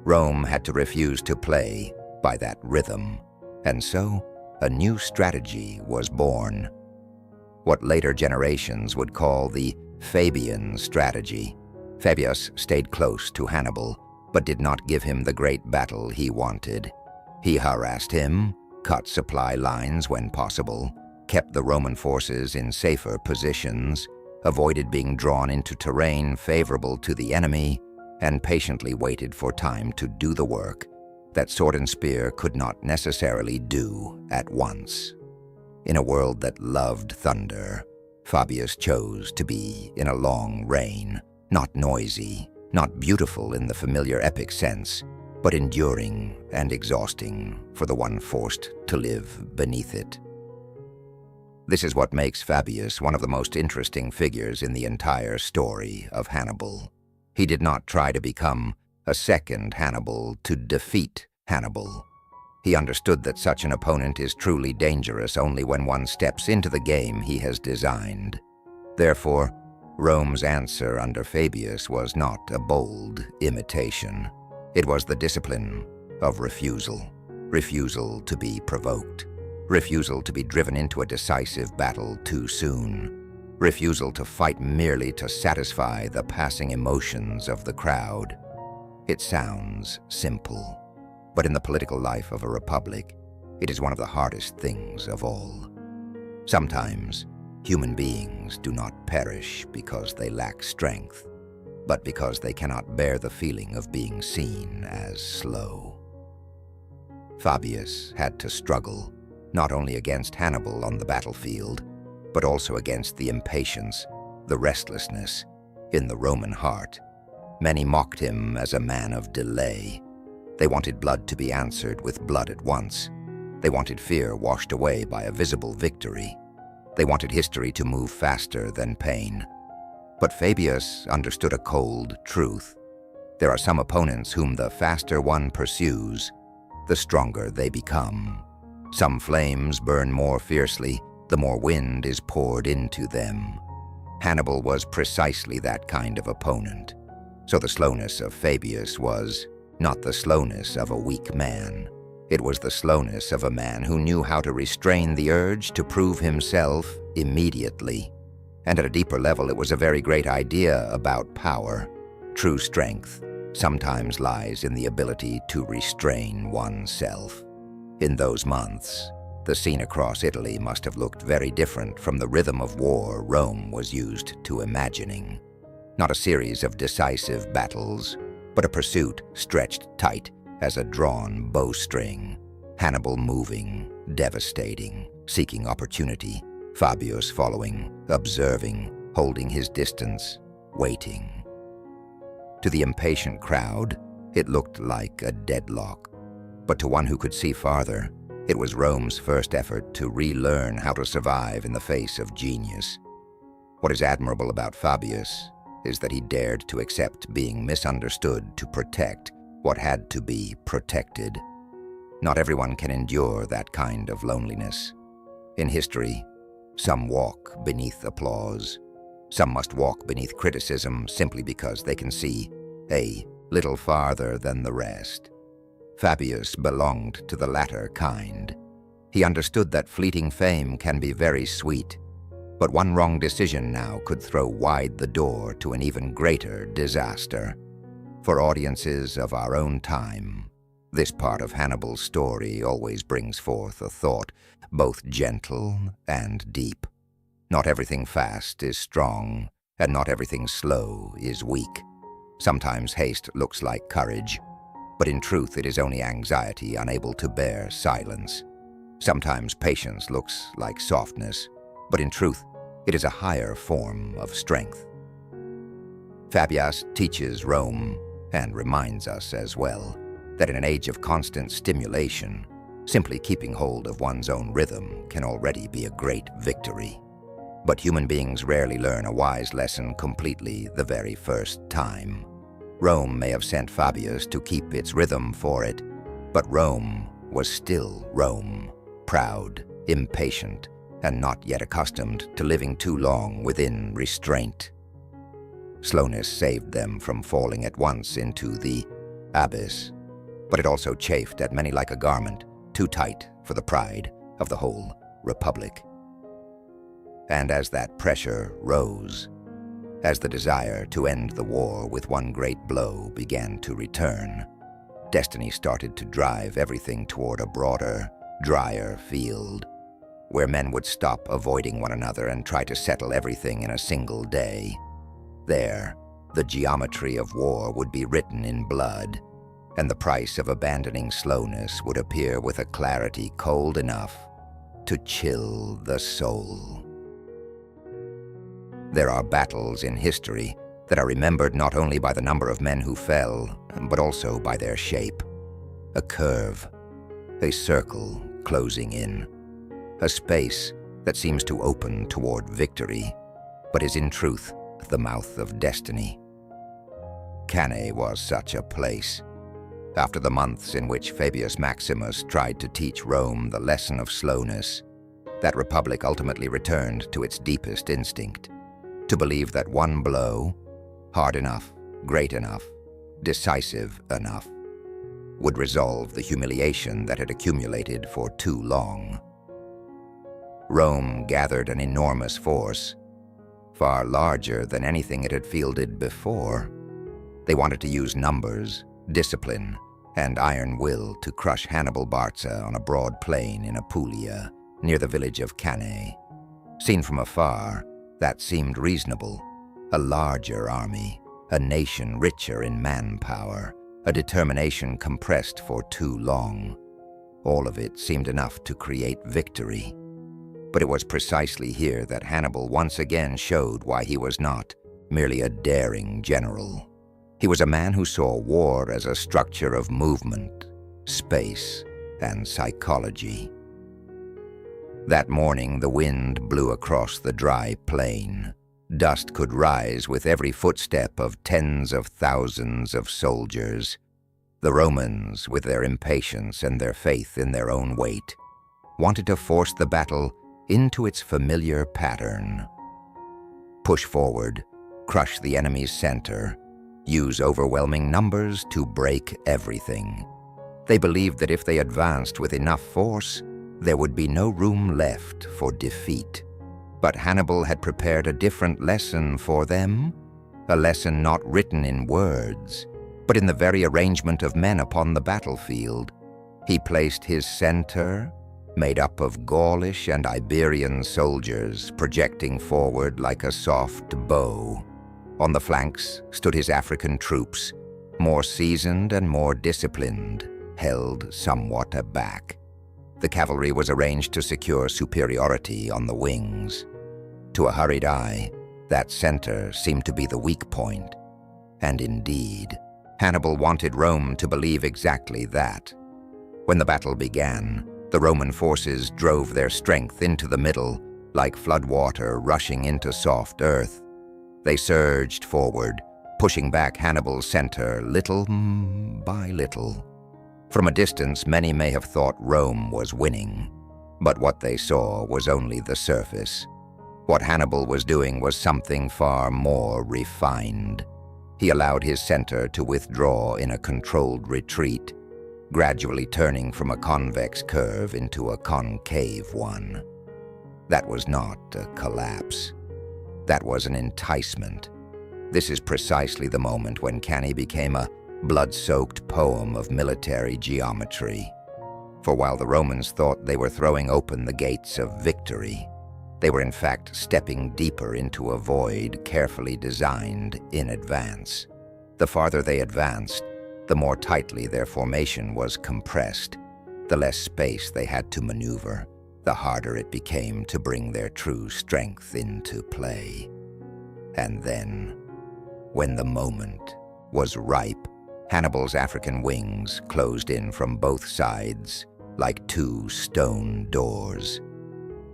S1: Rome had to refuse to play by that rhythm, and so a new strategy was born. What later generations would call the Fabian strategy. Fabius stayed close to Hannibal, but did not give him the great battle he wanted. He harassed him, cut supply lines when possible, kept the Roman forces in safer positions, avoided being drawn into terrain favorable to the enemy, and patiently waited for time to do the work that sword and spear could not necessarily do at once. In a world that loved thunder, Fabius chose to be in a long reign, not noisy, not beautiful in the familiar epic sense, but enduring and exhausting for the one forced to live beneath it. This is what makes Fabius one of the most interesting figures in the entire story of Hannibal. He did not try to become a second Hannibal to defeat Hannibal. He understood that such an opponent is truly dangerous only when one steps into the game he has designed. Therefore, Rome's answer under Fabius was not a bold imitation. It was the discipline of refusal. Refusal to be provoked. Refusal to be driven into a decisive battle too soon. Refusal to fight merely to satisfy the passing emotions of the crowd. It sounds simple, but in the political life of a republic, it is one of the hardest things of all. Sometimes, human beings do not perish because they lack strength, but because they cannot bear the feeling of being seen as slow. Fabius had to struggle, not only against Hannibal on the battlefield, but also against the impatience, the restlessness in the Roman heart. Many mocked him as a man of delay. They wanted blood to be answered with blood at once. They wanted fear washed away by a visible victory. They wanted history to move faster than pain. But Fabius understood a cold truth. There are some opponents whom the faster one pursues, the stronger they become. Some flames burn more fiercely, the more wind is poured into them. Hannibal was precisely that kind of opponent. So the slowness of Fabius was not the slowness of a weak man. It was the slowness of a man who knew how to restrain the urge to prove himself immediately. And at a deeper level, it was a very great idea about power. True strength sometimes lies in the ability to restrain oneself. In those months, The scene across Italy must have looked very different from the rhythm of war Rome was used to imagining. Not a series of decisive battles, but a pursuit stretched tight as a drawn bowstring. Hannibal moving, devastating, seeking opportunity. Fabius following, observing, holding his distance, waiting. To the impatient crowd, it looked like a deadlock. But to one who could see farther, it was Rome's first effort to relearn how to survive in the face of genius. What is admirable about Fabius is that he dared to accept being misunderstood to protect what had to be protected. Not everyone can endure that kind of loneliness. In history, some walk beneath applause. Some must walk beneath criticism simply because they can see a little farther than the rest. Fabius belonged to the latter kind. He understood that fleeting fame can be very sweet, but one wrong decision now could throw wide the door to an even greater disaster. For audiences of our own time, this part of Hannibal's story always brings forth a thought both gentle and deep. Not everything fast is strong, and not everything slow is weak. Sometimes haste looks like courage, but in truth it is only anxiety unable to bear silence. Sometimes patience looks like softness, but in truth it is a higher form of strength. Fabius teaches Rome, and reminds us as well, that in an age of constant stimulation, simply keeping hold of one's own rhythm can already be a great victory. But human beings rarely learn a wise lesson completely the very first time. Rome may have sent Fabius to keep its rhythm for it, but Rome was still Rome, proud, impatient, and not yet accustomed to living too long within restraint. Slowness saved them from falling at once into the abyss, but it also chafed at many like a garment, too tight for the pride of the whole republic. And as that pressure rose, as the desire to end the war with one great blow began to return, destiny started to drive everything toward a broader, drier field, where men would stop avoiding one another and try to settle everything in a single day. There, the geometry of war would be written in blood, and the price of abandoning slowness would appear with a clarity cold enough to chill the soul. There are battles in history that are remembered not only by the number of men who fell, but also by their shape. A curve, a circle closing in, a space that seems to open toward victory, but is in truth the mouth of destiny. Cannae was such a place. After the months in which Fabius Maximus tried to teach Rome the lesson of slowness, that republic ultimately returned to its deepest instinct, to believe that one blow, hard enough, great enough, decisive enough, would resolve the humiliation that had accumulated for too long. Rome gathered an enormous force, far larger than anything it had fielded before. They wanted to use numbers, discipline, and iron will to crush Hannibal Barca on a broad plain in Apulia, near the village of Cannae. Seen from afar, that seemed reasonable. A larger army, a nation richer in manpower, a determination compressed for too long. All of it seemed enough to create victory. But it was precisely here that Hannibal once again showed why he was not merely a daring general. He was a man who saw war as a structure of movement, space, and psychology. That morning, the wind blew across the dry plain. Dust could rise with every footstep of tens of thousands of soldiers. The Romans, with their impatience and their faith in their own weight, wanted to force the battle into its familiar pattern. Push forward, crush the enemy's center, use overwhelming numbers to break everything. They believed that if they advanced with enough force, there would be no room left for defeat. But Hannibal had prepared a different lesson for them, a lesson not written in words, but in the very arrangement of men upon the battlefield. He placed his center, made up of Gaulish and Iberian soldiers projecting forward like a soft bow. On the flanks stood his African troops, more seasoned and more disciplined, held somewhat aback. The cavalry was arranged to secure superiority on the wings. To a hurried eye, that center seemed to be the weak point. And indeed, Hannibal wanted Rome to believe exactly that. When the battle began, the Roman forces drove their strength into the middle, like floodwater rushing into soft earth. They surged forward, pushing back Hannibal's center little by little. From a distance, many may have thought Rome was winning, but what they saw was only the surface. What Hannibal was doing was something far more refined. He allowed his center to withdraw in a controlled retreat, gradually turning from a convex curve into a concave one. That was not a collapse. That was an enticement. This is precisely the moment when Cannae became a blood-soaked poem of military geometry. For while the Romans thought they were throwing open the gates of victory, they were in fact stepping deeper into a void carefully designed in advance. The farther they advanced, the more tightly their formation was compressed. The less space they had to maneuver, the harder it became to bring their true strength into play. And then, when the moment was ripe, Hannibal's African wings closed in from both sides like two stone doors.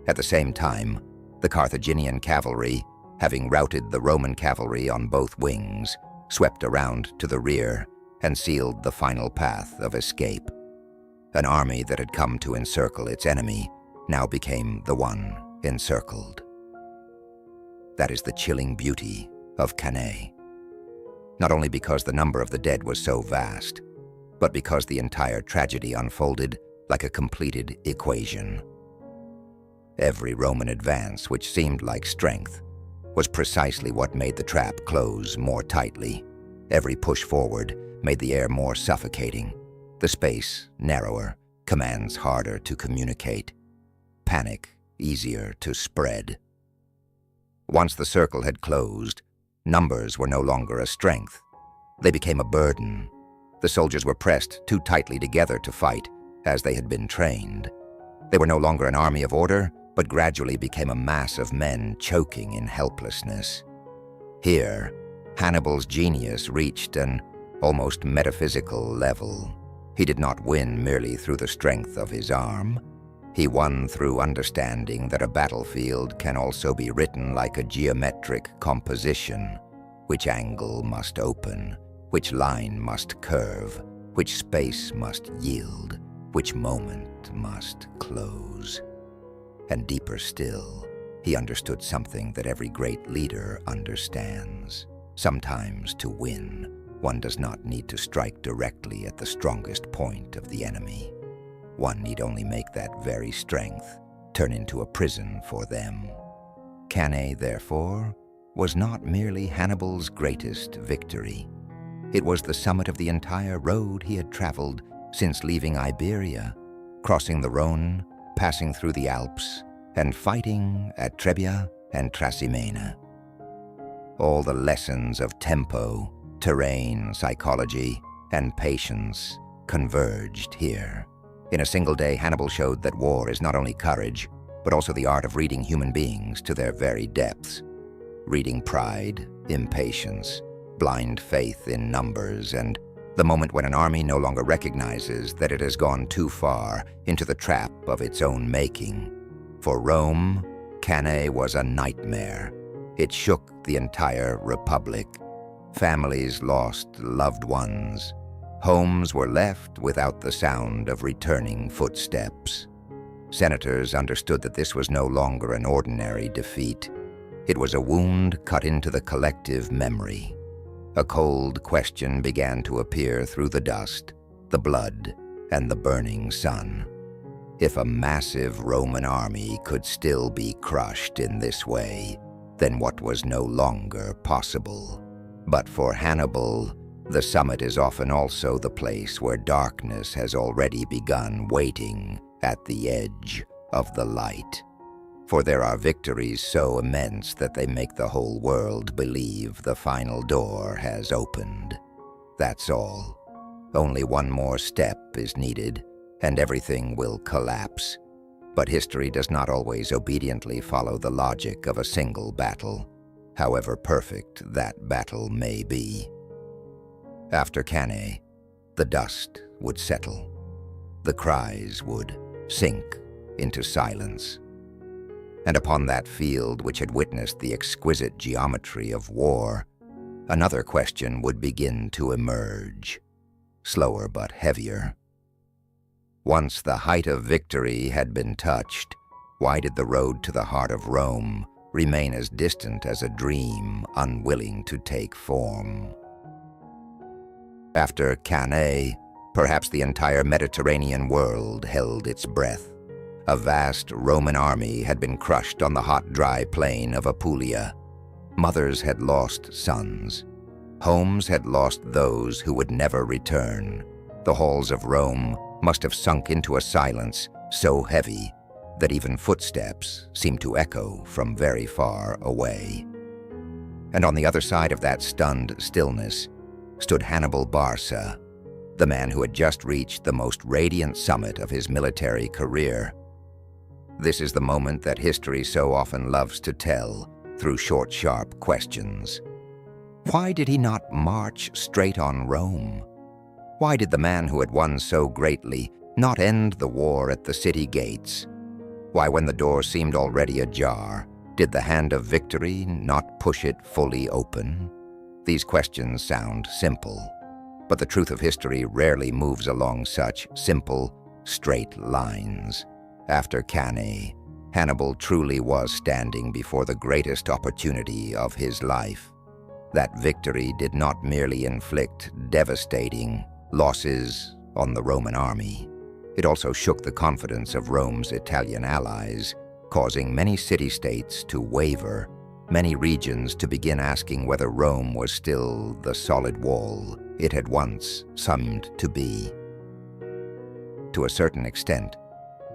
S1: At the same time, the Carthaginian cavalry, having routed the Roman cavalry on both wings, swept around to the rear and sealed the final path of escape. An army that had come to encircle its enemy now became the one encircled. That is the chilling beauty of Cannae. Not only because the number of the dead was so vast, but because the entire tragedy unfolded like a completed equation. Every Roman advance, which seemed like strength, was precisely what made the trap close more tightly. Every push forward made the air more suffocating, the space narrower, commands harder to communicate, panic easier to spread. Once the circle had closed, numbers were no longer a strength. They became a burden. The soldiers were pressed too tightly together to fight, as they had been trained. They were no longer an army of order, but gradually became a mass of men choking in helplessness. Here, Hannibal's genius reached an almost metaphysical level. He did not win merely through the strength of his arm. He won through understanding that a battlefield can also be written like a geometric composition. Which angle must open, which line must curve, which space must yield, which moment must close. And deeper still, he understood something that every great leader understands. Sometimes to win, one does not need to strike directly at the strongest point of the enemy. One need only make that very strength turn into a prison for them. Cannae, therefore, was not merely Hannibal's greatest victory. It was the summit of the entire road he had traveled since leaving Iberia, crossing the Rhone, passing through the Alps, and fighting at Trebia and Trasimene. All the lessons of tempo, terrain, psychology, and patience converged here. In a single day, Hannibal showed that war is not only courage, but also the art of reading human beings to their very depths. Reading pride, impatience, blind faith in numbers, and the moment when an army no longer recognizes that it has gone too far into the trap of its own making. For Rome, Cannae was a nightmare. It shook the entire republic. Families lost loved ones. Homes were left without the sound of returning footsteps. Senators understood that this was no longer an ordinary defeat. It was a wound cut into the collective memory. A cold question began to appear through the dust, the blood, and the burning sun. If a massive Roman army could still be crushed in this way, then what was no longer possible? But for Hannibal, the summit is often also the place where darkness has already begun waiting at the edge of the light. For there are victories so immense that they make the whole world believe the final door has opened. That's all. Only one more step is needed, and everything will collapse. But history does not always obediently follow the logic of a single battle, however perfect that battle may be. After Cannae, the dust would settle. The cries would sink into silence. And upon that field which had witnessed the exquisite geometry of war, another question would begin to emerge, slower but heavier. Once the height of victory had been touched, why did the road to the heart of Rome remain as distant as a dream, unwilling to take form? After Cannae, perhaps the entire Mediterranean world held its breath. A vast Roman army had been crushed on the hot, dry plain of Apulia. Mothers had lost sons. Homes had lost those who would never return. The halls of Rome must have sunk into a silence so heavy that even footsteps seemed to echo from very far away. And on the other side of that stunned stillness stood Hannibal Barca, the man who had just reached the most radiant summit of his military career. This is the moment that history so often loves to tell through short, sharp questions. Why did he not march straight on Rome? Why did the man who had won so greatly not end the war at the city gates? Why, when the door seemed already ajar, did the hand of victory not push it fully open? These questions sound simple, but the truth of history rarely moves along such simple, straight lines. After Cannae, Hannibal truly was standing before the greatest opportunity of his life. That victory did not merely inflict devastating losses on the Roman army. It also shook the confidence of Rome's Italian allies, causing many city-states to waver, many regions to begin asking whether Rome was still the solid wall it had once seemed to be. To a certain extent,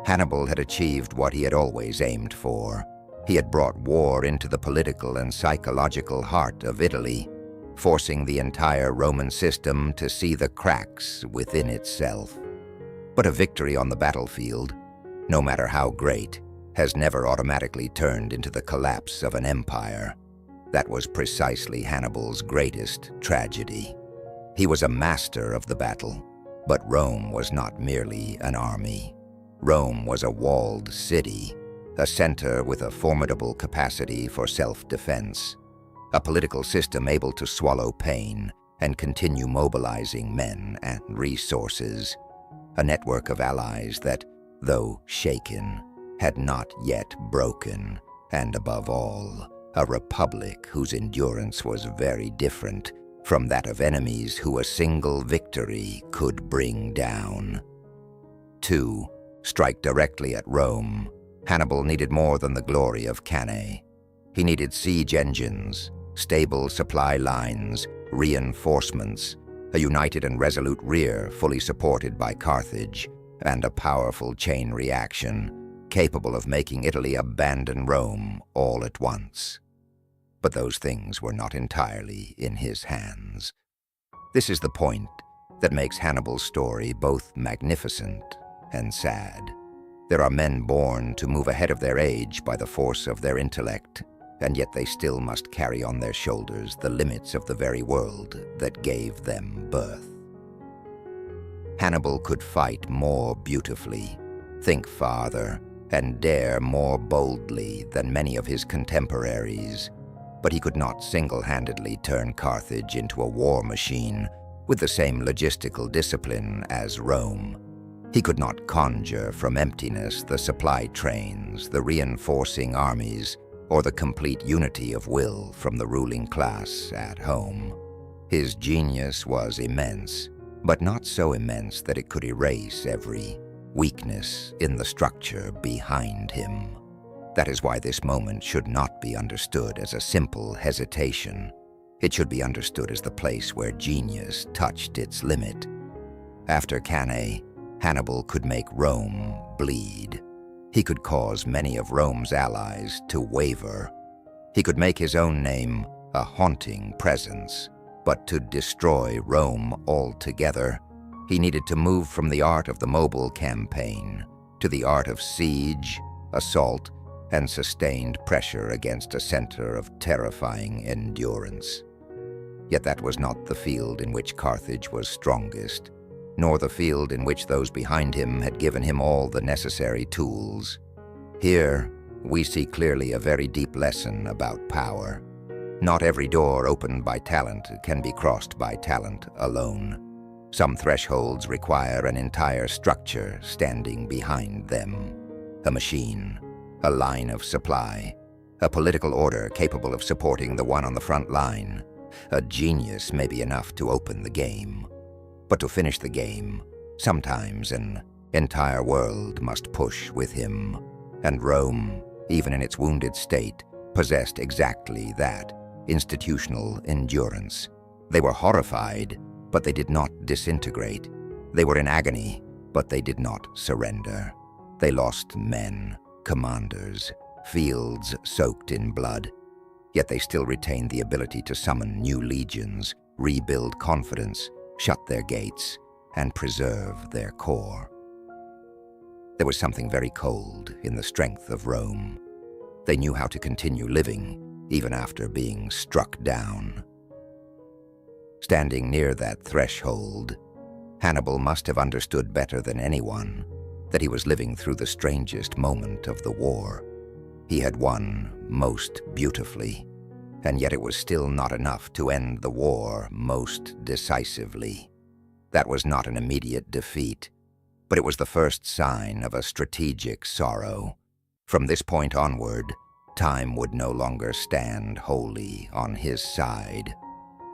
S1: Hannibal had achieved what he had always aimed for. He had brought war into the political and psychological heart of Italy, forcing the entire Roman system to see the cracks within itself. But a victory on the battlefield, no matter how great, has never automatically turned into the collapse of an empire. That was precisely Hannibal's greatest tragedy. He was a master of the battle, but Rome was not merely an army. Rome was a walled city, a center with a formidable capacity for self-defense, a political system able to swallow pain and continue mobilizing men and resources, a network of allies that, though shaken, had not yet broken, and above all, a republic whose endurance was very different from that of enemies who a single victory could bring down. To strike directly at Rome, Hannibal needed more than the glory of Cannae. He needed siege engines, stable supply lines, reinforcements, a united and resolute rear fully supported by Carthage, and a powerful chain reaction capable of making Italy abandon Rome all at once. But those things were not entirely in his hands. This is the point that makes Hannibal's story both magnificent and sad. There are men born to move ahead of their age by the force of their intellect, and yet they still must carry on their shoulders the limits of the very world that gave them birth. Hannibal could fight more beautifully, think farther, and dare more boldly than many of his contemporaries, but he could not single-handedly turn Carthage into a war machine with the same logistical discipline as Rome. He could not conjure from emptiness the supply trains, the reinforcing armies, or the complete unity of will from the ruling class at home. His genius was immense, but not so immense that it could erase every weakness in the structure behind him. That is why this moment should not be understood as a simple hesitation. It should be understood as the place where genius touched its limit. After Cannae, Hannibal could make Rome bleed. He could cause many of Rome's allies to waver. He could make his own name a haunting presence. But to destroy Rome altogether, he needed to move from the art of the mobile campaign to the art of siege, assault, and sustained pressure against a center of terrifying endurance. Yet that was not the field in which Carthage was strongest, nor the field in which those behind him had given him all the necessary tools. Here, we see clearly a very deep lesson about power. Not every door opened by talent can be crossed by talent alone. Some thresholds require an entire structure standing behind them. A machine, a line of supply, a political order capable of supporting the one on the front line. A genius may be enough to open the game. But to finish the game, sometimes an entire world must push with him. And Rome, even in its wounded state, possessed exactly that: institutional endurance. They were horrified, but they did not disintegrate. They were in agony, but they did not surrender. They lost men, commanders, fields soaked in blood. Yet they still retained the ability to summon new legions, rebuild confidence, shut their gates, and preserve their core. There was something very cold in the strength of Rome. They knew how to continue living, even after being struck down. Standing near that threshold, Hannibal must have understood better than anyone that he was living through the strangest moment of the war. He had won most beautifully, and yet it was still not enough to end the war most decisively. That was not an immediate defeat, but it was the first sign of a strategic sorrow. From this point onward, time would no longer stand wholly on his side.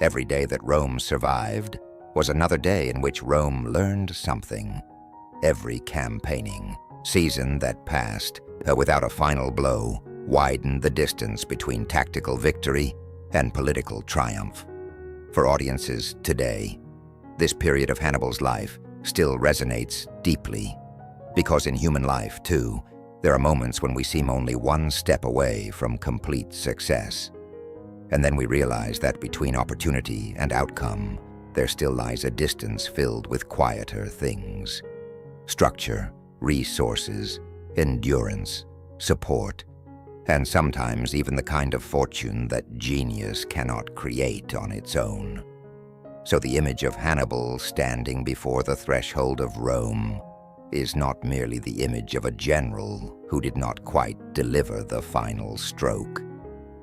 S1: Every day that Rome survived was another day in which Rome learned something. Every campaigning season that passed without a final blow widened the distance between tactical victory and political triumph. For audiences today, this period of Hannibal's life still resonates deeply, because in human life, too, there are moments when we seem only one step away from complete success. And then we realize that between opportunity and outcome, there still lies a distance filled with quieter things. Structure, resources, endurance, support, and sometimes even the kind of fortune that genius cannot create on its own. So the image of Hannibal standing before the threshold of Rome is not merely the image of a general who did not quite deliver the final stroke.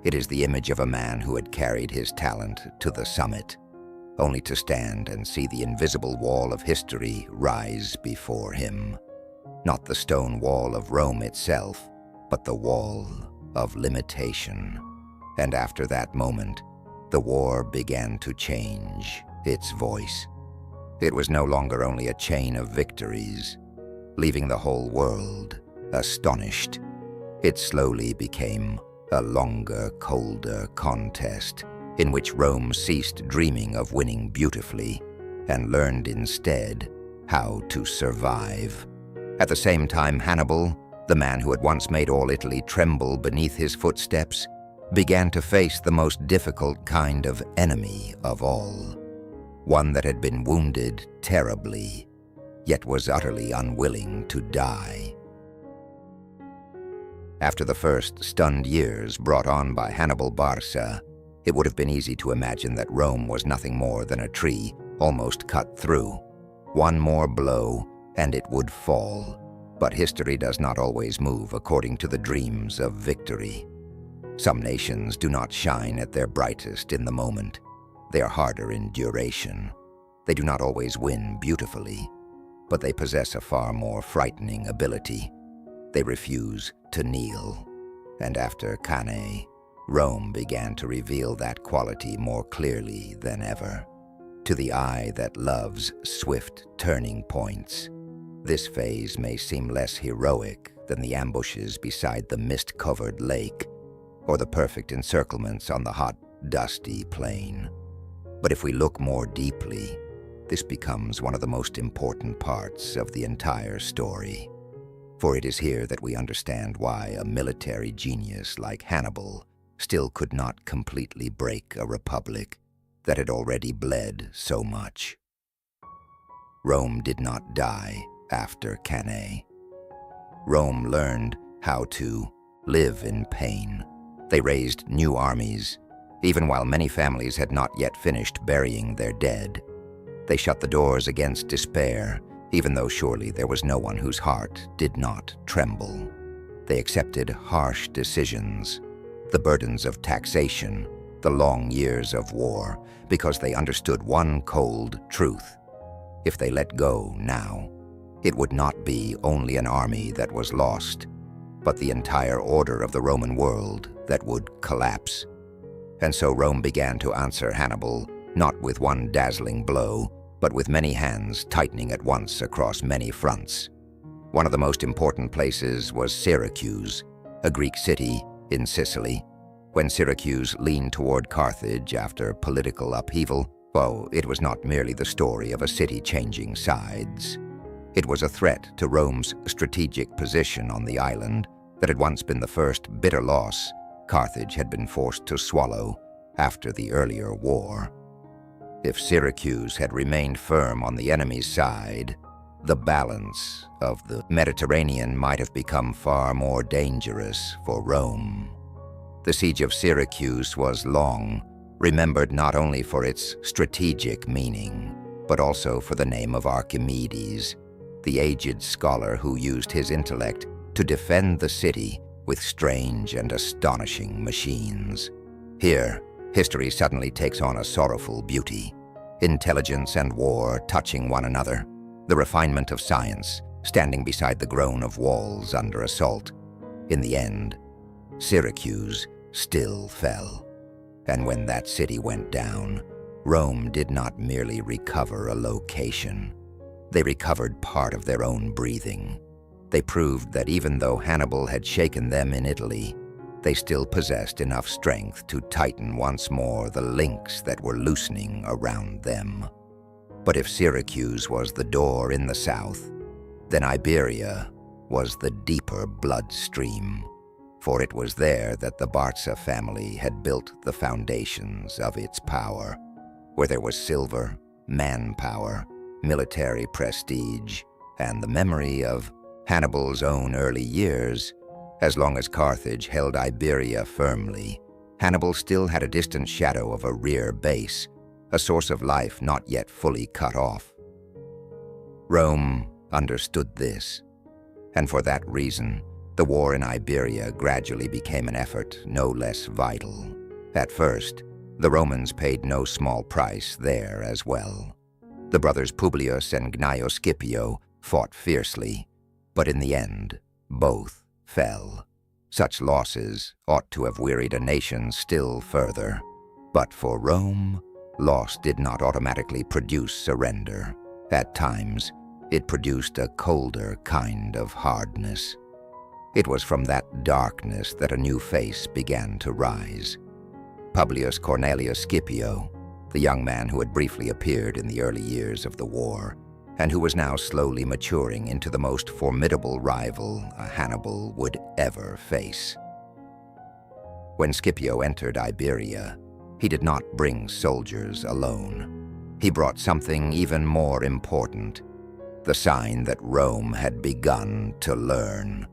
S1: It is the image of a man who had carried his talent to the summit, only to stand and see the invisible wall of history rise before him. Not the stone wall of Rome itself, but the wall of limitation. And after that moment, the war began to change its voice. It was no longer only a chain of victories, leaving the whole world astonished. It slowly became a longer, colder contest in which Rome ceased dreaming of winning beautifully and learned instead how to survive. At the same time, Hannibal, the man who had once made all Italy tremble beneath his footsteps, began to face the most difficult kind of enemy of all. One that had been wounded terribly, yet was utterly unwilling to die. After the first stunned years brought on by Hannibal Barca, it would have been easy to imagine that Rome was nothing more than a tree almost cut through. One more blow, and it would fall. But history does not always move according to the dreams of victory. Some nations do not shine at their brightest in the moment. They are harder in duration. They do not always win beautifully, but they possess a far more frightening ability. They refuse to kneel. And after Cannae, Rome began to reveal that quality more clearly than ever. To the eye that loves swift turning points, this phase may seem less heroic than the ambushes beside the mist-covered lake or the perfect encirclements on the hot, dusty plain. But if we look more deeply, this becomes one of the most important parts of the entire story. For it is here that we understand why a military genius like Hannibal still could not completely break a republic that had already bled so much. Rome did not die after Cannae. Rome learned how to live in pain. They raised new armies, even while many families had not yet finished burying their dead. They shut the doors against despair, even though surely there was no one whose heart did not tremble. They accepted harsh decisions, the burdens of taxation, the long years of war, because they understood one cold truth. If they let go now, it would not be only an army that was lost, but the entire order of the Roman world that would collapse. And so Rome began to answer Hannibal, not with one dazzling blow, but with many hands tightening at once across many fronts. One of the most important places was Syracuse, a Greek city in Sicily. When Syracuse leaned toward Carthage after political upheaval, it was not merely the story of a city changing sides. It was a threat to Rome's strategic position on the island that had once been the first bitter loss Carthage had been forced to swallow after the earlier war. If Syracuse had remained firm on the enemy's side, the balance of the Mediterranean might have become far more dangerous for Rome. The siege of Syracuse was long, remembered not only for its strategic meaning, but also for the name of Archimedes, the aged scholar who used his intellect to defend the city with strange and astonishing machines. Here, history suddenly takes on a sorrowful beauty. Intelligence and war touching one another, the refinement of science standing beside the groan of walls under assault. In the end, Syracuse still fell. And when that city went down, Rome did not merely recover a location. They recovered part of their own breathing. They proved that even though Hannibal had shaken them in Italy, they still possessed enough strength to tighten once more the links that were loosening around them. But if Syracuse was the door in the south, then Iberia was the deeper bloodstream, for it was there that the Barca family had built the foundations of its power, where there was silver, manpower, military prestige, and the memory of Hannibal's own early years. As long as Carthage held Iberia firmly, Hannibal still had a distant shadow of a rear base, a source of life not yet fully cut off. Rome understood this, and for that reason, the war in Iberia gradually became an effort no less vital. At first, the Romans paid no small price there as well. The brothers Publius and Gnaeus Scipio fought fiercely, but in the end, both fell. Such losses ought to have wearied a nation still further. But for Rome, loss did not automatically produce surrender. At times, it produced a colder kind of hardness. It was from that darkness that a new face began to rise. Publius Cornelius Scipio, the young man who had briefly appeared in the early years of the war, and who was now slowly maturing into the most formidable rival a Hannibal would ever face. When Scipio entered Iberia, he did not bring soldiers alone. He brought something even more important, the sign that Rome had begun to learn.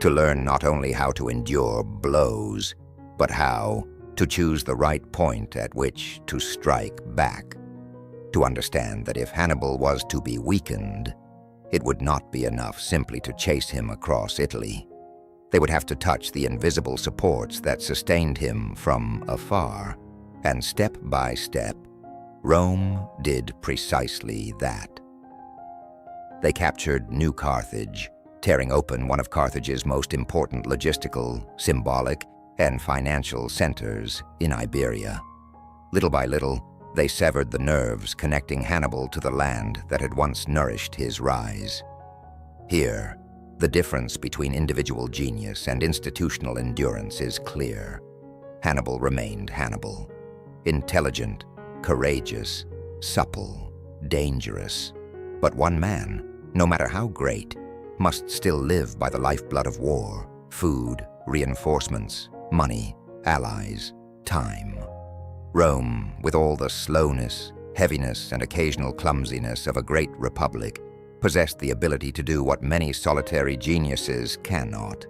S1: To learn not only how to endure blows, but how to choose the right point at which to strike back. To understand that if Hannibal was to be weakened, it would not be enough simply to chase him across Italy. They would have to touch the invisible supports that sustained him from afar. And step by step, Rome did precisely that. They captured New Carthage, tearing open one of Carthage's most important logistical, symbolic, and financial centers in Iberia. Little by little, they severed the nerves connecting Hannibal to the land that had once nourished his rise. Here, the difference between individual genius and institutional endurance is clear. Hannibal remained Hannibal. Intelligent, courageous, supple, dangerous. But one man, no matter how great, must still live by the lifeblood of war: food, reinforcements, money, allies, time. Rome, with all the slowness, heaviness, and occasional clumsiness of a great republic, possessed the ability to do what many solitary geniuses cannot: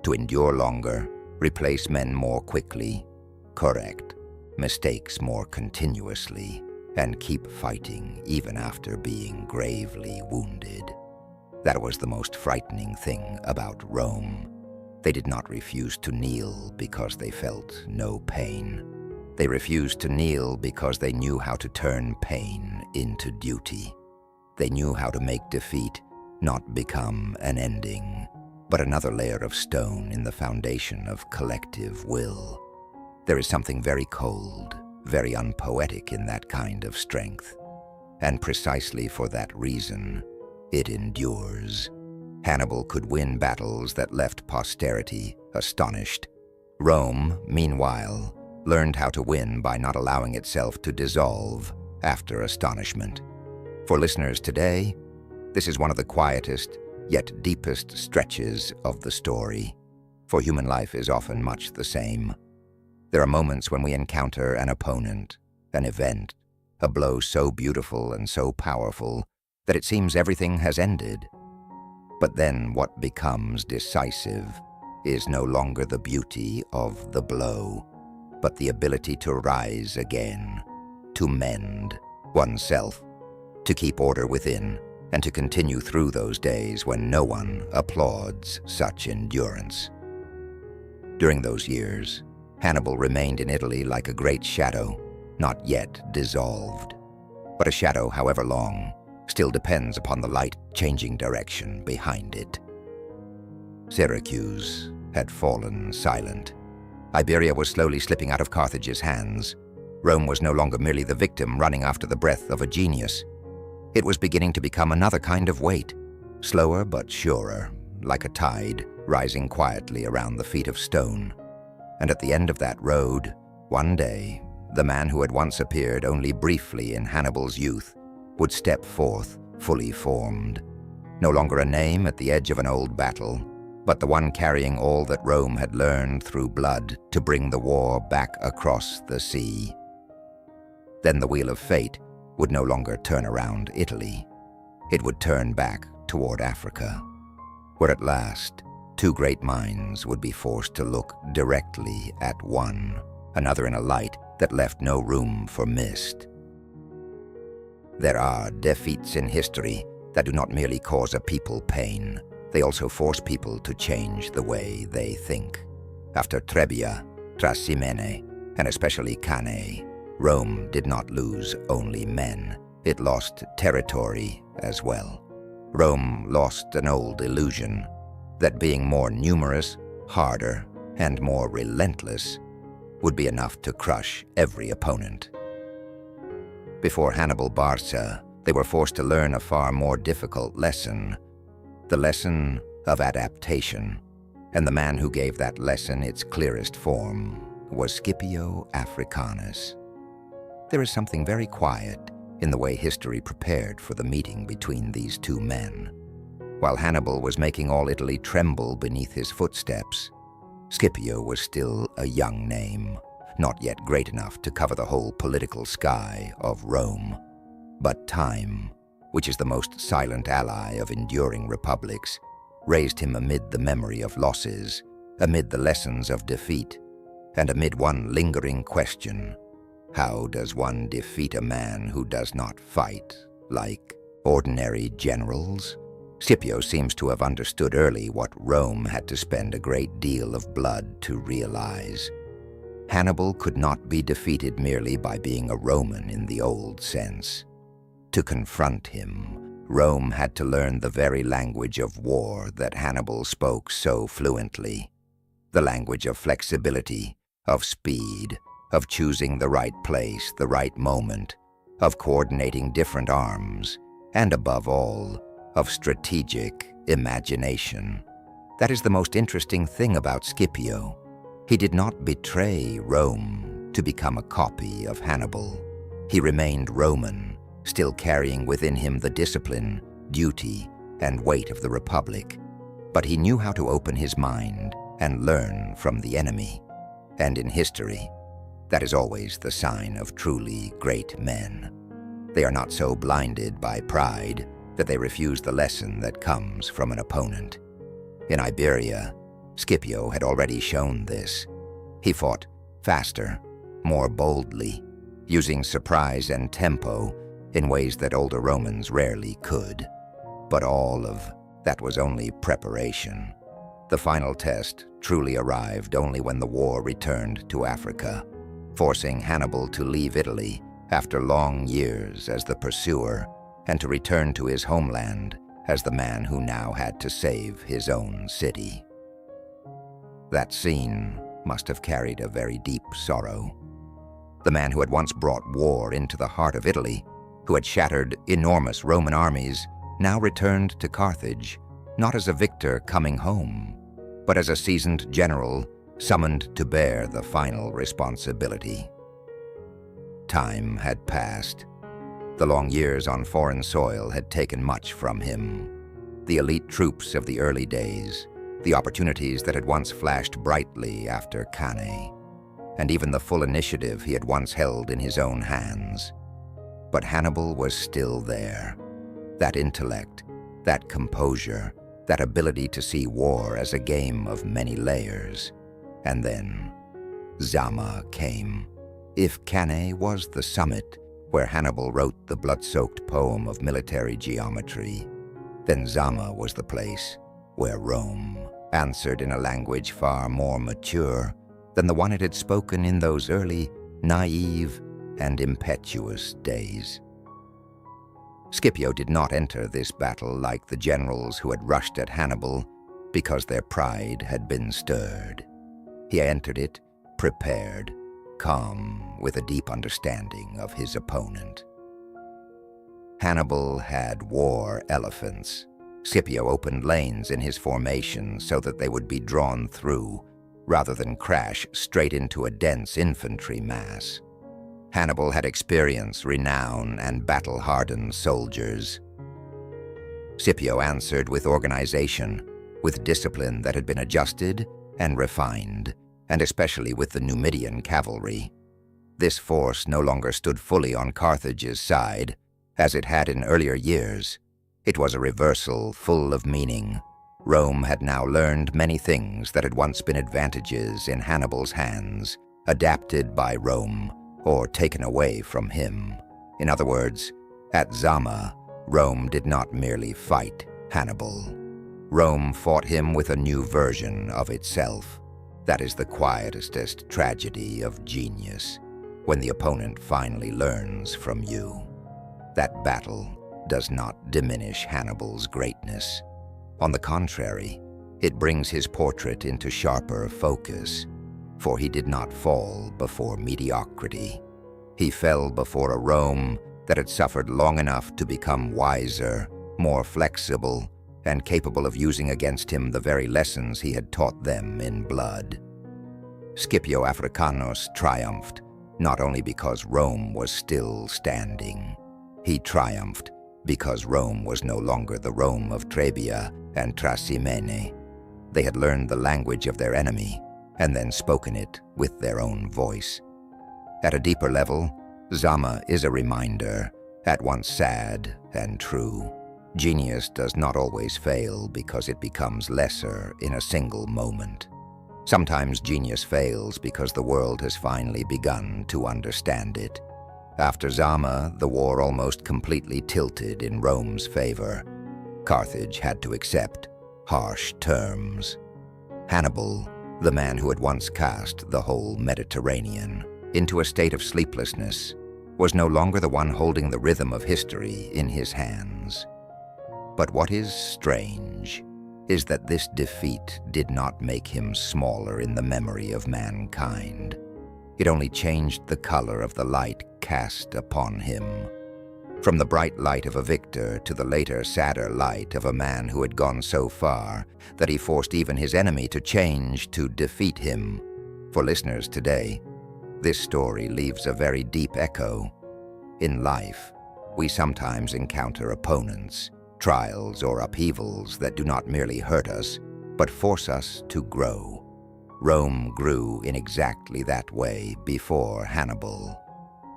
S1: to endure longer, replace men more quickly, correct mistakes more continuously, and keep fighting even after being gravely wounded. That was the most frightening thing about Rome. They did not refuse to kneel because they felt no pain. They refused to kneel because they knew how to turn pain into duty. They knew how to make defeat not become an ending, but another layer of stone in the foundation of collective will. There is something very cold, very unpoetic in that kind of strength. And precisely for that reason, it endures. Hannibal could win battles that left posterity astonished. Rome, meanwhile, learned how to win by not allowing itself to dissolve after astonishment. For listeners today, this is one of the quietest, yet deepest stretches of the story, for human life is often much the same. There are moments when we encounter an opponent, an event, a blow so beautiful and so powerful that it seems everything has ended. But then what becomes decisive is no longer the beauty of the blow, but the ability to rise again, to mend oneself, to keep order within, and to continue through those days when no one applauds such endurance. During those years, Hannibal remained in Italy like a great shadow, not yet dissolved. But a shadow, however long, still depends upon the light changing direction behind it. Syracuse had fallen silent. Iberia was slowly slipping out of Carthage's hands. Rome was no longer merely the victim running after the breath of a genius. It was beginning to become another kind of weight, slower but surer, like a tide rising quietly around the feet of stone. And at the end of that road, one day, the man who had once appeared only briefly in Hannibal's youth would step forth fully formed, no longer a name at the edge of an old battle, but the one carrying all that Rome had learned through blood to bring the war back across the sea. Then the wheel of fate would no longer turn around Italy. It would turn back toward Africa, where at last two great minds would be forced to look directly at one, another in a light that left no room for mist. There are defeats in history that do not merely cause a people pain, they also force people to change the way they think. After Trebia, Trasimene, and especially Cannae, Rome did not lose only men, it lost territory as well. Rome lost an old illusion that being more numerous, harder, and more relentless would be enough to crush every opponent. Before Hannibal Barca, they were forced to learn a far more difficult lesson, the lesson of adaptation, and the man who gave that lesson its clearest form was Scipio Africanus. There is something very quiet in the way history prepared for the meeting between these two men. While Hannibal was making all Italy tremble beneath his footsteps, Scipio was still a young name, not yet great enough to cover the whole political sky of Rome. But time, which is the most silent ally of enduring republics, raised him amid the memory of losses, amid the lessons of defeat, and amid one lingering question: how does one defeat a man who does not fight like ordinary generals? Scipio seems to have understood early what Rome had to spend a great deal of blood to realize. Hannibal could not be defeated merely by being a Roman in the old sense. To confront him, Rome had to learn the very language of war that Hannibal spoke so fluently. The language of flexibility, of speed, of choosing the right place, the right moment, of coordinating different arms, and above all, of strategic imagination. That is the most interesting thing about Scipio. He did not betray Rome to become a copy of Hannibal. He remained Roman, still carrying within him the discipline, duty, and weight of the Republic. But he knew how to open his mind and learn from the enemy. And in history, that is always the sign of truly great men. They are not so blinded by pride that they refuse the lesson that comes from an opponent. In Iberia, Scipio had already shown this. He fought faster, more boldly, using surprise and tempo in ways that older Romans rarely could. But all of that was only preparation. The final test truly arrived only when the war returned to Africa, forcing Hannibal to leave Italy after long years as the pursuer and to return to his homeland as the man who now had to save his own city. That scene must have carried a very deep sorrow. The man who had once brought war into the heart of Italy, who had shattered enormous Roman armies, now returned to Carthage, not as a victor coming home, but as a seasoned general summoned to bear the final responsibility. Time had passed. The long years on foreign soil had taken much from him. The elite troops of the early days, the opportunities that had once flashed brightly after Cannae, and even the full initiative he had once held in his own hands. But Hannibal was still there. That intellect, that composure, that ability to see war as a game of many layers. And then Zama came. If Cannae was the summit where Hannibal wrote the blood-soaked poem of military geometry, then Zama was the place where Rome answered in a language far more mature than the one it had spoken in those early, naive, and impetuous days. Scipio did not enter this battle like the generals who had rushed at Hannibal because their pride had been stirred. He entered it prepared, calm, with a deep understanding of his opponent. Hannibal had war elephants. Scipio opened lanes in his formation so that they would be drawn through, rather than crash straight into a dense infantry mass. Hannibal had experience, renown, and battle-hardened soldiers. Scipio answered with organization, with discipline that had been adjusted and refined, and especially with the Numidian cavalry. This force no longer stood fully on Carthage's side, as it had in earlier years. It was a reversal full of meaning. Rome had now learned many things that had once been advantages in Hannibal's hands, adapted by Rome, or taken away from him. In other words, at Zama, Rome did not merely fight Hannibal. Rome fought him with a new version of itself. That is the quietest tragedy of genius, when the opponent finally learns from you. That battle does not diminish Hannibal's greatness. On the contrary, it brings his portrait into sharper focus, for he did not fall before mediocrity. He fell before a Rome that had suffered long enough to become wiser, more flexible, and capable of using against him the very lessons he had taught them in blood. Scipio Africanus triumphed, not only because Rome was still standing. He triumphed because Rome was no longer the Rome of Trebia and Trasimene. They had learned the language of their enemy and then spoken it with their own voice. At a deeper level, Zama is a reminder, at once sad and true. Genius does not always fail because it becomes lesser in a single moment. Sometimes genius fails because the world has finally begun to understand it. After Zama, the war almost completely tilted in Rome's favor. Carthage had to accept harsh terms. Hannibal, the man who had once cast the whole Mediterranean into a state of sleeplessness, was no longer the one holding the rhythm of history in his hands. But what is strange is that this defeat did not make him smaller in the memory of mankind. It only changed the color of the light cast upon him. From the bright light of a victor to the later, sadder light of a man who had gone so far that he forced even his enemy to change to defeat him. For listeners today, this story leaves a very deep echo. In life, we sometimes encounter opponents, trials, or upheavals that do not merely hurt us, but force us to grow. Rome grew in exactly that way before Hannibal,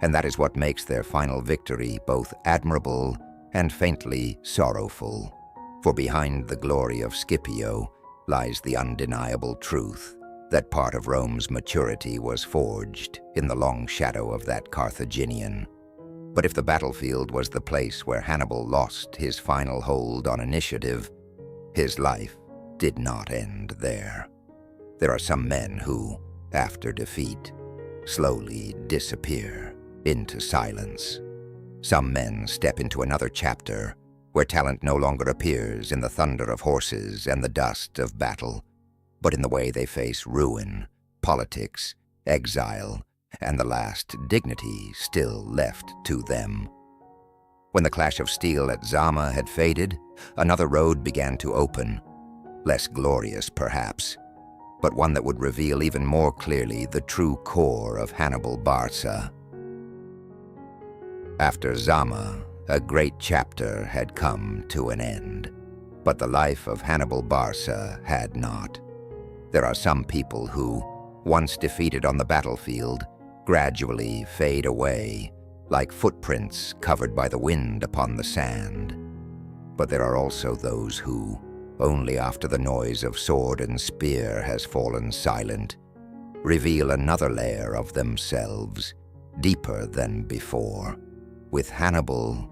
S1: and that is what makes their final victory both admirable and faintly sorrowful. For behind the glory of Scipio lies the undeniable truth that part of Rome's maturity was forged in the long shadow of that Carthaginian. But if the battlefield was the place where Hannibal lost his final hold on initiative, his life did not end there. There are some men who, after defeat, slowly disappear into silence. Some men step into another chapter where talent no longer appears in the thunder of horses and the dust of battle, but in the way they face ruin, politics, exile, and the last dignity still left to them. When the clash of steel at Zama had faded, another road began to open, less glorious perhaps, but one that would reveal even more clearly the true core of Hannibal Barca. After Zama, a great chapter had come to an end, but the life of Hannibal Barca had not. There are some people who, once defeated on the battlefield, gradually fade away, like footprints covered by the wind upon the sand. But there are also those who, only after the noise of sword and spear has fallen silent, reveal another layer of themselves, deeper than before. With Hannibal,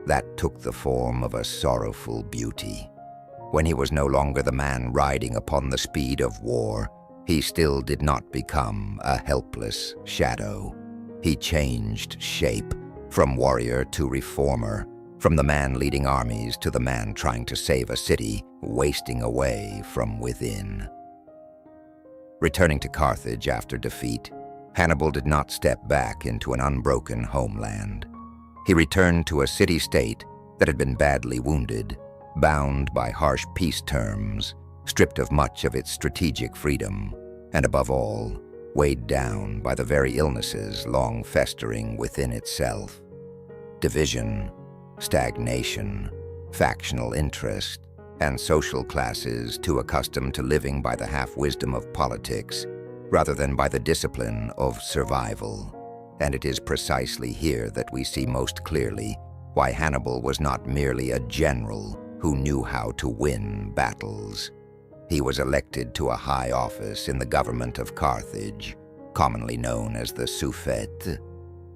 S1: that took the form of a sorrowful beauty. When he was no longer the man riding upon the speed of war, he still did not become a helpless shadow. He changed shape, from warrior to reformer, from the man leading armies to the man trying to save a city wasting away from within. Returning to Carthage after defeat, Hannibal did not step back into an unbroken homeland. He returned to a city-state that had been badly wounded, bound by harsh peace terms, stripped of much of its strategic freedom, and above all, weighed down by the very illnesses long festering within itself. Division, stagnation, factional interest, and social classes too accustomed to living by the half-wisdom of politics rather than by the discipline of survival. And it is precisely here that we see most clearly why Hannibal was not merely a general who knew how to win battles. He was elected to a high office in the government of Carthage, commonly known as the Suffet.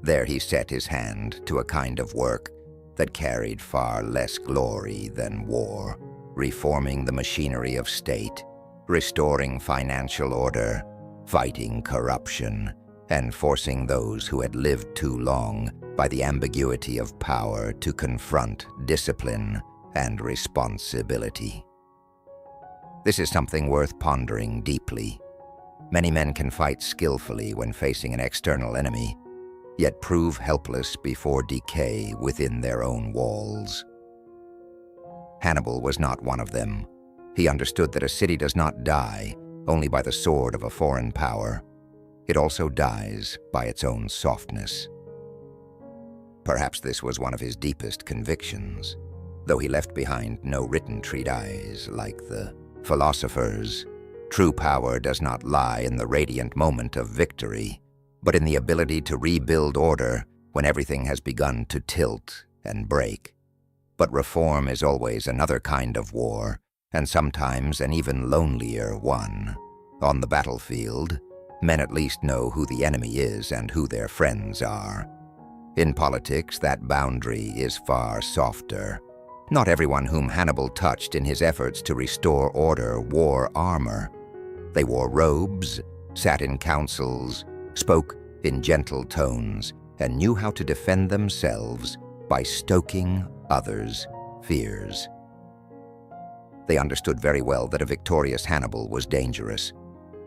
S1: There he set his hand to a kind of work that carried far less glory than war, reforming the machinery of state, restoring financial order, fighting corruption, and forcing those who had lived too long by the ambiguity of power to confront discipline and responsibility. This is something worth pondering deeply. Many men can fight skillfully when facing an external enemy, yet prove helpless before decay within their own walls. Hannibal was not one of them. He understood that a city does not die only by the sword of a foreign power. It also dies by its own softness. Perhaps this was one of his deepest convictions, though he left behind no written treatise like the philosophers. True power does not lie in the radiant moment of victory, but in the ability to rebuild order when everything has begun to tilt and break. But reform is always another kind of war, and sometimes an even lonelier one. On the battlefield, men at least know who the enemy is and who their friends are. In politics, that boundary is far softer. Not everyone whom Hannibal touched in his efforts to restore order wore armor. They wore robes, sat in councils, spoke in gentle tones, and knew how to defend themselves by stoking others' fears. They understood very well that a victorious Hannibal was dangerous.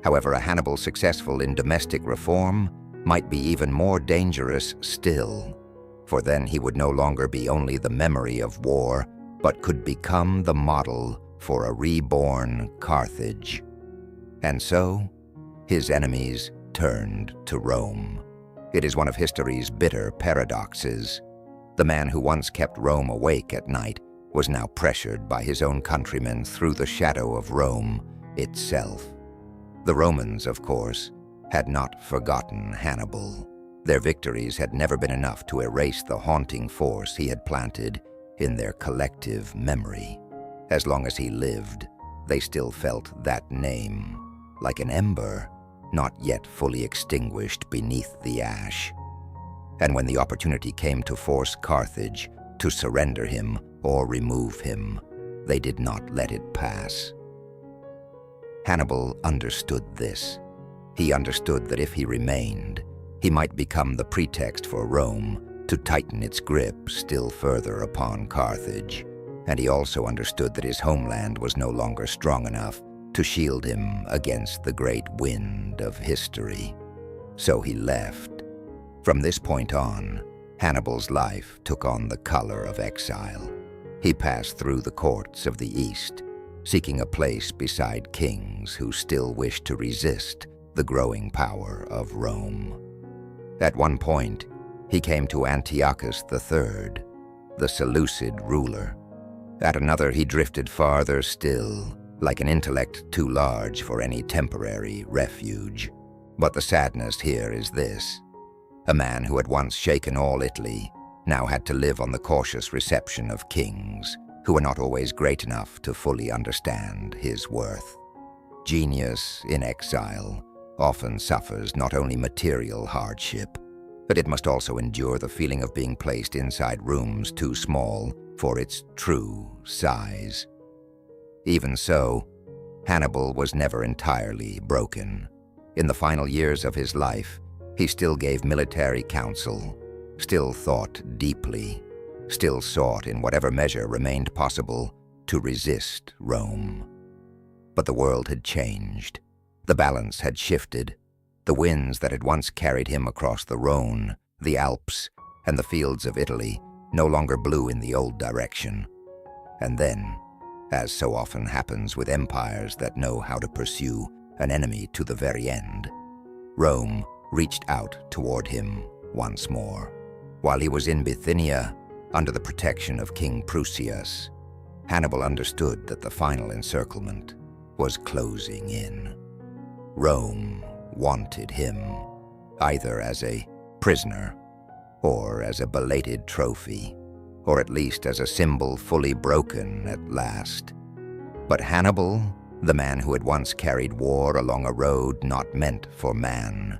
S1: However, a Hannibal successful in domestic reform might be even more dangerous still, for then he would no longer be only the memory of war, but could become the model for a reborn Carthage. And so, his enemies turned to Rome. It is one of history's bitter paradoxes. The man who once kept Rome awake at night was now pressured by his own countrymen through the shadow of Rome itself. The Romans, of course, had not forgotten Hannibal. Their victories had never been enough to erase the haunting force he had planted in their collective memory. As long as he lived, they still felt that name, like an ember not yet fully extinguished beneath the ash. And when the opportunity came to force Carthage to surrender him or remove him, they did not let it pass. Hannibal understood this. He understood that if he remained, he might become the pretext for Rome to tighten its grip still further upon Carthage, and he also understood that his homeland was no longer strong enough to shield him against the great wind of history. So he left. From this point on, Hannibal's life took on the color of exile. He passed through the courts of the East, seeking a place beside kings who still wished to resist the growing power of Rome. At one point, he came to Antiochus III, the Seleucid ruler. At another, he drifted farther still, like an intellect too large for any temporary refuge. But the sadness here is this. A man who had once shaken all Italy now had to live on the cautious reception of kings who were not always great enough to fully understand his worth. Genius in exile often suffers not only material hardship, but it must also endure the feeling of being placed inside rooms too small for its true size. Even so, Hannibal was never entirely broken. In the final years of his life, he still gave military counsel, still thought deeply, still sought in whatever measure remained possible to resist Rome. But the world had changed. The balance had shifted. The winds that had once carried him across the Rhone, the Alps, and the fields of Italy no longer blew in the old direction. And then, as so often happens with empires that know how to pursue an enemy to the very end, Rome reached out toward him once more. While he was in Bithynia, under the protection of King Prusias, Hannibal understood that the final encirclement was closing in. Rome wanted him, either as a prisoner, or as a belated trophy, or at least as a symbol fully broken at last. But Hannibal, the man who had once carried war along a road not meant for man,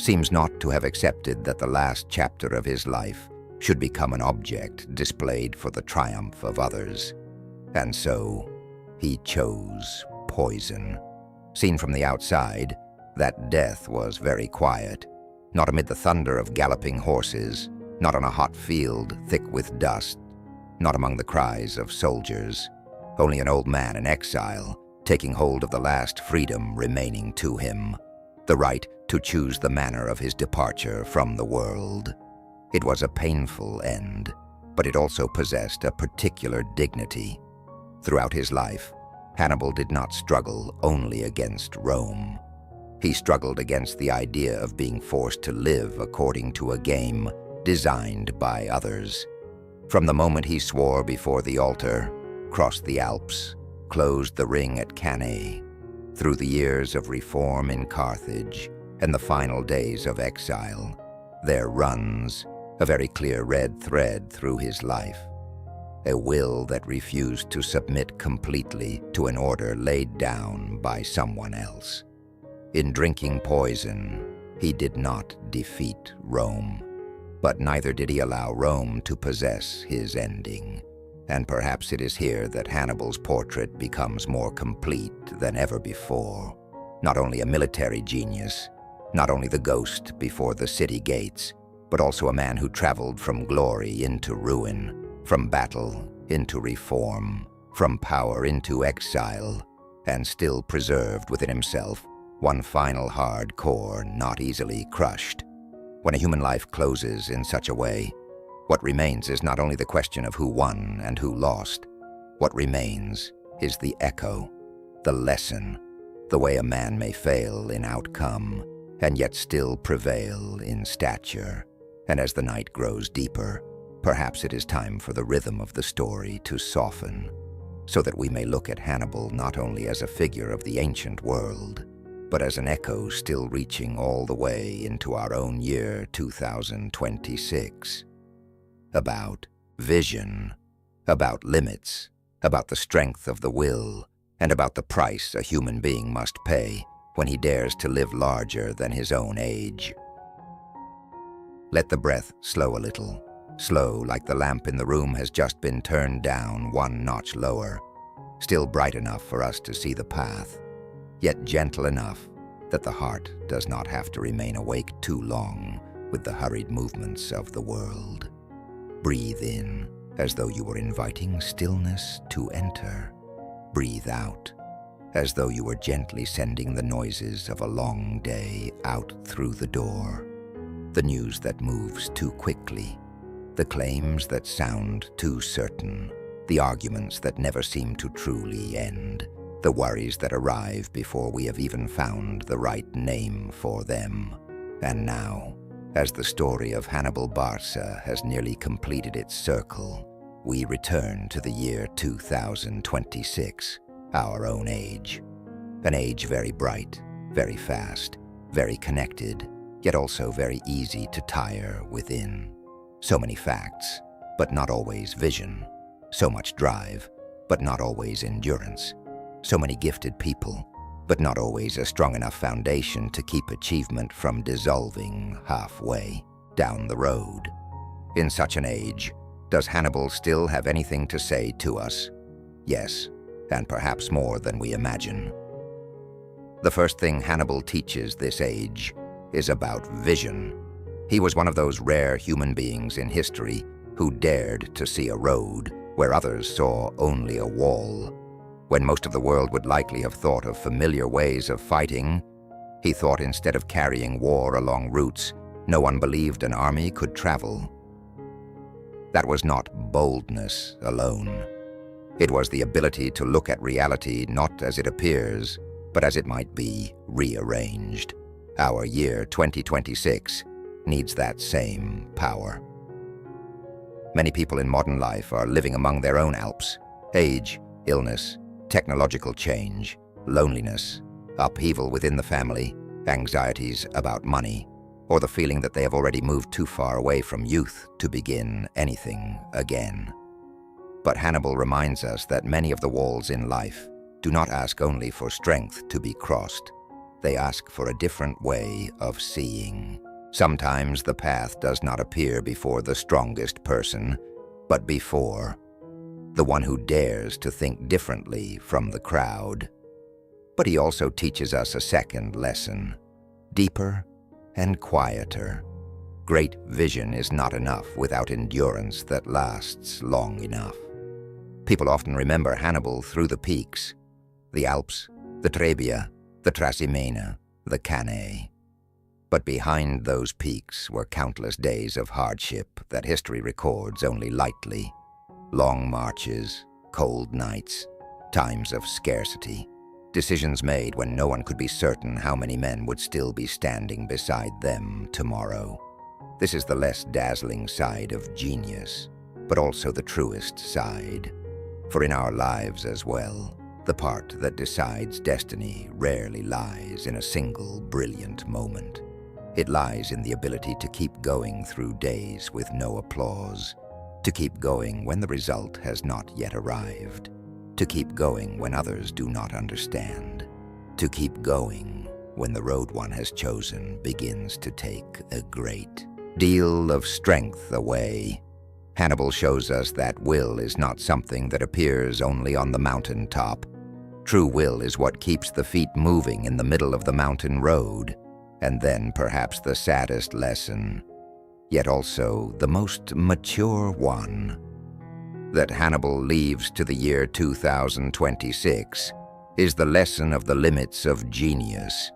S1: seems not to have accepted that the last chapter of his life should become an object displayed for the triumph of others. And so, he chose poison. Seen from the outside, that death was very quiet, not amid the thunder of galloping horses, not on a hot field thick with dust, not among the cries of soldiers, only an old man in exile, taking hold of the last freedom remaining to him, the right to choose the manner of his departure from the world. It was a painful end, but it also possessed a particular dignity. Throughout his life, Hannibal did not struggle only against Rome. He struggled against the idea of being forced to live according to a game designed by others. From the moment he swore before the altar, crossed the Alps, closed the ring at Cannae, through the years of reform in Carthage and the final days of exile, there runs a very clear red thread through his life. A will that refused to submit completely to an order laid down by someone else. In drinking poison, he did not defeat Rome, but neither did he allow Rome to possess his ending. And perhaps it is here that Hannibal's portrait becomes more complete than ever before. Not only a military genius, not only the ghost before the city gates, but also a man who traveled from glory into ruin, from battle into reform, from power into exile, and still preserved within himself one final hard core not easily crushed. When a human life closes in such a way, what remains is not only the question of who won and who lost. What remains is the echo, the lesson, the way a man may fail in outcome and yet still prevail in stature. And as the night grows deeper, perhaps it is time for the rhythm of the story to soften, so that we may look at Hannibal not only as a figure of the ancient world, but as an echo still reaching all the way into our own year 2026. About vision, about limits, about the strength of the will, and about the price a human being must pay when he dares to live larger than his own age. Let the breath slow a little, slow like the lamp in the room has just been turned down one notch lower, still bright enough for us to see the path, yet gentle enough that the heart does not have to remain awake too long with the hurried movements of the world. Breathe in as though you were inviting stillness to enter. Breathe out as though you were gently sending the noises of a long day out through the door. The news that moves too quickly, the claims that sound too certain, the arguments that never seem to truly end, the worries that arrive before we have even found the right name for them. And now, as the story of Hannibal Barca has nearly completed its circle, we return to the year 2026, our own age. An age very bright, very fast, very connected, yet also very easy to tire within. So many facts, but not always vision. So much drive, but not always endurance. So many gifted people, but not always a strong enough foundation to keep achievement from dissolving halfway down the road. In such an age, does Hannibal still have anything to say to us? Yes, and perhaps more than we imagine. The first thing Hannibal teaches this age is about vision. He was one of those rare human beings in history who dared to see a road where others saw only a wall. When most of the world would likely have thought of familiar ways of fighting, he thought instead of carrying war along routes no one believed an army could travel. That was not boldness alone. It was the ability to look at reality not as it appears, but as it might be rearranged. Our year 2026 needs that same power. Many people in modern life are living among their own Alps. Age, illness, technological change, loneliness, upheaval within the family, anxieties about money, or the feeling that they have already moved too far away from youth to begin anything again. But Hannibal reminds us that many of the walls in life do not ask only for strength to be crossed. They ask for a different way of seeing. Sometimes the path does not appear before the strongest person, but before the one who dares to think differently from the crowd. But he also teaches us a second lesson, deeper and quieter. Great vision is not enough without endurance that lasts long enough. People often remember Hannibal through the peaks, the Alps, the Trebia, the Trasimene, the Cannae. But behind those peaks were countless days of hardship that history records only lightly. Long marches, cold nights, times of scarcity, decisions made when no one could be certain how many men would still be standing beside them tomorrow. This is the less dazzling side of genius, but also the truest side. For in our lives as well, the part that decides destiny rarely lies in a single brilliant moment. It lies in the ability to keep going through days with no applause, to keep going when the result has not yet arrived, to keep going when others do not understand, to keep going when the road one has chosen begins to take a great deal of strength away. Hannibal shows us that will is not something that appears only on the mountaintop. True will is what keeps the feet moving in the middle of the mountain road. And then perhaps the saddest lesson, yet also the most mature one, that Hannibal leaves to the year 2026 is the lesson of the limits of genius.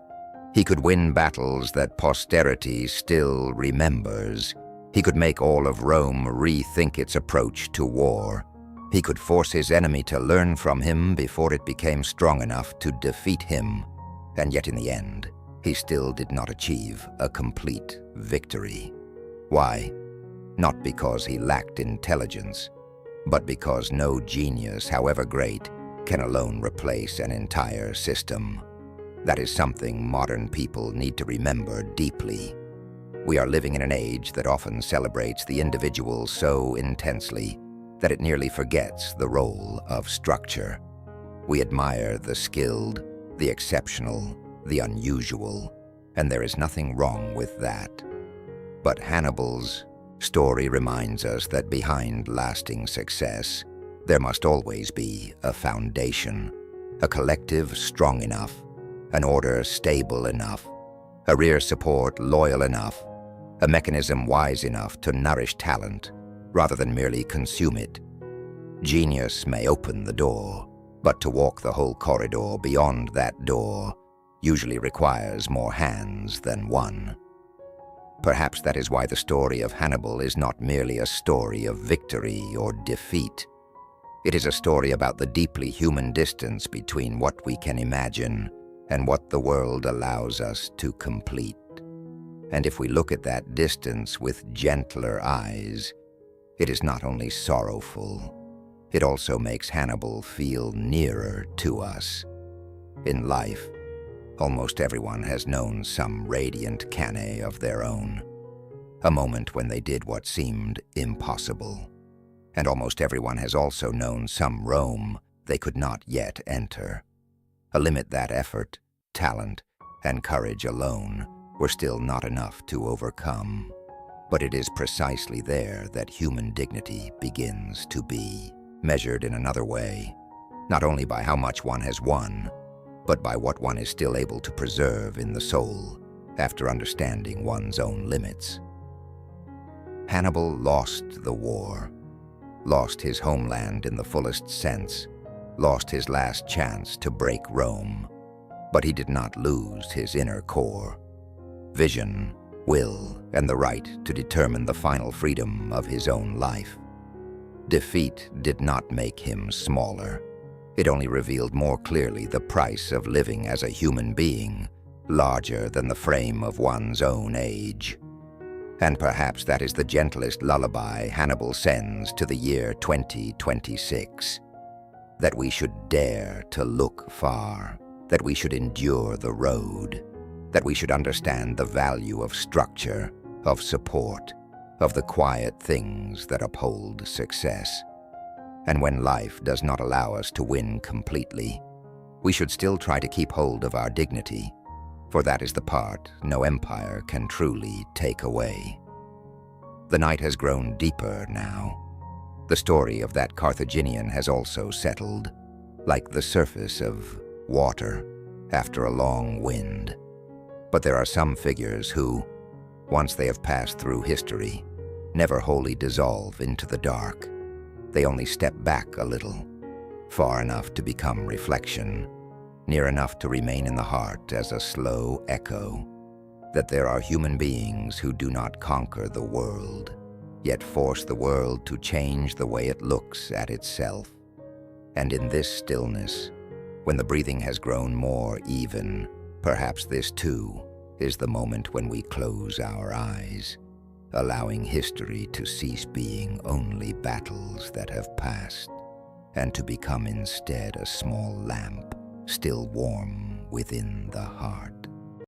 S1: He could win battles that posterity still remembers. He could make all of Rome rethink its approach to war. He could force his enemy to learn from him before it became strong enough to defeat him. And yet in the end, he still did not achieve a complete victory. Why? not because he lacked intelligence, but because no genius, however great, can alone replace an entire system. That is something modern people need to remember deeply. We are living in an age that often celebrates the individual so intensely that it nearly forgets the role of structure. We admire the skilled, the exceptional, the unusual, and there is nothing wrong with that. But Hannibal's story reminds us that behind lasting success, there must always be a foundation, a collective strong enough, an order stable enough, a rear support loyal enough, a mechanism wise enough to nourish talent rather than merely consume it. Genius may open the door, but to walk the whole corridor beyond that door usually requires more hands than one. Perhaps that is why the story of Hannibal is not merely a story of victory or defeat. It is a story about the deeply human distance between what we can imagine and what the world allows us to complete. And if we look at that distance with gentler eyes, it is not only sorrowful, it also makes Hannibal feel nearer to us. In life, almost everyone has known some radiant Cannae of their own, a moment when they did what seemed impossible. And almost everyone has also known some Rome they could not yet enter, a limit that effort, talent, and courage alone were still not enough to overcome. But it is precisely there that human dignity begins to be measured in another way, not only by how much one has won, but by what one is still able to preserve in the soul after understanding one's own limits. Hannibal lost the war, lost his homeland in the fullest sense, lost his last chance to break Rome, but he did not lose his inner core, vision, will, and the right to determine the final freedom of his own life. Defeat did not make him smaller. It only revealed more clearly the price of living as a human being, larger than the frame of one's own age. And perhaps that is the gentlest lullaby Hannibal sends to the year 2026. That we should dare to look far, that we should endure the road, that we should understand the value of structure, of support, of the quiet things that uphold success. And when life does not allow us to win completely, we should still try to keep hold of our dignity, for that is the part no empire can truly take away. The night has grown deeper now. The story of that Carthaginian has also settled, like the surface of water after a long wind. But there are some figures who, once they have passed through history, never wholly dissolve into the dark. They only step back a little, far enough to become reflection, near enough to remain in the heart as a slow echo, that there are human beings who do not conquer the world, yet force the world to change the way it looks at itself. And in this stillness, when the breathing has grown more even, perhaps this too is the moment when we close our eyes, allowing history to cease being only battles that have passed, and to become instead a small lamp still warm within the heart.